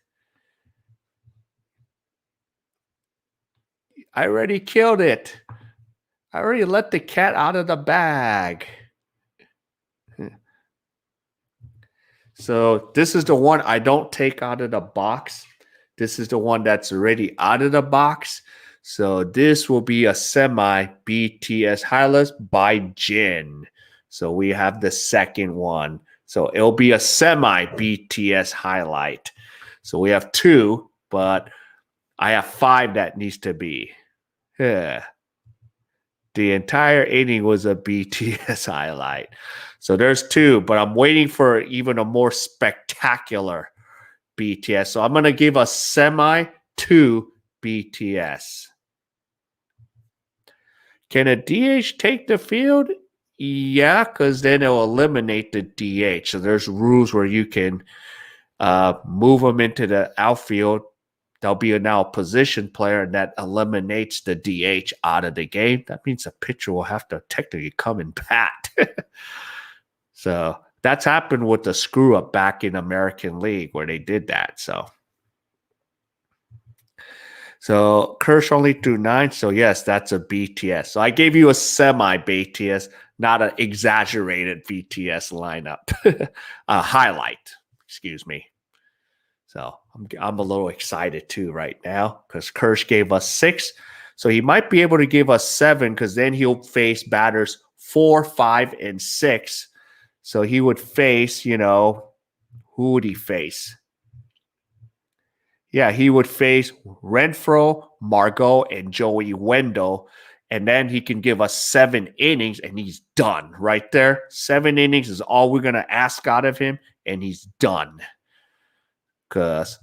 I already killed it. I already let the cat out of the bag. So this is the one I don't take out of the box. This is the one that's already out of the box. So this will be a semi BTS highlight by Jin. So we have the second one. So it'll be a semi BTS highlight. So we have 2, but I have 5 that needs to be. Yeah. The entire inning was a BTS highlight. So there's 2, but I'm waiting for even a more spectacular BTS. So I'm going to give a semi to BTS. Can a DH take the field? Yeah, because then it'll eliminate the DH. So there's rules where you can move them into the outfield. There'll be now a position player, and that eliminates the DH out of the game. That means the pitcher will have to technically come and bat. So that's happened with the screw up back in American League where they did that. So Kirsch only threw 9. So yes, that's a BTS. So I gave you a semi BTS, not an exaggerated BTS lineup. A highlight, excuse me. So I'm a little excited too right now because Kirsch gave us 6. So he might be able to give us 7 because then he'll face batters 4, 5, and 6. So he would face, who would he face? Yeah, he would face Renfroe, Margot, and Joey Wendell. And then he can give us 7 innings, and he's done right there. 7 innings is all we're going to ask out of him, and he's done. But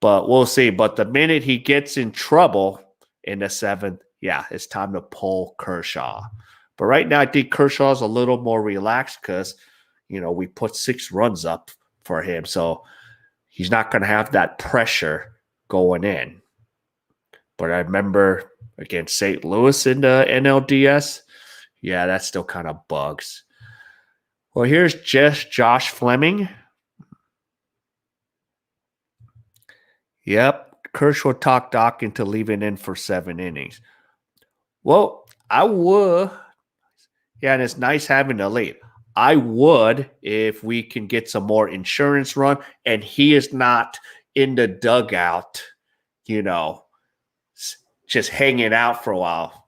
we'll see. But the minute he gets in trouble in the 7th, yeah, it's time to pull Kershaw. But right now, I think Kershaw's a little more relaxed because, we put 6 runs up for him. So he's not going to have that pressure going in. But I remember against St. Louis in the NLDS, yeah, that still kind of bugs. Well, here's just Josh Fleming. Yep, Kershaw talked Doc into leaving in for 7 innings. Well, I would. Yeah, and it's nice having the lead. I would if we can get some more insurance run and he is not in the dugout, just hanging out for a while.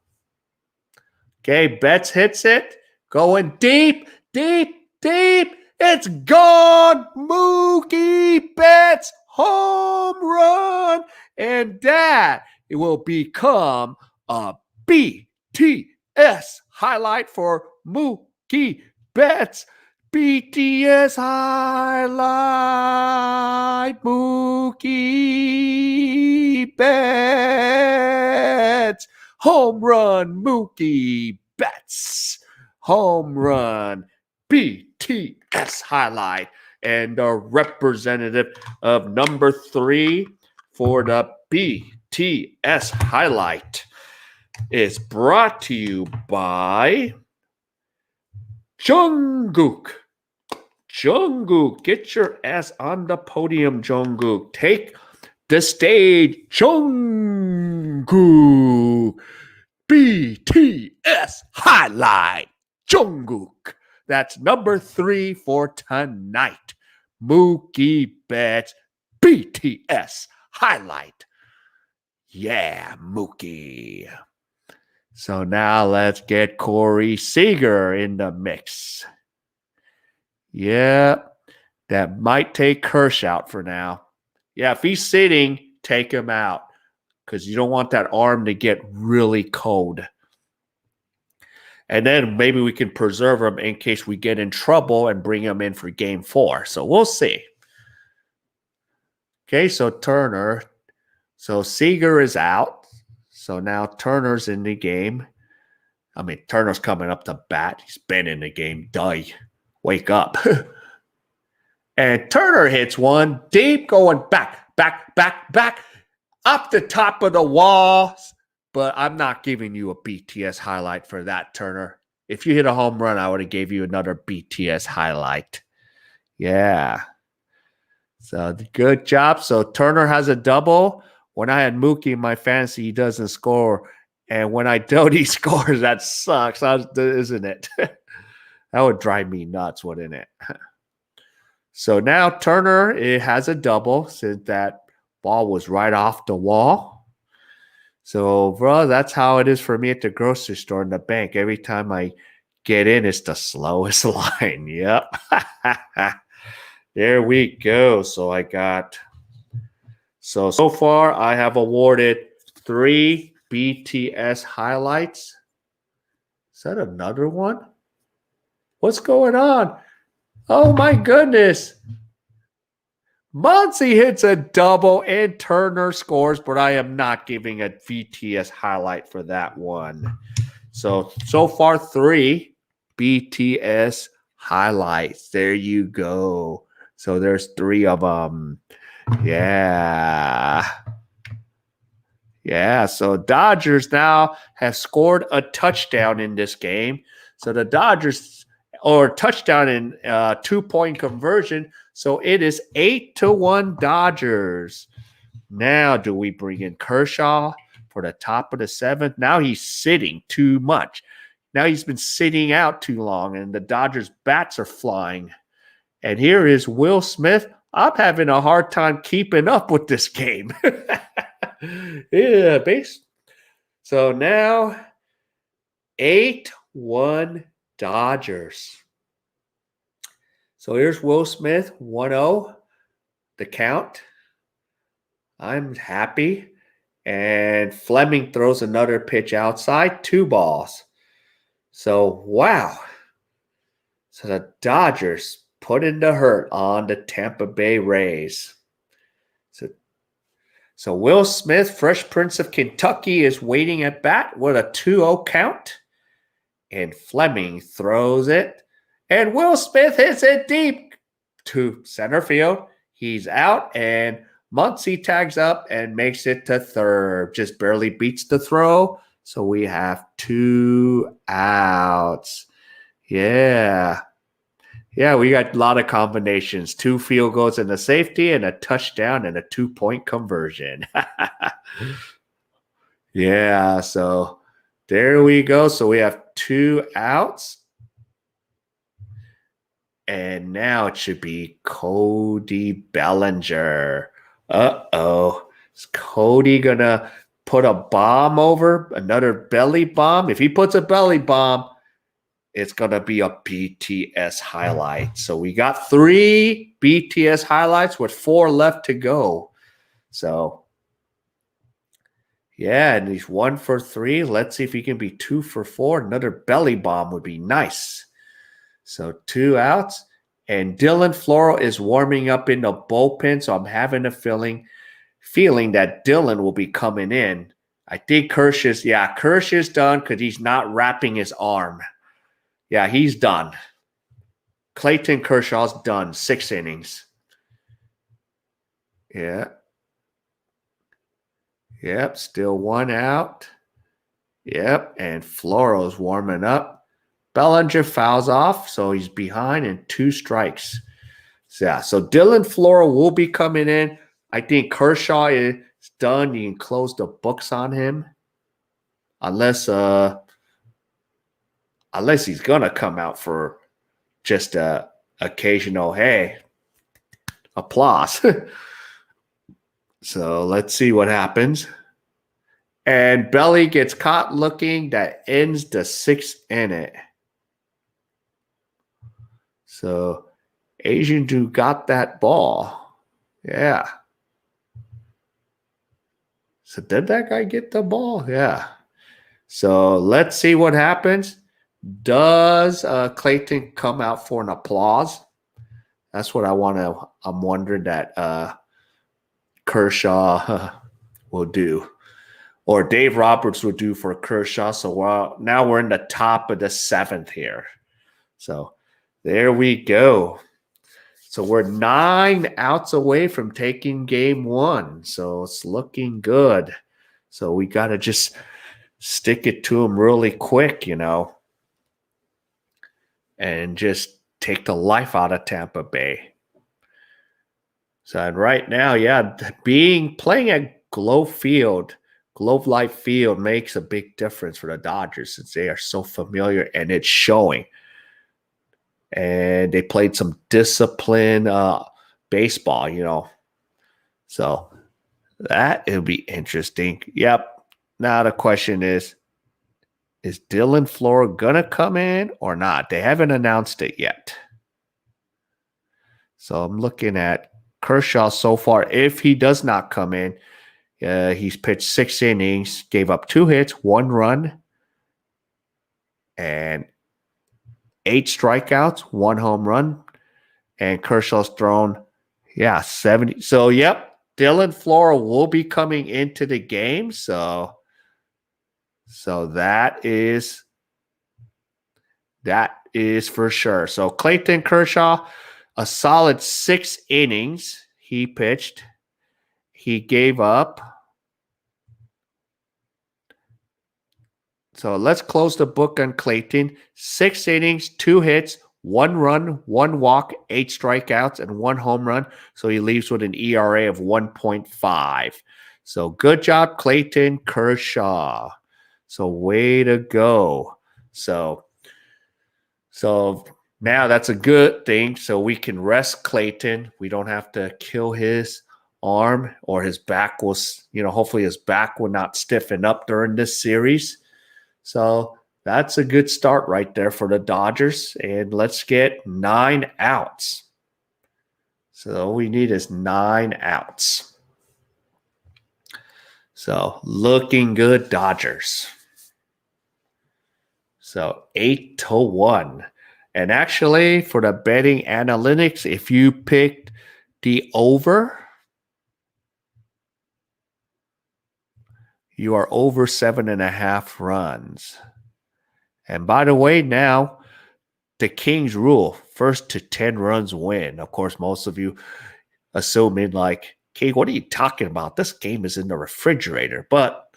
Okay, Betts hits it. Going deep, deep, deep. It's gone. Mookie Betts home run. And that it will become a BTS highlight for Mookie Betts. BTS highlight. Mookie Betts. Home run, Mookie Betts. Home run. BTS highlight. And the representative of number 3 for the BTS highlight is brought to you by Jungkook. Jungkook, get your ass on the podium, Jungkook. Take the stage, Jungkook. BTS highlight, Jungkook. That's number 3 for tonight. Mookie Betts, BTS highlight. Yeah, Mookie. So now let's get Corey Seager in the mix. Yeah, that might take Kersh out for now. Yeah, if he's sitting, take him out because you don't want that arm to get really cold. And then maybe we can preserve him in case we get in trouble and bring him in for game 4. So we'll see. Okay, so Turner. So Seager is out. So now Turner's in the game. I mean, Turner's coming up to bat. He's been in the game. Duh. Wake up. And Turner hits one deep, going back, up the top of the wall. But I'm not giving you a BTS highlight for that, Turner. If you hit a home run, I would have gave you another BTS highlight. Yeah. So good job. So Turner has a double. When I had Mookie in my fantasy, he doesn't score. And when I don't, he scores. That sucks, isn't it? That would drive me nuts, wouldn't it? So now Turner, it has a double since that ball was right off the wall. So, bro, that's how it is for me at the grocery store and the bank. Every time I get in, it's the slowest line. Yep. There we go. So I got so far I have awarded 3 BTS highlights. Is that another one? What's going on? Oh my goodness. Muncy hits a double and Turner scores, but I am not giving a BTS highlight for that one. So far 3 BTS highlights. There you go. So there's 3 of them. Yeah. Yeah, so Dodgers now have scored a touchdown in this game. So the Dodgers, or touchdown in 2-point conversion. So it is 8-1 Dodgers. Now do we bring in Kershaw for the top of the 7th? Now he's sitting too much. Now he's been sitting out too long, and the Dodgers bats are flying. And here is Will Smith. I'm having a hard time keeping up with this game. Yeah, base. So now 8-1 Dodgers. So here's Will Smith, 1-0, the count. I'm happy. And Fleming throws another pitch outside, 2 balls. So, wow. So the Dodgers put in the hurt on the Tampa Bay Rays. So Will Smith, Fresh Prince of Kentucky, is waiting at bat with a 2-0 count. And Fleming throws it. And Will Smith hits it deep to center field. He's out, and Muncy tags up and makes it to third. Just barely beats the throw. So we have 2 outs. Yeah. Yeah, we got a lot of combinations. 2 field goals and a safety and a touchdown and a 2-point conversion. Yeah, so there we go. So we have 2 outs. And now it should be Cody Bellinger. Uh-oh. Is Cody going to put a bomb over? Another belly bomb? If he puts a belly bomb, it's going to be a BTS highlight. So we got 3 BTS highlights with 4 left to go. So, yeah, and he's 1 for 3. Let's see if he can be 2 for 4. Another belly bomb would be nice. So 2 outs. And Dylan Floro is warming up in the bullpen. So I'm having a feeling that Dylan will be coming in. I think Kersh is done because he's not wrapping his arm. Yeah, he's done. Clayton Kershaw's done. 6 innings. Yeah. Yep. Still 1 out. Yep. And Floro's warming up. Bellinger fouls off, so he's behind and 2 strikes. So, yeah. So Dylan Floro will be coming in. I think Kershaw is done. You can close the books on him. Unless he's gonna come out for just a occasional, hey, applause. So let's see what happens. And Belly gets caught looking. That ends the 6th inning. So Asian dude got that ball. Yeah. So did that guy get the ball? Yeah. So let's see what happens. Does Clayton come out for an applause? That's what I'm wondering that Kershaw will do. Or Dave Roberts will do for Kershaw. So now we're in the top of the 7th here. So there we go. So we're 9 outs away from taking game 1. So it's looking good. So we got to just stick it to them really quick, and just take the life out of Tampa Bay. So and right now, yeah, playing at Globe Life Field makes a big difference for the Dodgers since they are so familiar and it's showing. And they played some disciplined baseball, So it'll be interesting. Yep. Now the question is Dylan Floro going to come in or not? They haven't announced it yet. So I'm looking at Kershaw so far. If he does not come in, he's pitched 6 innings, gave up 2 hits, 1 run, and 8 strikeouts, 1 home run. And Kershaw's thrown, 70. So, yep, Dylan Floro will be coming into the game. So that is for sure. So Clayton Kershaw, a solid 6 innings he pitched. He gave up. So let's close the book on Clayton. 6 innings, 2 hits, 1 run, 1 walk, 8 strikeouts, and 1 home run. So he leaves with an ERA of 1.5. So good job, Clayton Kershaw. So way to go. So now that's a good thing. So we can rest Clayton. We don't have to kill his arm or his back will, hopefully his back will not stiffen up during this series. So that's a good start right there for the Dodgers. And let's get 9 outs. So all we need is 9 outs. So looking good, Dodgers. So 8-1. And actually, for the betting analytics, if you picked the over, you are over 7.5 runs. And by the way, now the Kings rule, first to 10 runs win. Of course, most of you assuming like, K, what are you talking about? This game is in the refrigerator. But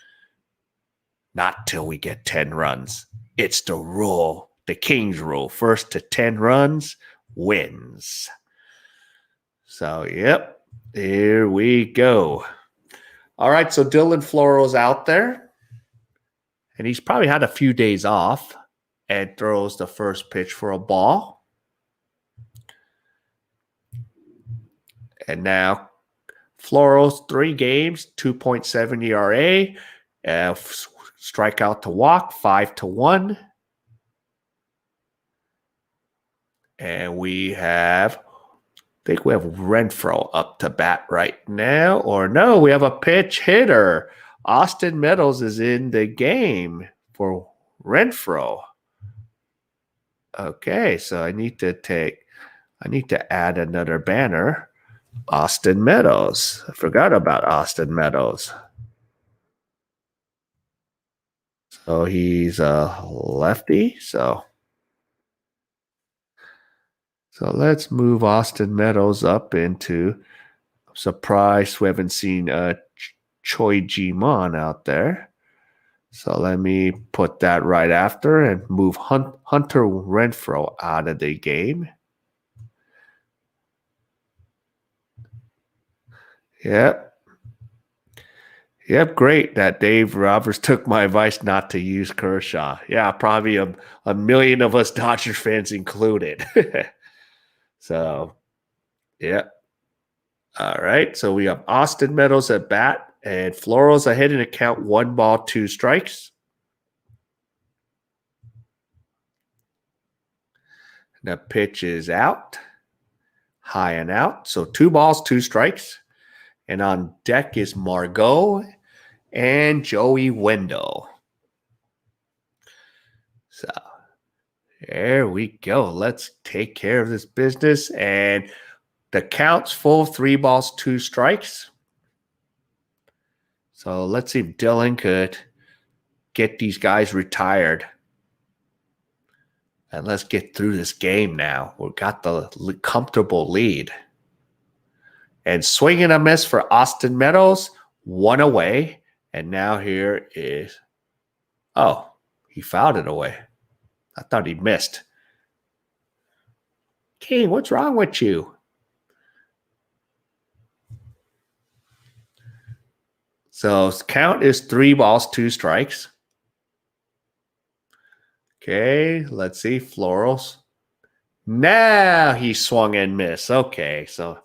not till we get 10 runs. It's the rule, the Kings rule. First to 10 runs wins. So, yep, here we go. All right, so Dylan Floro's out there. And he's probably had a few days off and throws the first pitch for a ball. And now Floro's 3 games, 2.7 ERA, strikeout to walk, 5-1. And we have Renfroe up to bat right now. Or no, we have a pinch hitter. Austin Meadows is in the game for Renfroe. Okay, so I need to add another banner. Austin Meadows. I forgot about Austin Meadows. So he's a lefty. So So let's move Austin Meadows up into surprise. We haven't seen Choi Ji-mon out there. So let me put that right after and move Hunter Renfroe out of the game. Yep. Yep, great that Dave Roberts took my advice not to use Kershaw. Yeah, probably a million of us Dodgers fans included. So, yeah. All right. So we have Austin Meadows at bat and Florals ahead in a count 1 ball, 2 strikes. The pitch is out, high and out. So 2 balls, 2 strikes. And on deck is Margot and Joey Wendell. So there we go. Let's take care of this business. And the count's full, 3 balls, 2 strikes. So let's see if Dylan could get these guys retired. And let's get through this game now. We've got the comfortable lead. And swinging a miss for Austin Meadows, 1 away. And now here is, oh, he fouled it away. I thought he missed. King, what's wrong with you? So count is 3 balls, 2 strikes. Okay, let's see. Florals. Now he swung and missed. Okay, so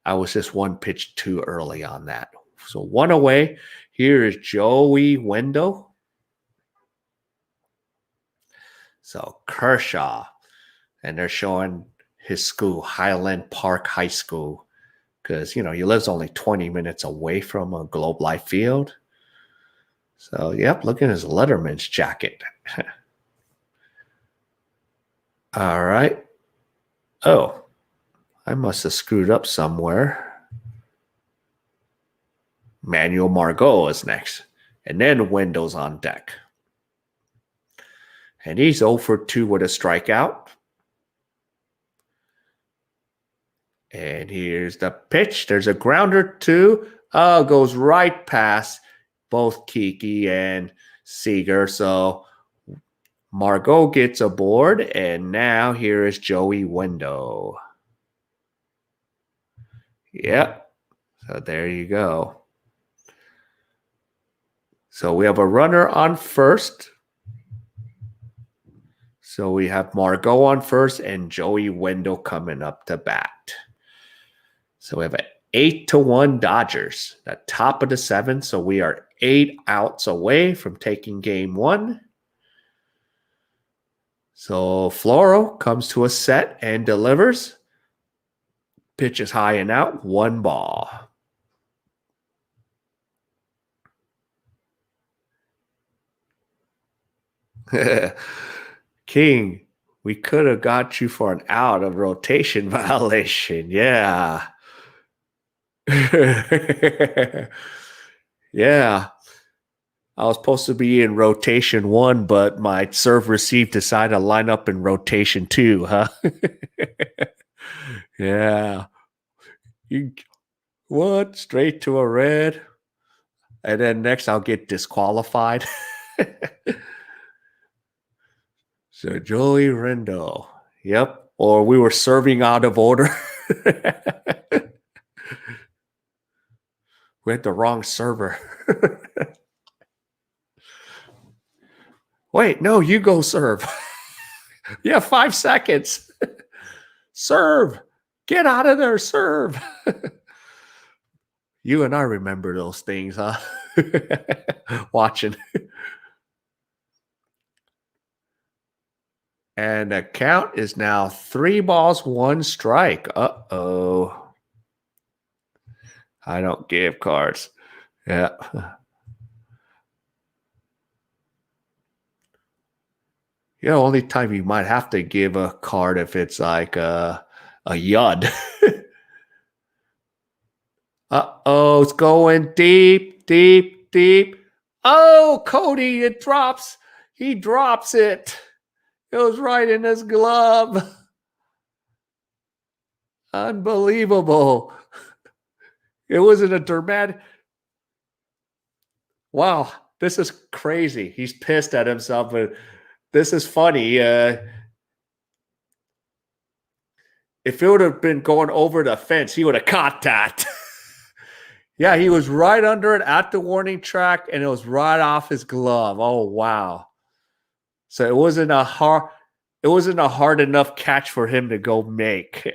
I was just 1 pitch too early on that. So 1 away. Here is Joey Wendell. So Kershaw. And they're showing his school, Highland Park High School. Because, you know, he lives only 20 minutes away from a Globe Life Field. So, yep, look at his Letterman's jacket. All right. Oh, I must have screwed up somewhere. Manuel Margot is next. And then Wendell's on deck. And he's 0 for 2 with a strikeout. And here's the pitch. There's a grounder too. Oh, goes right past both K.A.E and Seager. So Margot gets aboard. And now here is Joey Wendell. Yep. So there you go. So we have a runner on first. So we have Margot on first and Joey Wendell coming up to bat. So we have an 8-1 Dodgers, the top of the 7th. So we are 8 outs away from taking game 1. So Floro comes to a set and delivers. Pitch is high and out, 1 ball. King, we could have got you for an out of rotation violation. Yeah. Yeah. I was supposed to be in rotation 1, but my serve receive decided to line up in rotation 2, huh? Yeah. What? Straight to a red? And then next I'll get disqualified. So Joey Rendell. Yep. Or we were serving out of order. We had the wrong server. Wait, no, you go serve. You have 5 seconds. Serve. Get out of there, serve. You and I remember those things, huh? Watching. And the count is now 3 balls, 1 strike. Uh-oh. I don't give cards. Yeah. Yeah, only time you might have to give a card if it's like a yud. Uh-oh, it's going deep, deep, deep. Oh, Cody, it drops. He drops it. It was right in his glove. Unbelievable. It wasn't a dramatic. Wow, this is crazy. He's pissed at himself, but this is funny. If it would have been going over the fence, he would have caught that. Yeah, he was right under it at the warning track, and it was right off his glove. Oh wow! So it wasn't a hard enough catch for him to go make.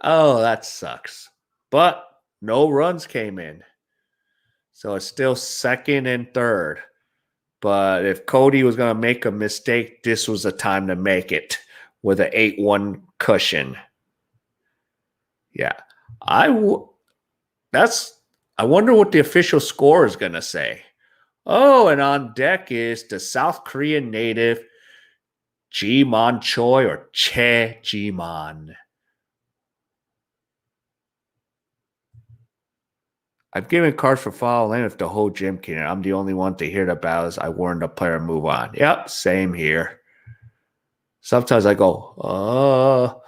Oh, that sucks. But no runs came in. So it's still second and third. But if Cody was going to make a mistake, this was the time to make it with an 8-1 cushion. Yeah. I wonder what the official score is going to say. Oh, and on deck is the South Korean native Ji-man Choi or Che Ji-man. I've given cards for foul lane if the whole gym can. I'm the only one to hear the battles. I warned the player move on. Yep, same here. Sometimes I go,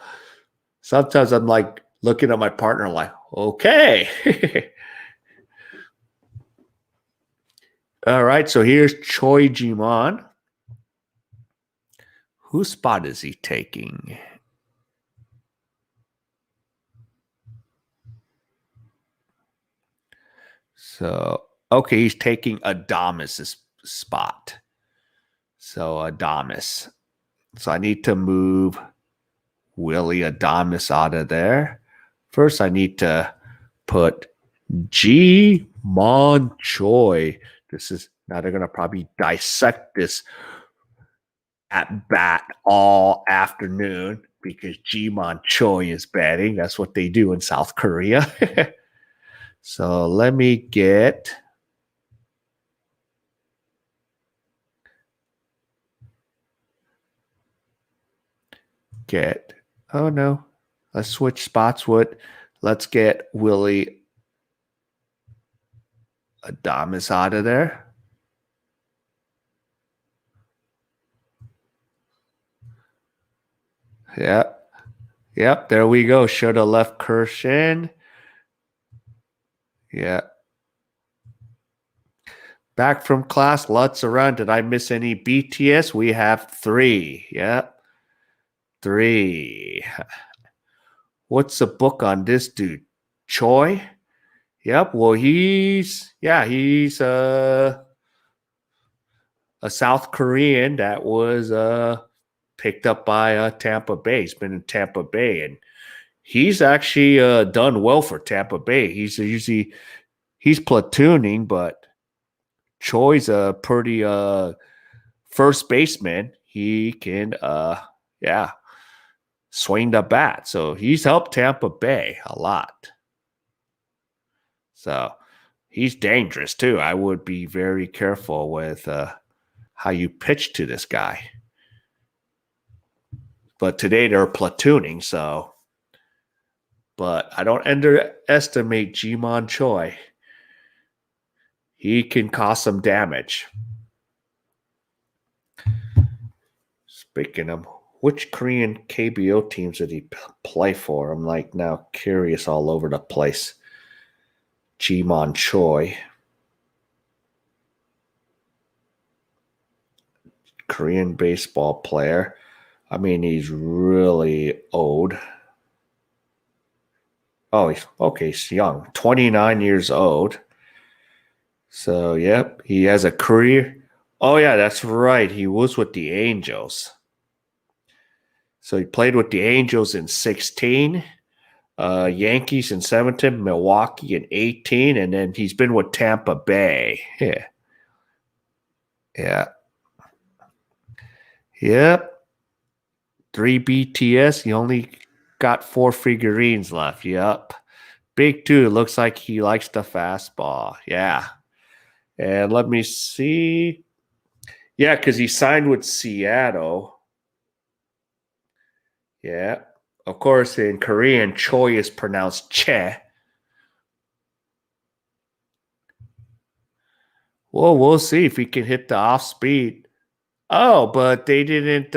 sometimes I'm like looking at my partner like, okay. All right, so here's Choi Ji-man. Whose spot is he taking? So, okay, he's taking Adamas' spot. So, Adamas. So, I need to move Willie Adamas out of there. First, I need to put Ji-man Choi. Now they're going to probably dissect this at bat all afternoon because Ji-man Choi is batting. That's what they do in South Korea. So let me get oh no. Let's switch spots with let's get Willie Adamas out of there. Yep. Yep, there we go. Should have left Kirsch in. Yeah. Back from class, Lutz around. Did I miss any BTS? We have 3. Yep. 3. What's the book on this dude? Choi? Yep. Well, he's a South Korean that was picked up by Tampa Bay. He's been in Tampa Bay, and he's actually done well for Tampa Bay. He's platooning, but Choi's a pretty first baseman. He can swing the bat. So he's helped Tampa Bay a lot. So he's dangerous too. I would be very careful with how you pitch to this guy. But today they're platooning, so. But I don't underestimate Ji-man Choi. He can cause some damage. Speaking of, which Korean KBO teams did he play for? I'm like now curious all over the place. Ji-man Choi. Korean baseball player. I mean, he's really old. Oh, he's young. 29 years old. So, yep, he has a career. Oh, yeah, that's right. He was with the Angels. So he played with the Angels in 16, Yankees in 17, Milwaukee in 18, and then he's been with Tampa Bay. Yeah. Yeah. Yep. 3 BTS. He only got 4 figurines left. Yep. Big 2. Looks like he likes the fastball. Yeah. And let me see. Yeah, because he signed with Seattle. Yeah. Of course, in Korean, Choi is pronounced Che. Well, we'll see if he can hit the off speed. Oh, but they didn't.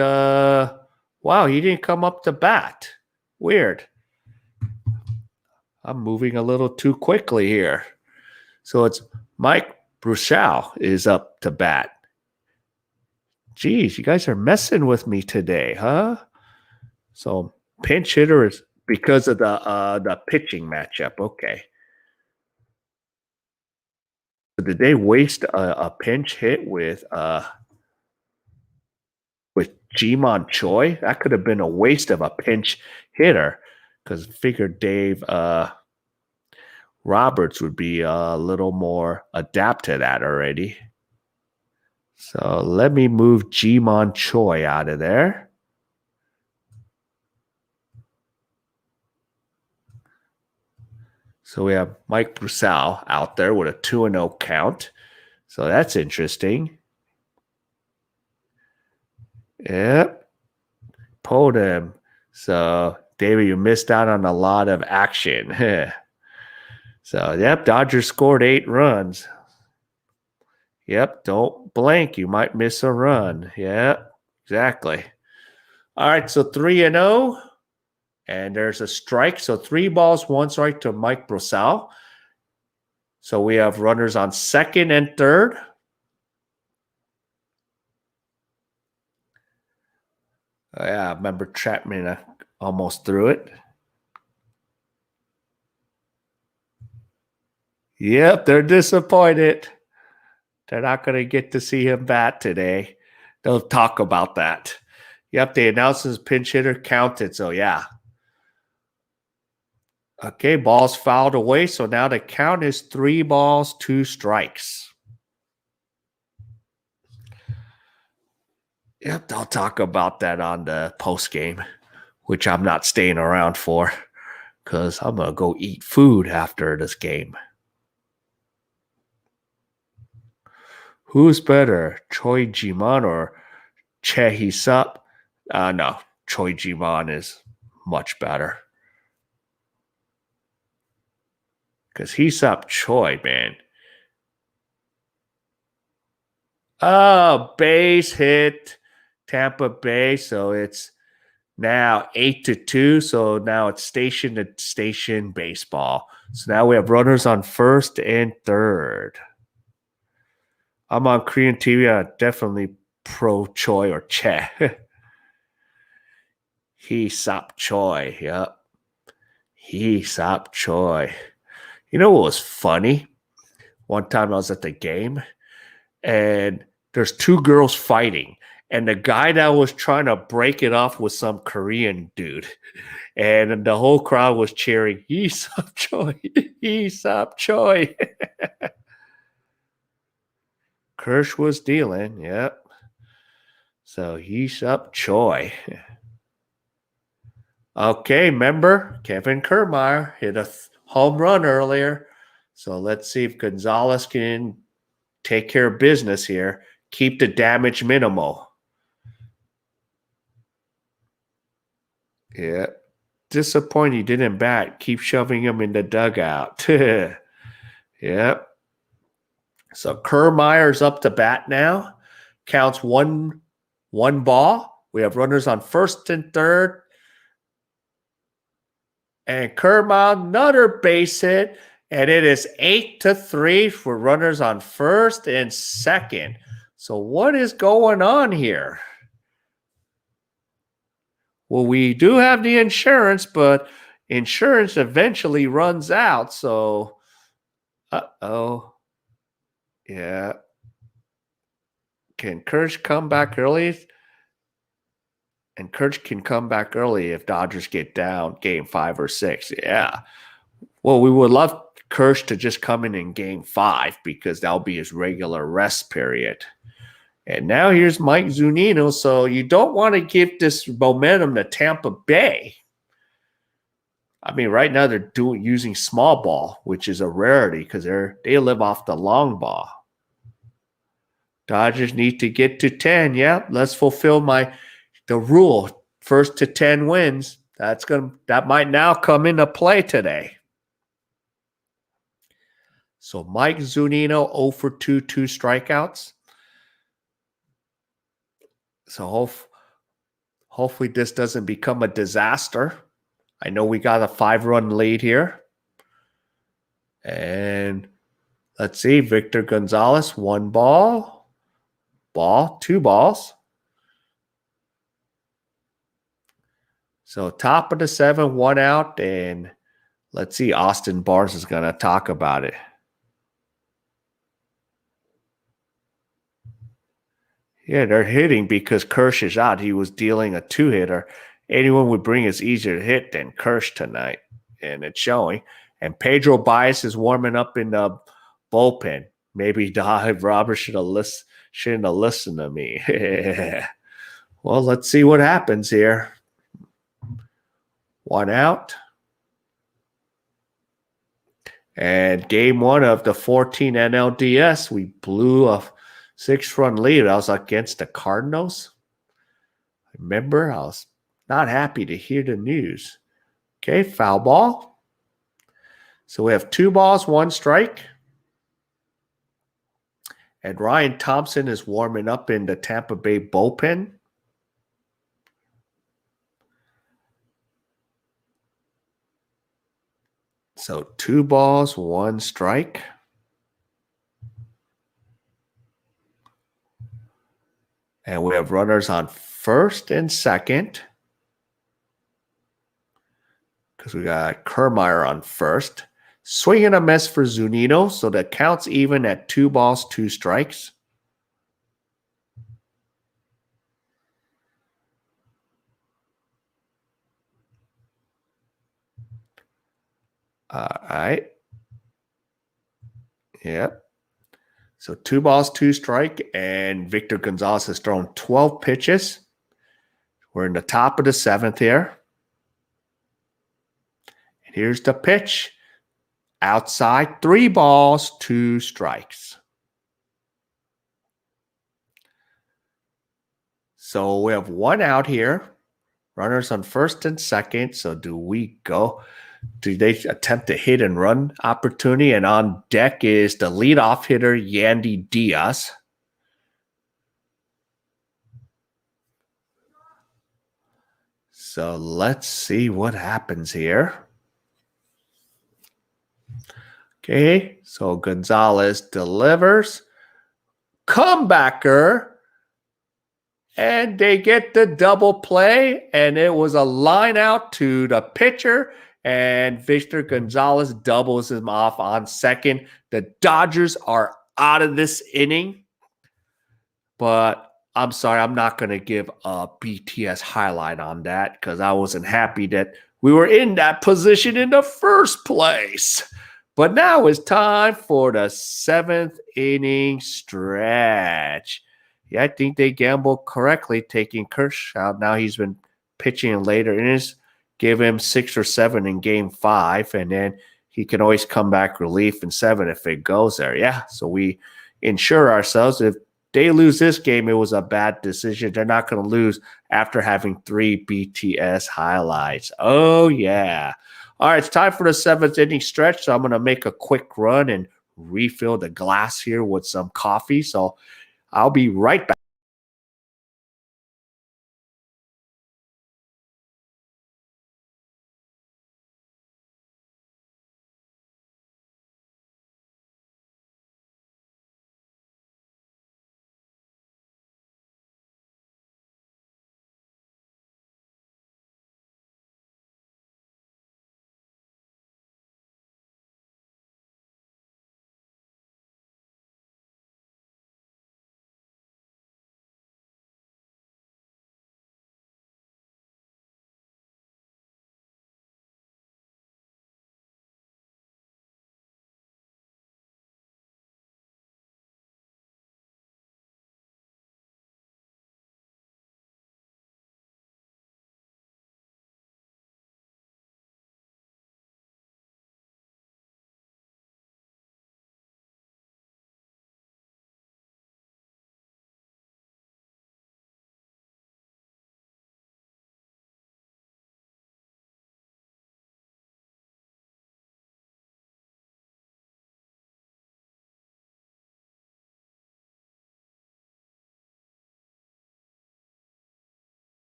Wow, he didn't come up to bat. Weird. I'm moving a little too quickly here. So it's Mike Bruchal is up to bat. Geez, you guys are messing with me today, huh? So pinch hitter is because of the pitching matchup. Okay. So did they waste a pinch hit with Jimon Choi? That could have been a waste of a pinch hitter because figured Dave Roberts would be a little more adapt to that already. So let me move Jimon Choi out of there. So we have Mike Bruchal out there with a 2-0 count. So that's interesting. Yep. Pulled him. So, David, you missed out on a lot of action. So, yep, Dodgers scored 8 runs. Yep, don't blink. You might miss a run. Yep, exactly. All right, so 3-0. And there's a strike. So 3 balls, 1 strike to Mike Bruchal. So we have runners on second and third. Yeah, I remember Chapman almost threw it. Yep, they're disappointed. They're not going to get to see him bat today. They'll talk about that. Yep, they announced his pinch hitter counted. So, yeah. Okay, ball's fouled away. So now the count is 3 balls, 2 strikes. Yep, they'll talk about that on the post game, which I'm not staying around for because I'm going to go eat food after this game. Who's better, Choi Ji-man or Che Hee-sup? No, Choi Ji-man is much better. Because Hee-sup Choi, man. Oh, base hit Tampa Bay. So it's now 8-2. So now it's station to station baseball. So now we have runners on first and third. I'm on Korean TV. Definitely pro Choi or Che. Hee-sup Choi. Yep. Hee-sup Choi. You know what was funny? One time I was at the game and there's 2 girls fighting. And the guy that was trying to break it off was some Korean dude. And the whole crowd was cheering, Hee-sup Choi, Hee-sup Choi. Kirsch was dealing, yep. So Hee-sup Choi. Okay, remember, Kevin Kiermaier hit a home run earlier. So let's see if Gonzalez can take care of business here. Keep the damage minimal. Yeah. Disappointed he didn't bat. Keep shoving him in the dugout. Yep. So Kiermaier's up to bat now. Counts one ball. We have runners on first and third. And Kiermaier, another base hit. And it is 8-3 for runners on first and second. So what is going on here? Well, we do have the insurance, but insurance eventually runs out. So, uh-oh. Yeah. Can Kirsch come back early? And Kirsch can come back early if Dodgers get down game 5 or 6. Yeah. Well, we would love Kirsch to just come in game 5 because that'll be his regular rest period. And now here's Mike Zunino. So you don't want to give this momentum to Tampa Bay. I mean, right now they're using small ball, which is a rarity because they live off the long ball. Dodgers need to get to 10. Yeah, let's fulfill the rule. First to 10 wins. That might now come into play today. So Mike Zunino 0 for 2 strikeouts. So Hopefully this doesn't become a disaster. I know we got a 5-run lead here. And let's see, Victor Gonzalez, 1 ball, 2 balls. So top of the 7, 1 out, and let's see, Austin Barnes is going to talk about it. Yeah, they're hitting because Kirsch is out. He was dealing a 2-hitter. Anyone would bring is easier to hit than Kirsch tonight, and it's showing. And Pedro Baez is warming up in the bullpen. Maybe Dave Roberts shouldn't have listened to me. Well, let's see what happens here. 1 out. And game 1 of the 14 NLDS, we blew a 6-run lead. I was against the Cardinals. Remember, I was not happy to hear the news. Okay, foul ball. So we have 2 balls, 1 strike. And Ryan Thompson is warming up in the Tampa Bay bullpen. So 2 balls, 1 strike. And we have runners on first and second. Because we got Kiermaier on first. Swing and a miss for Zunino. So the count's even at 2 balls, 2 strikes. All right. Yep. So 2 balls, 2 strike, and Victor Gonzalez has thrown 12 pitches. We're in the top of the 7th here. And here's the pitch. Outside, 3 balls, 2 strikes. So we have 1 out here. Runners on first and second. So do they attempt a hit and run opportunity? And on deck is the leadoff hitter, Yandy Diaz. So let's see what happens here. Okay, so Gonzalez delivers. Comebacker. And they get the double play, and it was a line out to the pitcher, and Victor Gonzalez doubles him off on second. The Dodgers are out of this inning, but I'm sorry, I'm not going to give a BTS highlight on that because I wasn't happy that we were in that position in the first place. But now it's time for the 7th inning stretch. Yeah, I think they gambled correctly taking Kirsch out. Now he's been pitching in later innings. Give him 6 or 7 in game 5, and then he can always come back relief in 7 if it goes there. Yeah, so we ensure ourselves if they lose this game, it was a bad decision. They're not going to lose after having 3 BTS highlights. Oh, yeah. All right, it's time for the 7th inning stretch, so I'm going to make a quick run and refill the glass here with some coffee. So I'll be right back.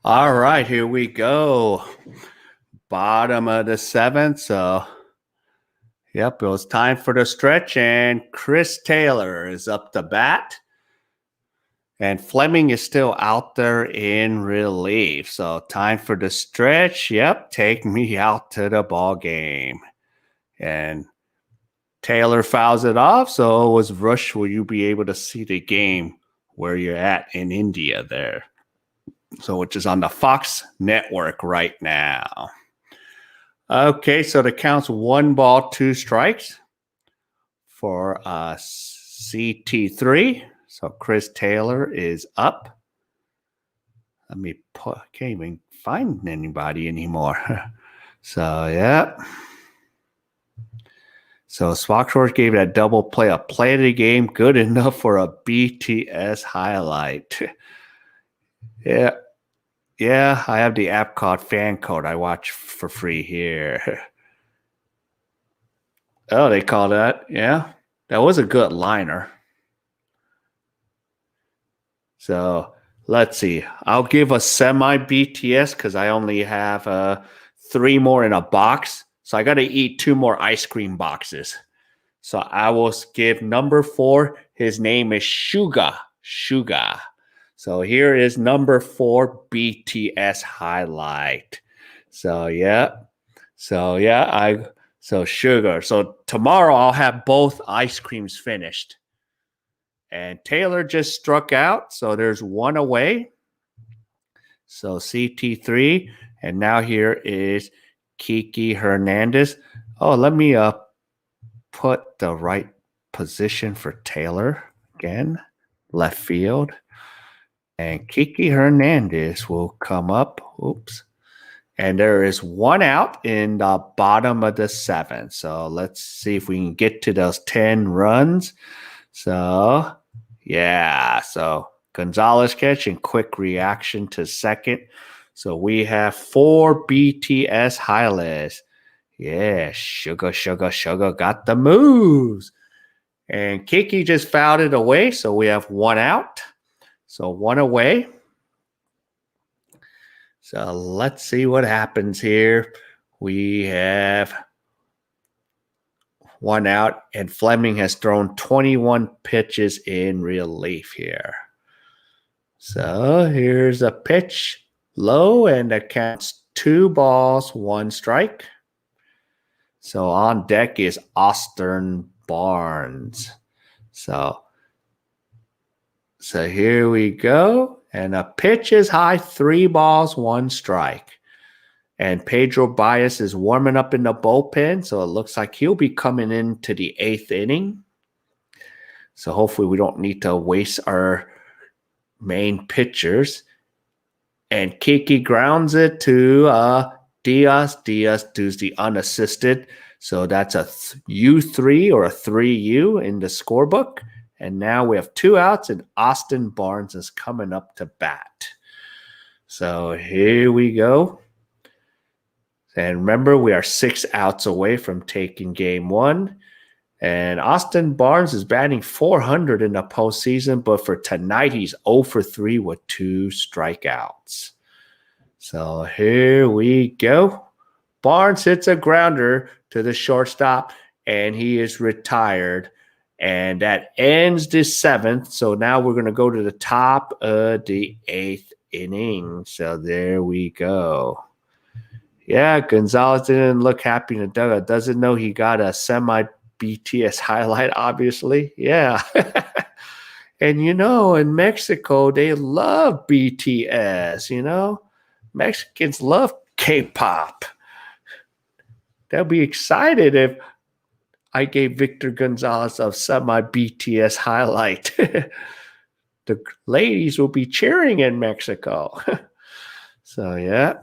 All right, here we go. Bottom of the seventh. So, yep, it was time for the stretch, and Chris Taylor is up to bat. And Fleming is still out there in relief. So, time for the stretch. Yep, take me out to the ball game. And Taylor fouls it off. So, it was Rush. Will you be able to see the game where you're at in India there? So, which is on the Fox network right now. Okay, so the count's 1 ball, 2 strikes for CT3. So Chris Taylor is up. Let me put, can't even find anybody anymore. So, yeah. So Foxworth gave it a double play, a play of the game, good enough for a BTS highlight. Yeah. Yeah, I have the app called Fan Code. I watch for free here. Oh, they call that. Yeah. That was a good liner. So let's see. I'll give a semi BTS because I only have 3 more in a box. So I got to eat 2 more ice cream boxes. So I will give number 4. His name is Suga. Suga. So here is number 4 BTS highlight. So yeah. So yeah, so sugar. So tomorrow I'll have both ice creams finished. And Taylor just struck out. So there's 1 away. So CT3. And now here is Kiki Hernandez. Oh, let me put the right position for Taylor again. Left field. And Kiki Hernandez will come up. Oops. And there is 1 out in the bottom of the 7th. So let's see if we can get to those 10 runs. So, yeah. So Gonzalez catch and quick reaction to second. So we have 4 BTS highlights. Yeah, sugar got the moves. And Kiki just fouled it away. So we have 1 out. So 1 away. So let's see what happens here. We have 1 out, and Fleming has thrown 21 pitches in relief here. So here's a pitch low, and it counts 2 balls, 1 strike. So on deck is Austin Barnes. So here we go. And a pitch is high, 3 balls, 1 strike. And Pedro Baez is warming up in the bullpen, so it looks like he'll be coming into the 8th inning. So hopefully we don't need to waste our main pitchers. And Kiki grounds it to Diaz. Diaz does the unassisted. So that's a U3 or a 3U in the scorebook. And now we have 2 outs, and Austin Barnes is coming up to bat. So here we go. And remember, we are 6 outs away from taking game 1. And Austin Barnes is batting .400 in the postseason, but for tonight, he's 0 for 3 with 2 strikeouts. So here we go. Barnes hits a grounder to the shortstop, and he is retired. And that ends the 7th. So now we're going to go to the top of the 8th inning. So there we go. Yeah, Gonzalez didn't look happy in the dugout. Doesn't know he got a semi-BTS highlight, obviously. Yeah. And, in Mexico, they love BTS, Mexicans love K-pop. They'll be excited if I gave Victor Gonzalez a semi-BTS highlight. The ladies will be cheering in Mexico. So, yeah.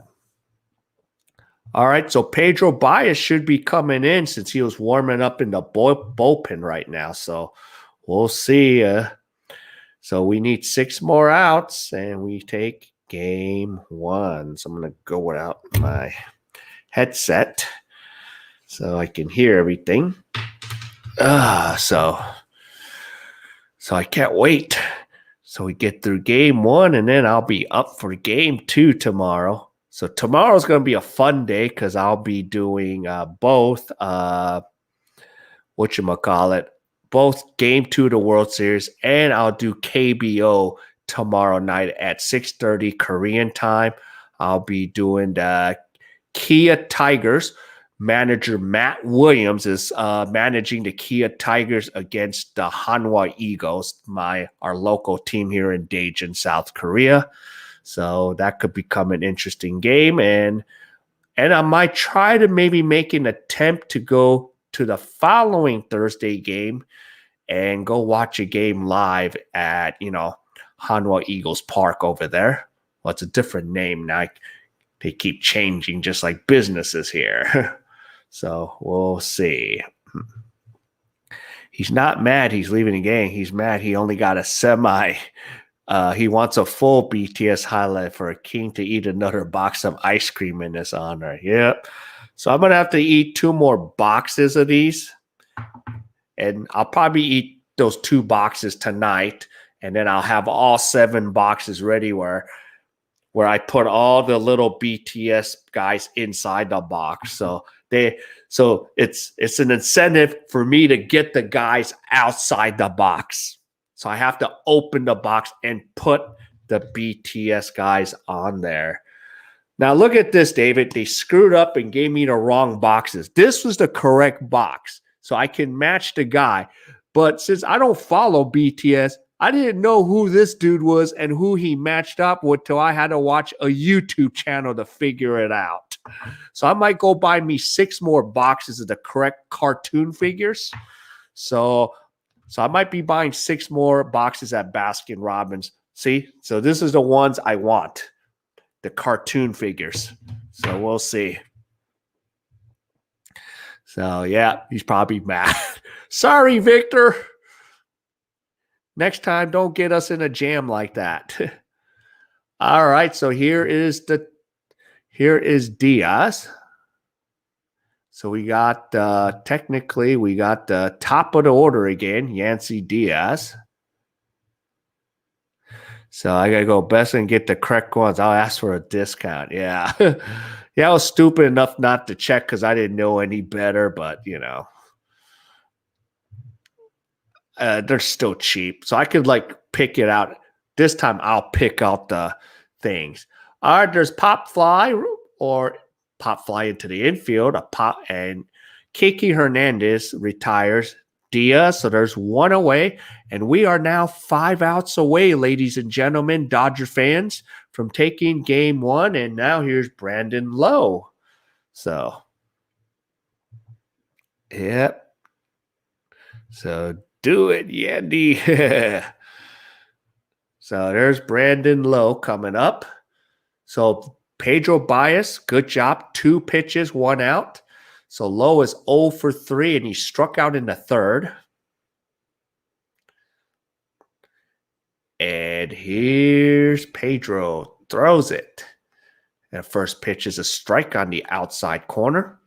All right, so Pedro Baez should be coming in since he was warming up in the bullpen right now. So we'll see. So we need 6 more outs, and we take game 1. So I'm going to go without my headset so I can hear everything. So I can't wait. So we get through game 1, and then I'll be up for game 2 tomorrow. So tomorrow's going to be a fun day because I'll be doing both, both game 2 of the World Series, and I'll do KBO tomorrow night at 6:30 Korean time. I'll be doing the Kia Tigers. Manager Matt Williams is managing the Kia Tigers against the Hanwha Eagles, our local team here in Daejeon, South Korea. So that could become an interesting game, and I might try to maybe make an attempt to go to the following Thursday game and go watch a game live at Hanwha Eagles Park over there. Well, it's a different name now. They keep changing just like businesses here. So we'll see. He's not mad he's leaving the game. He's mad he only got a semi. He wants a full BTS highlight for a king to eat another box of ice cream in his honor. Yep. So I'm going to have to eat 2 more boxes of these. And I'll probably eat those 2 boxes tonight. And then I'll have all 7 boxes ready where I put all the little BTS guys inside the box. So it's an incentive for me to get the guys outside the box. So I have to open the box and put the BTS guys on there. Now look at this, David. They screwed up and gave me the wrong boxes. This was the correct box. So I can match the guy. But since I don't follow BTS, I didn't know who this dude was and who he matched up with till I had to watch a YouTube channel to figure it out. So I might go buy me 6 more boxes of the correct cartoon figures. So I might be buying 6 more boxes at Baskin Robbins. See? So this is the ones I want. The cartoon figures. So we'll see. So yeah, he's probably mad. Sorry, Victor. Next time, don't get us in a jam like that. All right, so here is Diaz. So we got technically we got the top of the order again, Yancy Diaz. So I gotta go best and get the correct ones. I'll ask for a discount. Yeah. Yeah, I was stupid enough not to check because I didn't know any better, but they're still cheap. So I could pick it out. This time I'll pick out the things. All right, there's Pop Fly into the infield. And Kiki Hernandez retires. Diaz, so there's 1 away. And we are now 5 outs away, ladies and gentlemen, Dodger fans, from taking game 1. And now here's Brandon Lowe. So, yep. So do it, Yandy. So there's Brandon Lowe coming up. So Pedro Baez, good job. 2 pitches, 1 out. So Lowe is 0 for 3, and he struck out in the 3rd. And here's Pedro. Throws it. And first pitch is a strike on the outside corner.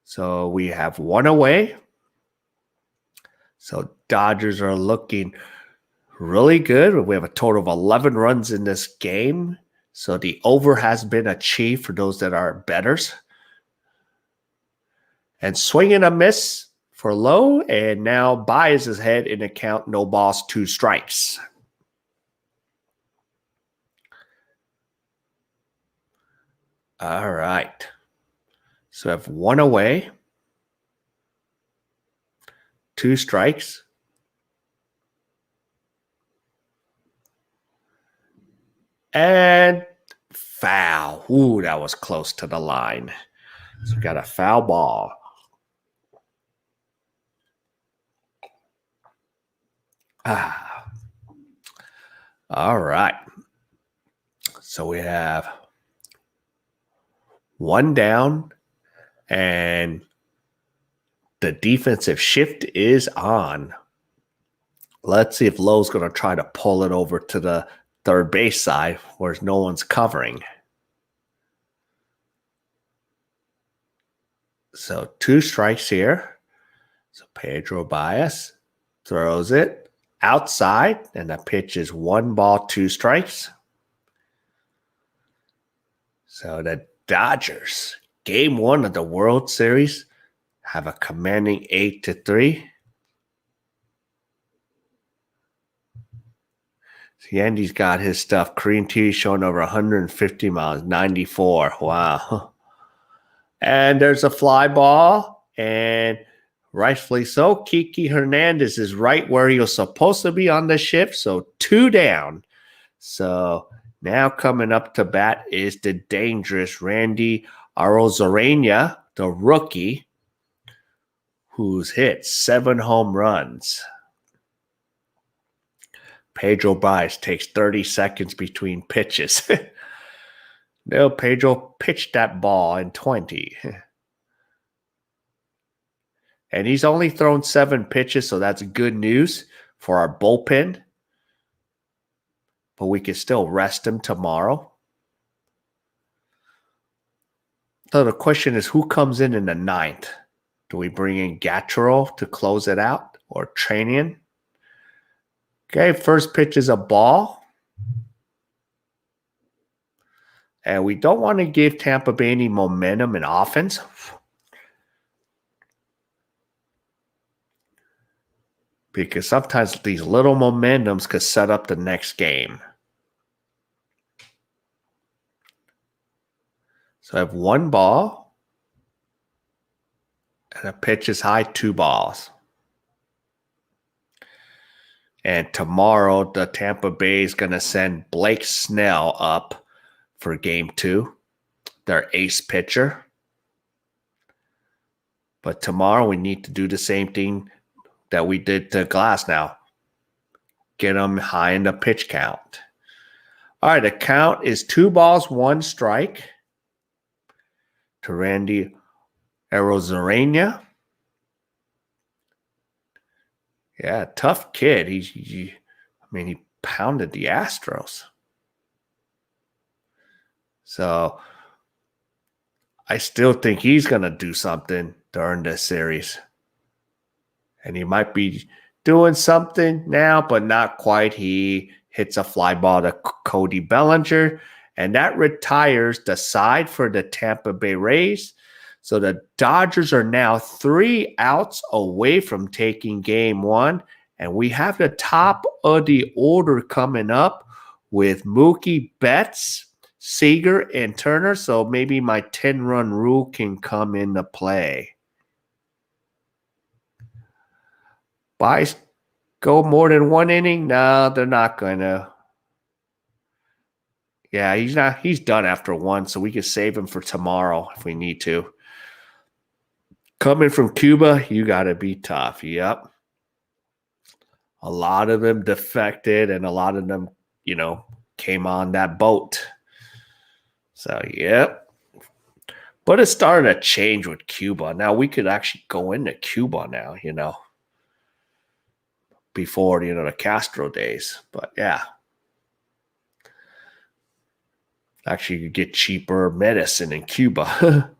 So we have 1 away. So Dodgers are looking really good. We have a total of 11 runs in this game. So the over has been achieved for those that are bettors. And swing and a miss for Lowe. And now Baez his head in the count. No balls, 2 strikes. All right. So I have 1 away. 2 strikes. And foul. Ooh, that was close to the line. So we got a foul ball. All right. So we have 1 down, and the defensive shift is on. Let's see if Lowe's going to try to pull it over to the third base side where no one's covering. So 2 strikes here. So Pedro Baez throws it. outside, and the pitch is 1 ball, 2 strikes. So the Dodgers, game 1 of the World Series, have a commanding 8-3. See, Andy's got his stuff. Korean tea showing over 150 miles, 94. Wow. And there's a fly ball, and rightfully so, Kiki Hernandez is right where he was supposed to be on the shift, so 2 down. So now coming up to bat is the dangerous Randy Arozarena, the rookie, who's hit 7 home runs. Pedro Baez takes 30 seconds between pitches. No, Pedro pitched that ball in 20. And he's only thrown 7 pitches, so that's good news for our bullpen. But we can still rest him tomorrow. So the question is, who comes in the 9th? Do we bring in Gattaro to close it out or Tranian? Okay, first pitch is a ball. And we don't want to give Tampa Bay any momentum in offense. Because sometimes these little momentums could set up the next game. So I have 1 ball. And the pitch is high, 2 balls. And tomorrow, the Tampa Bay is going to send Blake Snell up for game 2, their ace pitcher. But tomorrow, we need to do the same thing that we did to Glass now. Get them high in the pitch count. All right, the count is 2 balls, 1 strike to Randy Arozarena. Yeah, tough kid. He pounded the Astros. So I still think he's going to do something during this series. And he might be doing something now, but not quite. He hits a fly ball to Cody Bellinger, and that retires the side for the Tampa Bay Rays. So the Dodgers are now 3 outs away from taking game 1. And we have the top of the order coming up with Mookie Betts, Seager, and Turner. So maybe my 10-run rule can come into play. Buys go more than 1 inning? No, they're not going to. Yeah, he's done after 1, so we can save him for tomorrow if we need to. Coming from Cuba, you got to be tough. Yep. A lot of them defected, and a lot of them, came on that boat. So, yep. But it started to change with Cuba. Now we could actually go into Cuba now, before, the Castro days. But, yeah. Actually, you could get cheaper medicine in Cuba.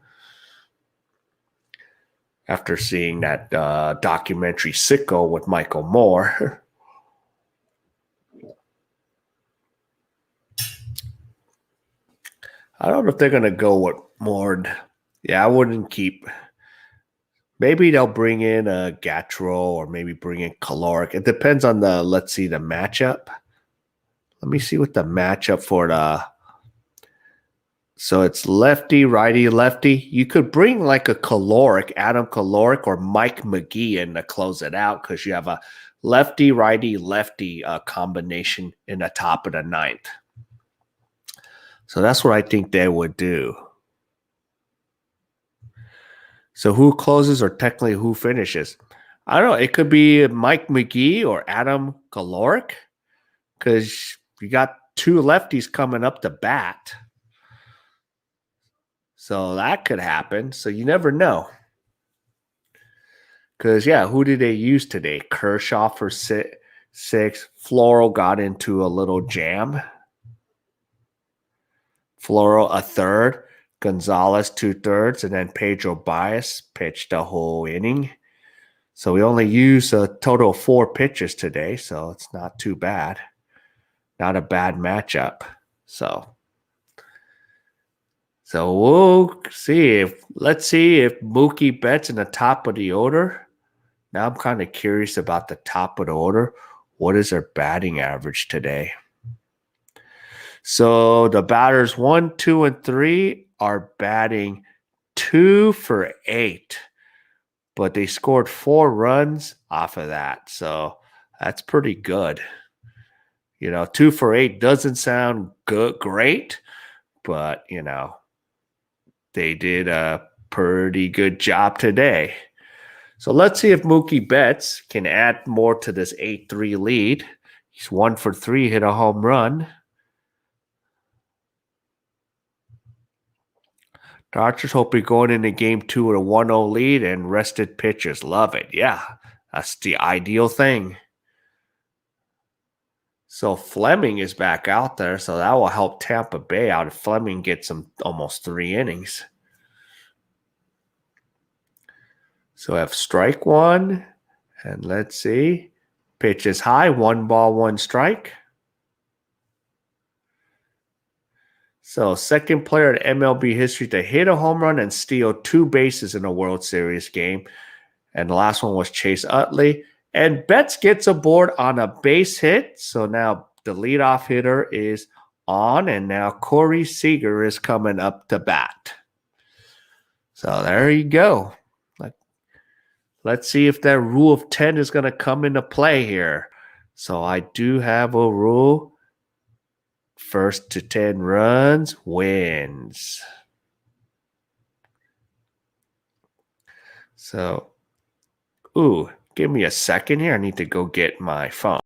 After seeing that documentary Sicko with Michael Moore. I don't know if they're going to go with more. Yeah, I wouldn't keep. Maybe they'll bring in a Gattaro or maybe bring in Caloric. It depends on the matchup. Let me see what the matchup for the. So it's lefty, righty, lefty. You could bring like a Caloric, Adam Caloric, or Mike McGee in to close it out because you have a lefty, righty, lefty combination in the top of the 9th. So that's what I think they would do. So who closes or technically who finishes? I don't know. It could be Mike McGee or Adam Caloric because you got 2 lefties coming up to bat. So that could happen. So you never know. Because, who did they use today? Kershaw for 6. Floral got into a little jam. Floral, a 3rd. Gonzalez, 2/3. And then Pedro Baez pitched a whole inning. So we only use a total of 4 pitches today, so it's not too bad. Not a bad matchup. So let's see if Mookie Betts in the top of the order. Now I'm kind of curious about the top of the order. What is their batting average today? So the batters 1, 2, and 3 are batting 2 for 8. But they scored 4 runs off of that. So that's pretty good. 2 for 8 doesn't sound great, but, they did a pretty good job today. So let's see if Mookie Betts can add more to this 8-3 lead. He's 1 for 3, hit a home run. Dodgers hope we're going into game 2 with a 1-0 lead and rested pitchers. Love it. Yeah, that's the ideal thing. So Fleming is back out there, so that will help Tampa Bay out if Fleming gets some almost 3 innings. So I have strike 1, and let's see. Pitch is high, 1 ball, 1 strike. So second player in MLB history to hit a home run and steal 2 bases in a World Series game. And the last one was Chase Utley. And Betts gets aboard on a base hit. So now the leadoff hitter is on. And now Corey Seager is coming up to bat. So there you go. Let's see if that rule of 10 is going to come into play here. So I do have a rule. First to 10 runs wins. So, give me a second here. I need to go get my phone.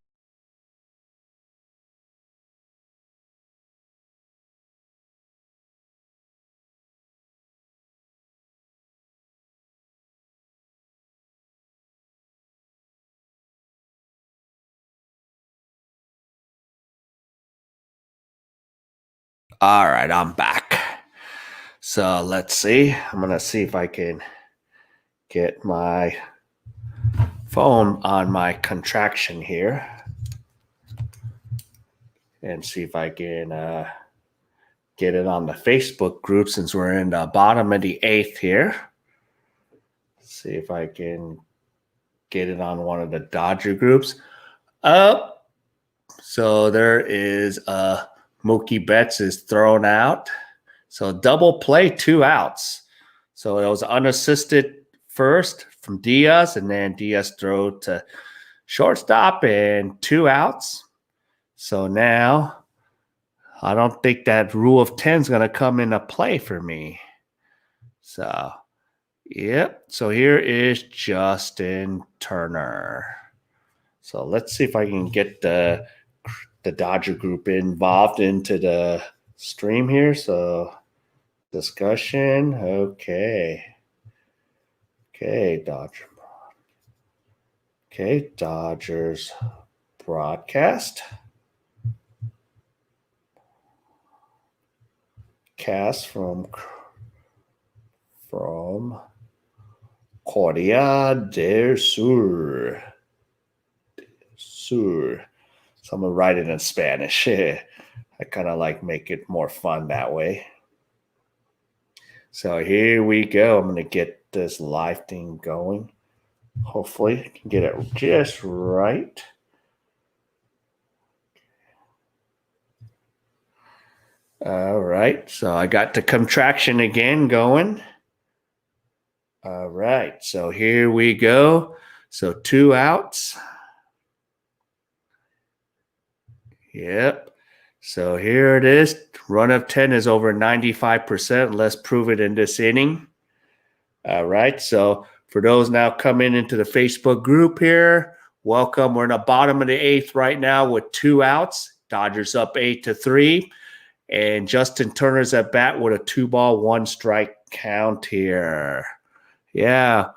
All right, I'm back. So let's see. I'm going to see if I can get my phone on my contraction here and see if I can get it on the Facebook group since we're in the bottom of the 8th here. See if I can get it on one of the Dodger groups. So there is Mookie Betts is thrown out. So double play, 2 outs. So it was unassisted first from Diaz, and then Diaz threw to shortstop and 2 outs. So now I don't think that rule of 10 is going to come into play for me. So, yep. So here is Justin Turner. So let's see if I can get the Dodger group involved into the stream here. So discussion. Okay, Dodger. Okay, Dodgers broadcast. Cast from Cordia del Sur. So I'm going to write it in Spanish. I kind of make it more fun that way. So here we go. I'm going to get this live thing going. Hopefully I can get it just right. All right. So I got the contraction again going. All right. So here we go. So 2 outs. Yep. So here it is. Run of 10 is over 95%. Let's prove it in this inning. All right. So for those now coming into the Facebook group here, welcome. We're in the bottom of the 8th right now with 2 outs. Dodgers up 8-3. And Justin Turner's at bat with a 2 ball, 1 strike count here. Yeah.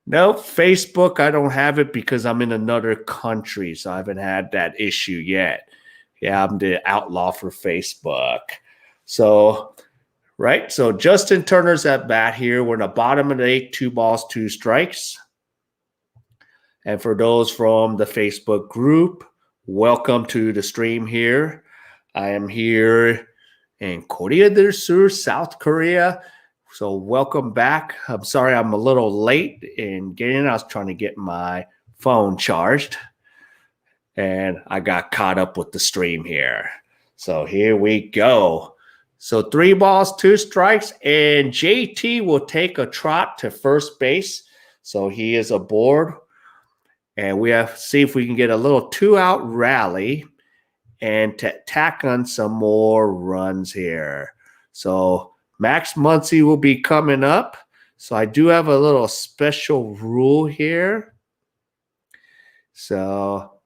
No, Facebook, I don't have it because I'm in another country, so I haven't had that issue yet. Yeah, I'm the outlaw for Facebook. So, right, so Justin Turner's at bat here. We're in the bottom of the 8th, 2 balls, 2 strikes. And for those from the Facebook group, welcome to the stream here. I am here in Korea del Sur, South Korea. So welcome back. I'm sorry I'm a little late in getting in. I was trying to get my phone charged, and I got caught up with the stream here. So here we go. So 3 balls, 2 strikes, and JT will take a trot to first base. So he is aboard. And we have to see if we can get a little 2-out rally and to tack on some more runs here. So Max Muncy will be coming up. So I do have a little special rule here. So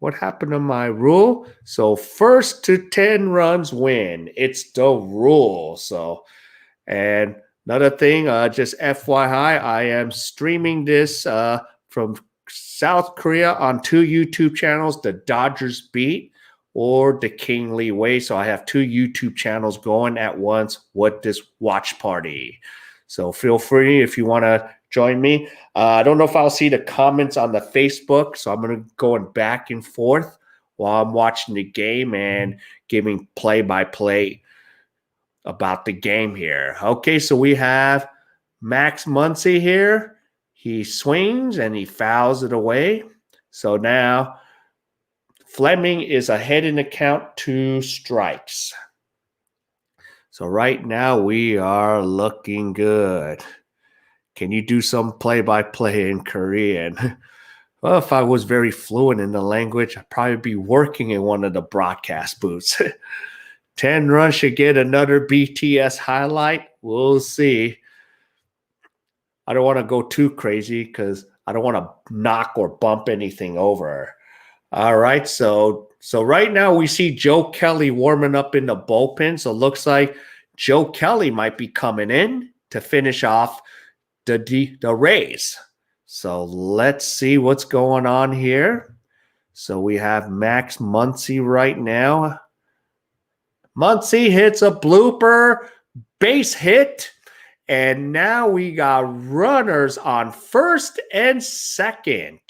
what happened to my rule? So first to 10 runs win. It's the rule. So, and another thing, just FYI, I am streaming this from South Korea on 2 YouTube channels, the Thedodgersbeat or the Thekingleeway. So I have 2 YouTube channels going at once with this watch party. So feel free if you want to join me. I don't know if I'll see the comments on the Facebook, so I'm going to going back and forth while I'm watching the game and giving play-by-play about the game here. Okay, so we have Max Muncy here. He swings and he fouls it away. So now Fleming is ahead in the count, 2 strikes. So right now we are looking good. Can you do some play-by-play in Korean? Well, if I was very fluent in the language, I'd probably be working in one of the broadcast booths. 10 runs should get another BTS highlight. We'll see. I don't want to go too crazy because I don't want to knock or bump anything over. All right, so right now we see Joe Kelly warming up in the bullpen. So it looks like Joe Kelly might be coming in to finish off the Rays. So let's see what's going on here. So we have Max Muncy right now. Muncy hits a blooper base hit. And now we got runners on first and second.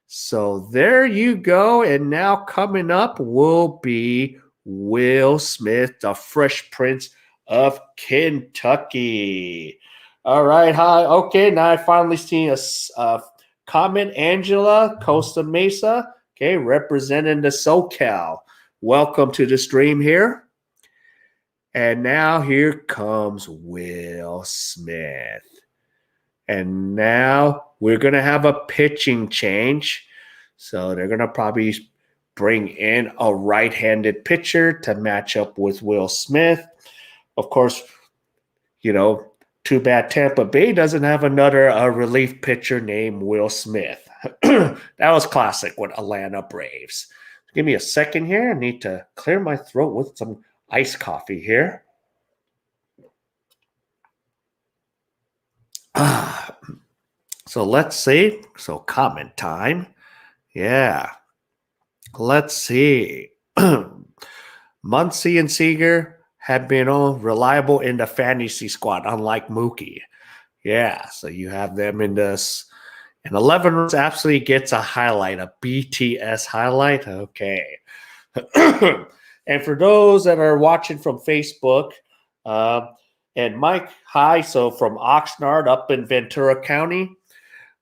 So there you go. And now coming up will be Will Smith, the Fresh Prince of Kentucky. All right. Hi. Okay. Now I finally seen a comment. Angela, Costa Mesa. Okay. Representing the SoCal. Welcome to the stream here. And now here comes Will Smith. And now we're going to have a pitching change. So they're going to probably bring in a right-handed pitcher to match up with Will Smith. Of course, you know, too bad Tampa Bay doesn't have another relief pitcher named Will Smith. That was classic with Atlanta Braves. Give me a second here. I need to clear my throat with some iced coffee here. So let's see. So comment time. Yeah. Let's see. Muncy and Seager have been reliable in the fantasy squad, unlike Mookie. Yeah. So you have them in this. And 11 runs absolutely gets a highlight, a BTS highlight. Okay. And for those that are watching from Facebook, and Mike, hi. So from Oxnard up in Ventura County,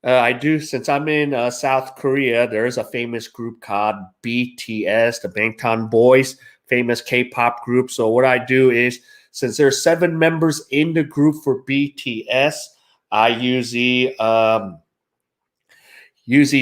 I do, since I'm in South Korea, there is a famous group called BTS, the Bangtan Boys, famous K-pop group. So what I do is, since there's 7 members in the group for BTS, I usually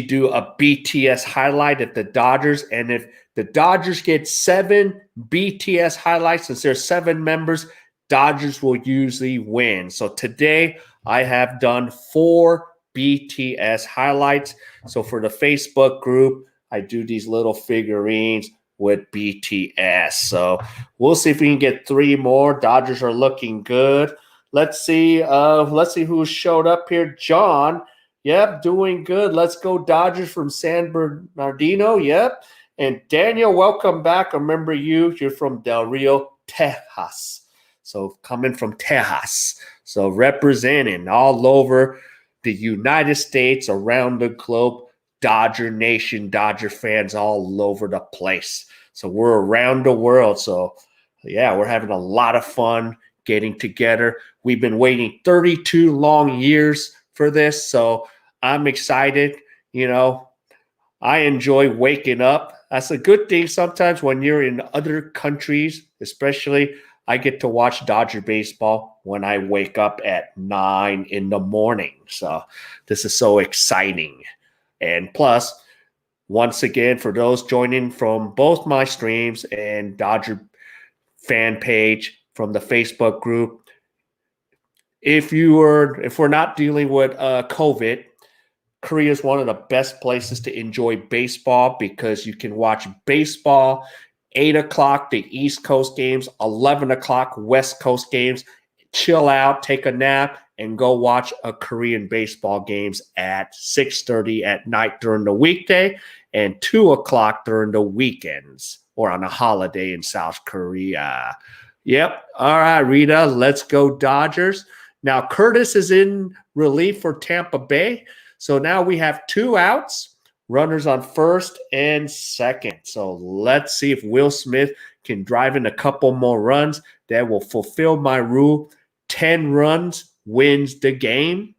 do a BTS highlight at the Dodgers. And if the Dodgers get 7 BTS highlights, since there's 7 members, Dodgers will usually win. So today I have done 4 BTS highlights. So for the Facebook group, I do these little figurines with BTS. So we'll see if we can get 3 more. Dodgers are looking good. Let's see who showed up here. John. Yep, doing good. Let's go Dodgers from San Bernardino. Yep. And Daniel, welcome back. I remember you. You're from Del Rio, Texas. So coming from Texas. So representing all over the United States, around the globe. Dodger Nation, Dodger fans all over the place. So we're around the world. So, yeah, we're having a lot of fun getting together. We've been waiting 32 long years for this. So I'm excited. I enjoy waking up. That's a good thing sometimes when you're in other countries, especially. I get to watch Dodger baseball when I wake up at 9 in the morning. So this is so exciting. And plus, once again, for those joining from both my streams and Dodger fan page from the Facebook group, if we're not dealing with COVID, Korea is one of the best places to enjoy baseball because you can watch baseball 8 o'clock, the East Coast games, 11 o'clock, West Coast games, chill out, take a nap, and go watch a Korean baseball games at 6:30 at night during the weekday and 2 o'clock during the weekends or on a holiday in South Korea. Yep. All right, Rita, let's go Dodgers. Now, Curtis is in relief for Tampa Bay. So now we have 2 outs, runners on first and second. So let's see if Will Smith can drive in a couple more runs. That will fulfill my rule. 10 runs wins the game.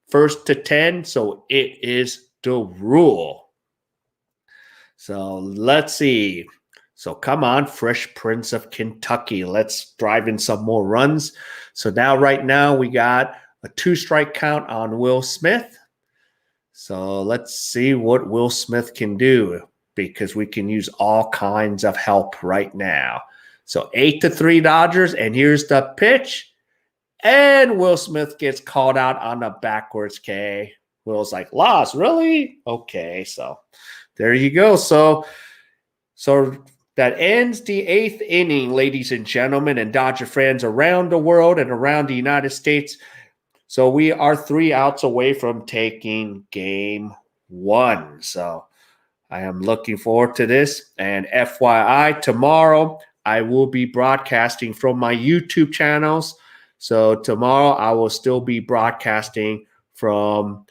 First to 10. So it is the rule. So let's see. So come on, Fresh Prince of Kentucky. Let's drive in some more runs. So now, right now, we got a 2-strike count on Will Smith. So let's see what Will Smith can do because we can use all kinds of help right now. So 8-3 Dodgers, and here's the pitch. And Will Smith gets called out on the backwards K. Will's like, lost, really? Okay, so there you go. So that ends the 8th inning, ladies and gentlemen, and Dodger fans around the world and around the United States. So we are 3 outs away from taking game 1. So I am looking forward to this. And FYI, tomorrow I will be broadcasting from my YouTube channels. So tomorrow I will still be broadcasting from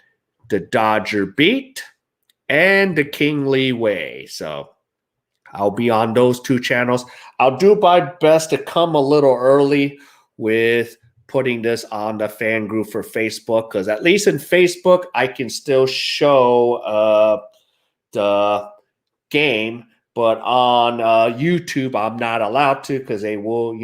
the Thedodgersbeat and the thekingleeway. So I'll be on those 2 channels. I'll do my best to come a little early with putting this on the fan group for Facebook, because at least in Facebook, I can still show the game, but on YouTube, I'm not allowed to because they will,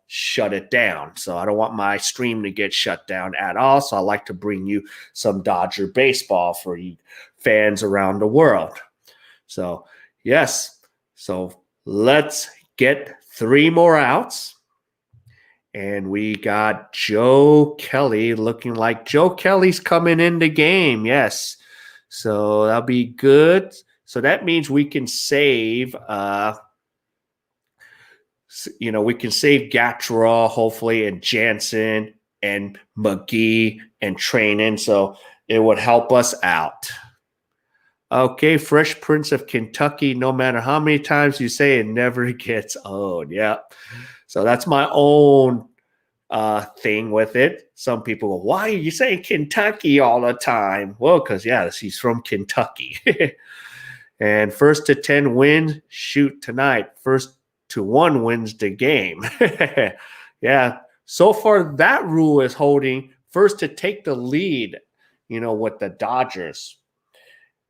shut it down. So I don't want my stream to get shut down at all. So I like to bring you some Dodger baseball for you fans around the world. So, yes. So let's get 3 more outs. And we got Joe Kelly looking like Joe Kelly's coming in the game. Yes. So that'll be good. So that means we can save, we can save Gatrell, hopefully, and Jansen and McGee and Trainin. So it would help us out. Okay, Fresh Prince of Kentucky, no matter how many times you say it, never gets old. Yeah. So that's my own thing with it. Some people go, why are you saying Kentucky all the time? Well, because, he's from Kentucky. And first to 10 wins, shoot tonight. First to 1 wins the game. Yeah. So far, that rule is holding. First to take the lead, with the Dodgers.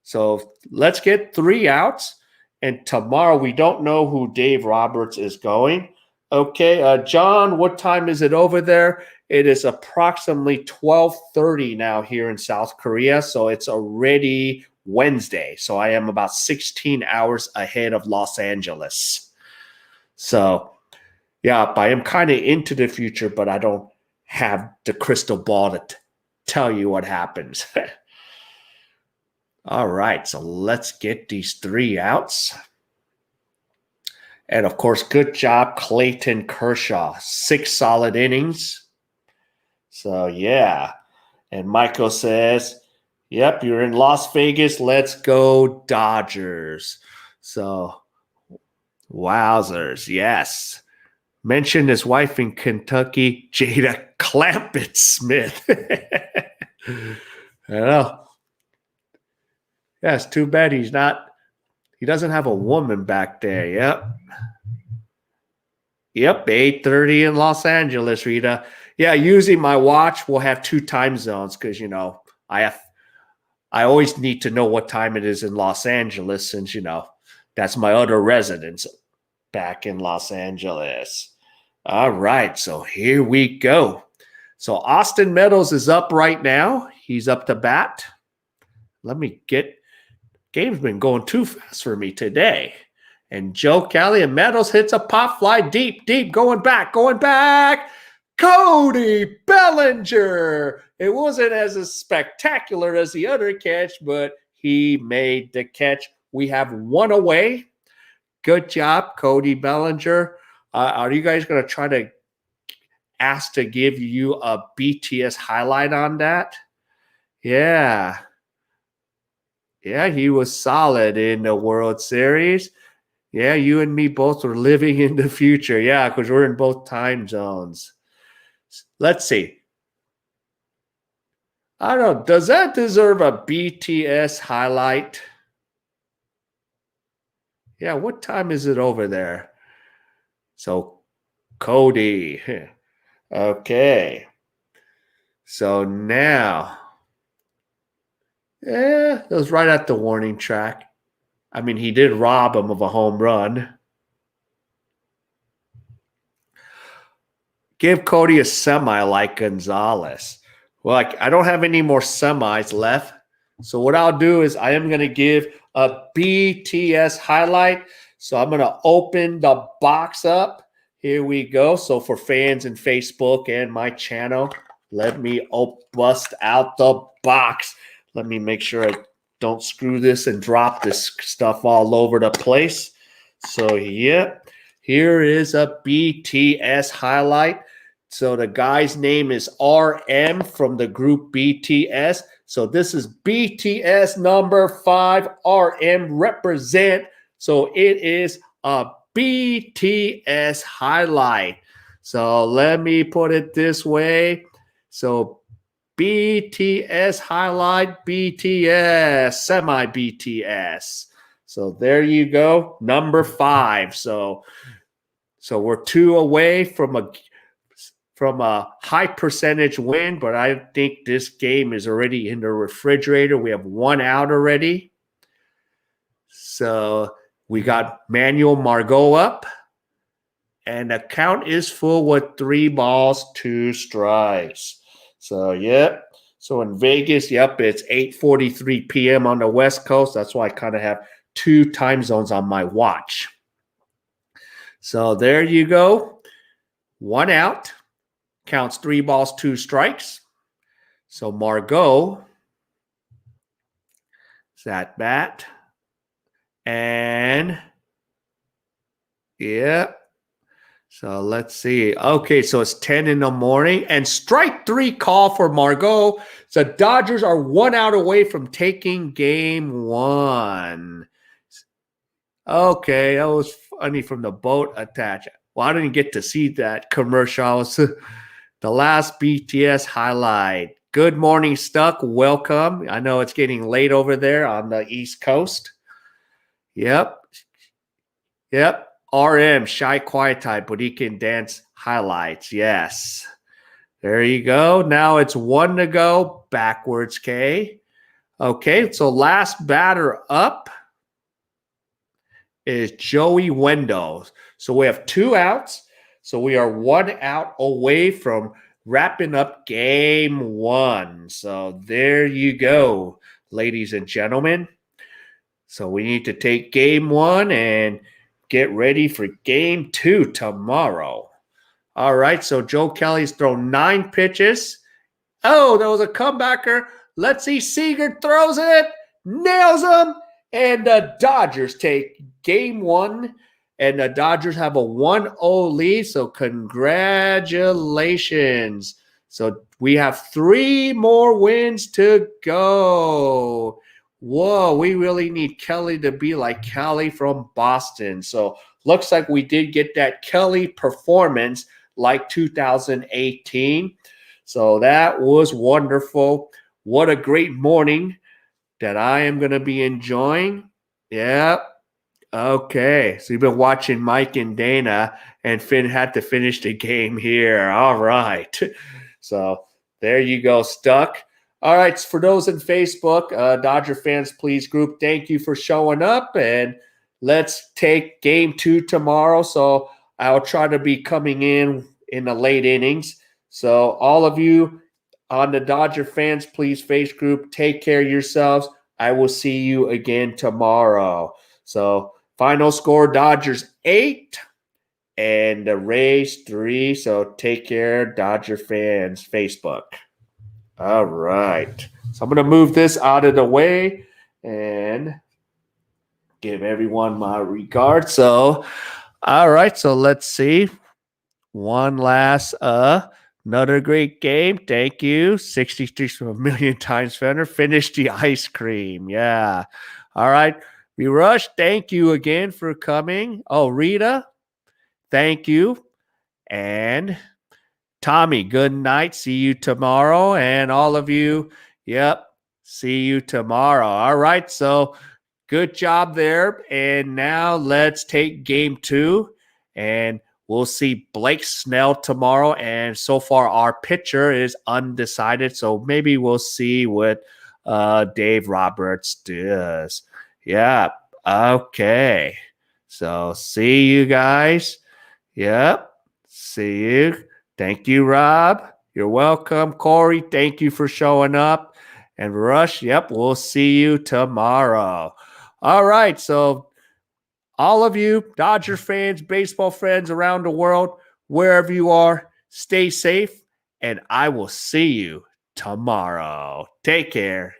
So let's get 3 outs. And tomorrow, we don't know who Dave Roberts is going. Okay, John, what time is it over there? It is approximately 12:30 now here in South Korea, so it's already Wednesday. So I am about 16 hours ahead of Los Angeles. So, I am kind of into the future, but I don't have the crystal ball to tell you what happens. All right, so let's get these 3 outs. And, of course, good job, Clayton Kershaw. 6 solid innings. So, yeah. And Michael says, yep, you're in Las Vegas. Let's go Dodgers. So, wowzers, yes. Mentioned his wife in Kentucky, Jada Clampett Smith. I know. Yeah, it's too bad he doesn't have a woman back there. Yep. Yep, 8:30 in Los Angeles, Rita. Yeah, usually my watch will have 2 time zones because I always need to know what time it is in Los Angeles since that's my other residence back in Los Angeles. All right, so here we go. So Austin Meadows is up right now. He's up to bat. Game's been going too fast for me today. And Joe Kelly and Meadows hits a pop fly deep, going back. Cody Bellinger. It wasn't as spectacular as the other catch, but he made the catch. We have 1 away. Good job, Cody Bellinger. Are you guys going to try to ask to give you a BTS highlight on that? Yeah. Yeah, he was solid in the World Series. Yeah, you and me both are living in the future. Yeah, because we're in both time zones. Let's see. I don't know. Does that deserve a BTS highlight? Yeah, what time is it over there? So, Cody. Okay. So now, it was right at the warning track. I mean, he did rob him of a home run. Give Cody a semi like Gonzalez. Well, I don't have any more semis left. So what I'll do is I am going to give a BTS highlight. So I'm going to open the box up. Here we go. So for fans in Facebook and my channel, let me bust out the box. Let me make sure I don't screw this and drop this stuff all over the place. So, yep, here is a BTS highlight. So the guy's name is RM from the group BTS. So this is BTS number 5, RM represent. So it is a BTS highlight. So let me put it this way. So BTS highlight, BTS, semi-BTS. So there you go, number 5. So we're 2 away from a high percentage win, but I think this game is already in the refrigerator. We have 1 out already. So we got Manuel Margot up, and the count is full with 3 balls, 2 strikes. So, yep. So in Vegas, yep, it's 8:43 p.m. on the West Coast. That's why I kind of have 2 time zones on my watch. So there you go. 1 out. Counts 3 balls, 2 strikes. So Margot is at bat. And, yeah. So let's see. Okay, so it's 10 in the morning. And strike 3 call for Margot. So Dodgers are 1 out away from taking game 1. Okay, that was funny from the boat attach. Well, I didn't get to see that commercial. The last BTS highlight. Good morning, Stuck. Welcome. I know it's getting late over there on the East Coast. Yep. RM, shy, quiet type, but he can dance highlights. Yes. There you go. Now it's 1 to go. Backwards, K. Okay, so last batter up is Joey Wendell. So we have 2 outs. So we are 1 out away from wrapping up game 1. So there you go, ladies and gentlemen. So we need to take game 1 and get ready for game 2 tomorrow. All right, so Joe Kelly's thrown 9 pitches. Oh, there was a comebacker. Let's see. Seager throws it, nails him, and the Dodgers take game 1. And the Dodgers have a 1-0 lead, so congratulations. So we have 3 more wins to go. Whoa, we really need Kelly to be like Kelly from Boston. So looks like we did get that Kelly performance like 2018. So that was wonderful. What a great morning that I am going to be enjoying. Yep. Okay. So you've been watching Mike and Dana, and Finn had to finish the game here. All right. So there you go, Stuck. All right. For those in Facebook, Dodger Fans Please group, thank you for showing up. And let's take game 2 tomorrow. So I'll try to be coming in the late innings. So all of you on the Dodger Fans Please Face group, take care of yourselves. I will see you again tomorrow. So final score, Dodgers 8 and the Rays 3. So take care, Dodger Fans Facebook. All right. So I'm going to move this out of the way and give everyone my regards. So, all right. So let's see. One last another great game. Thank you. 63 from a million times Fender. Finish the ice cream. Yeah. All right. We Rush, thank you again for coming. Oh, Rita, thank you. And Tommy, good night. See you tomorrow. And all of you, yep, see you tomorrow. All right. So good job there. And now let's take game 2. And we'll see Blake Snell tomorrow. And so far, our pitcher is undecided. So maybe we'll see what Dave Roberts does. Yeah. Okay. So see you guys. Yep. See you. Thank you, Rob. You're welcome. Corey, thank you for showing up. And Rush, yep, we'll see you tomorrow. All right. So all of you, Dodger fans, baseball friends around the world, wherever you are, stay safe, and I will see you tomorrow. Take care.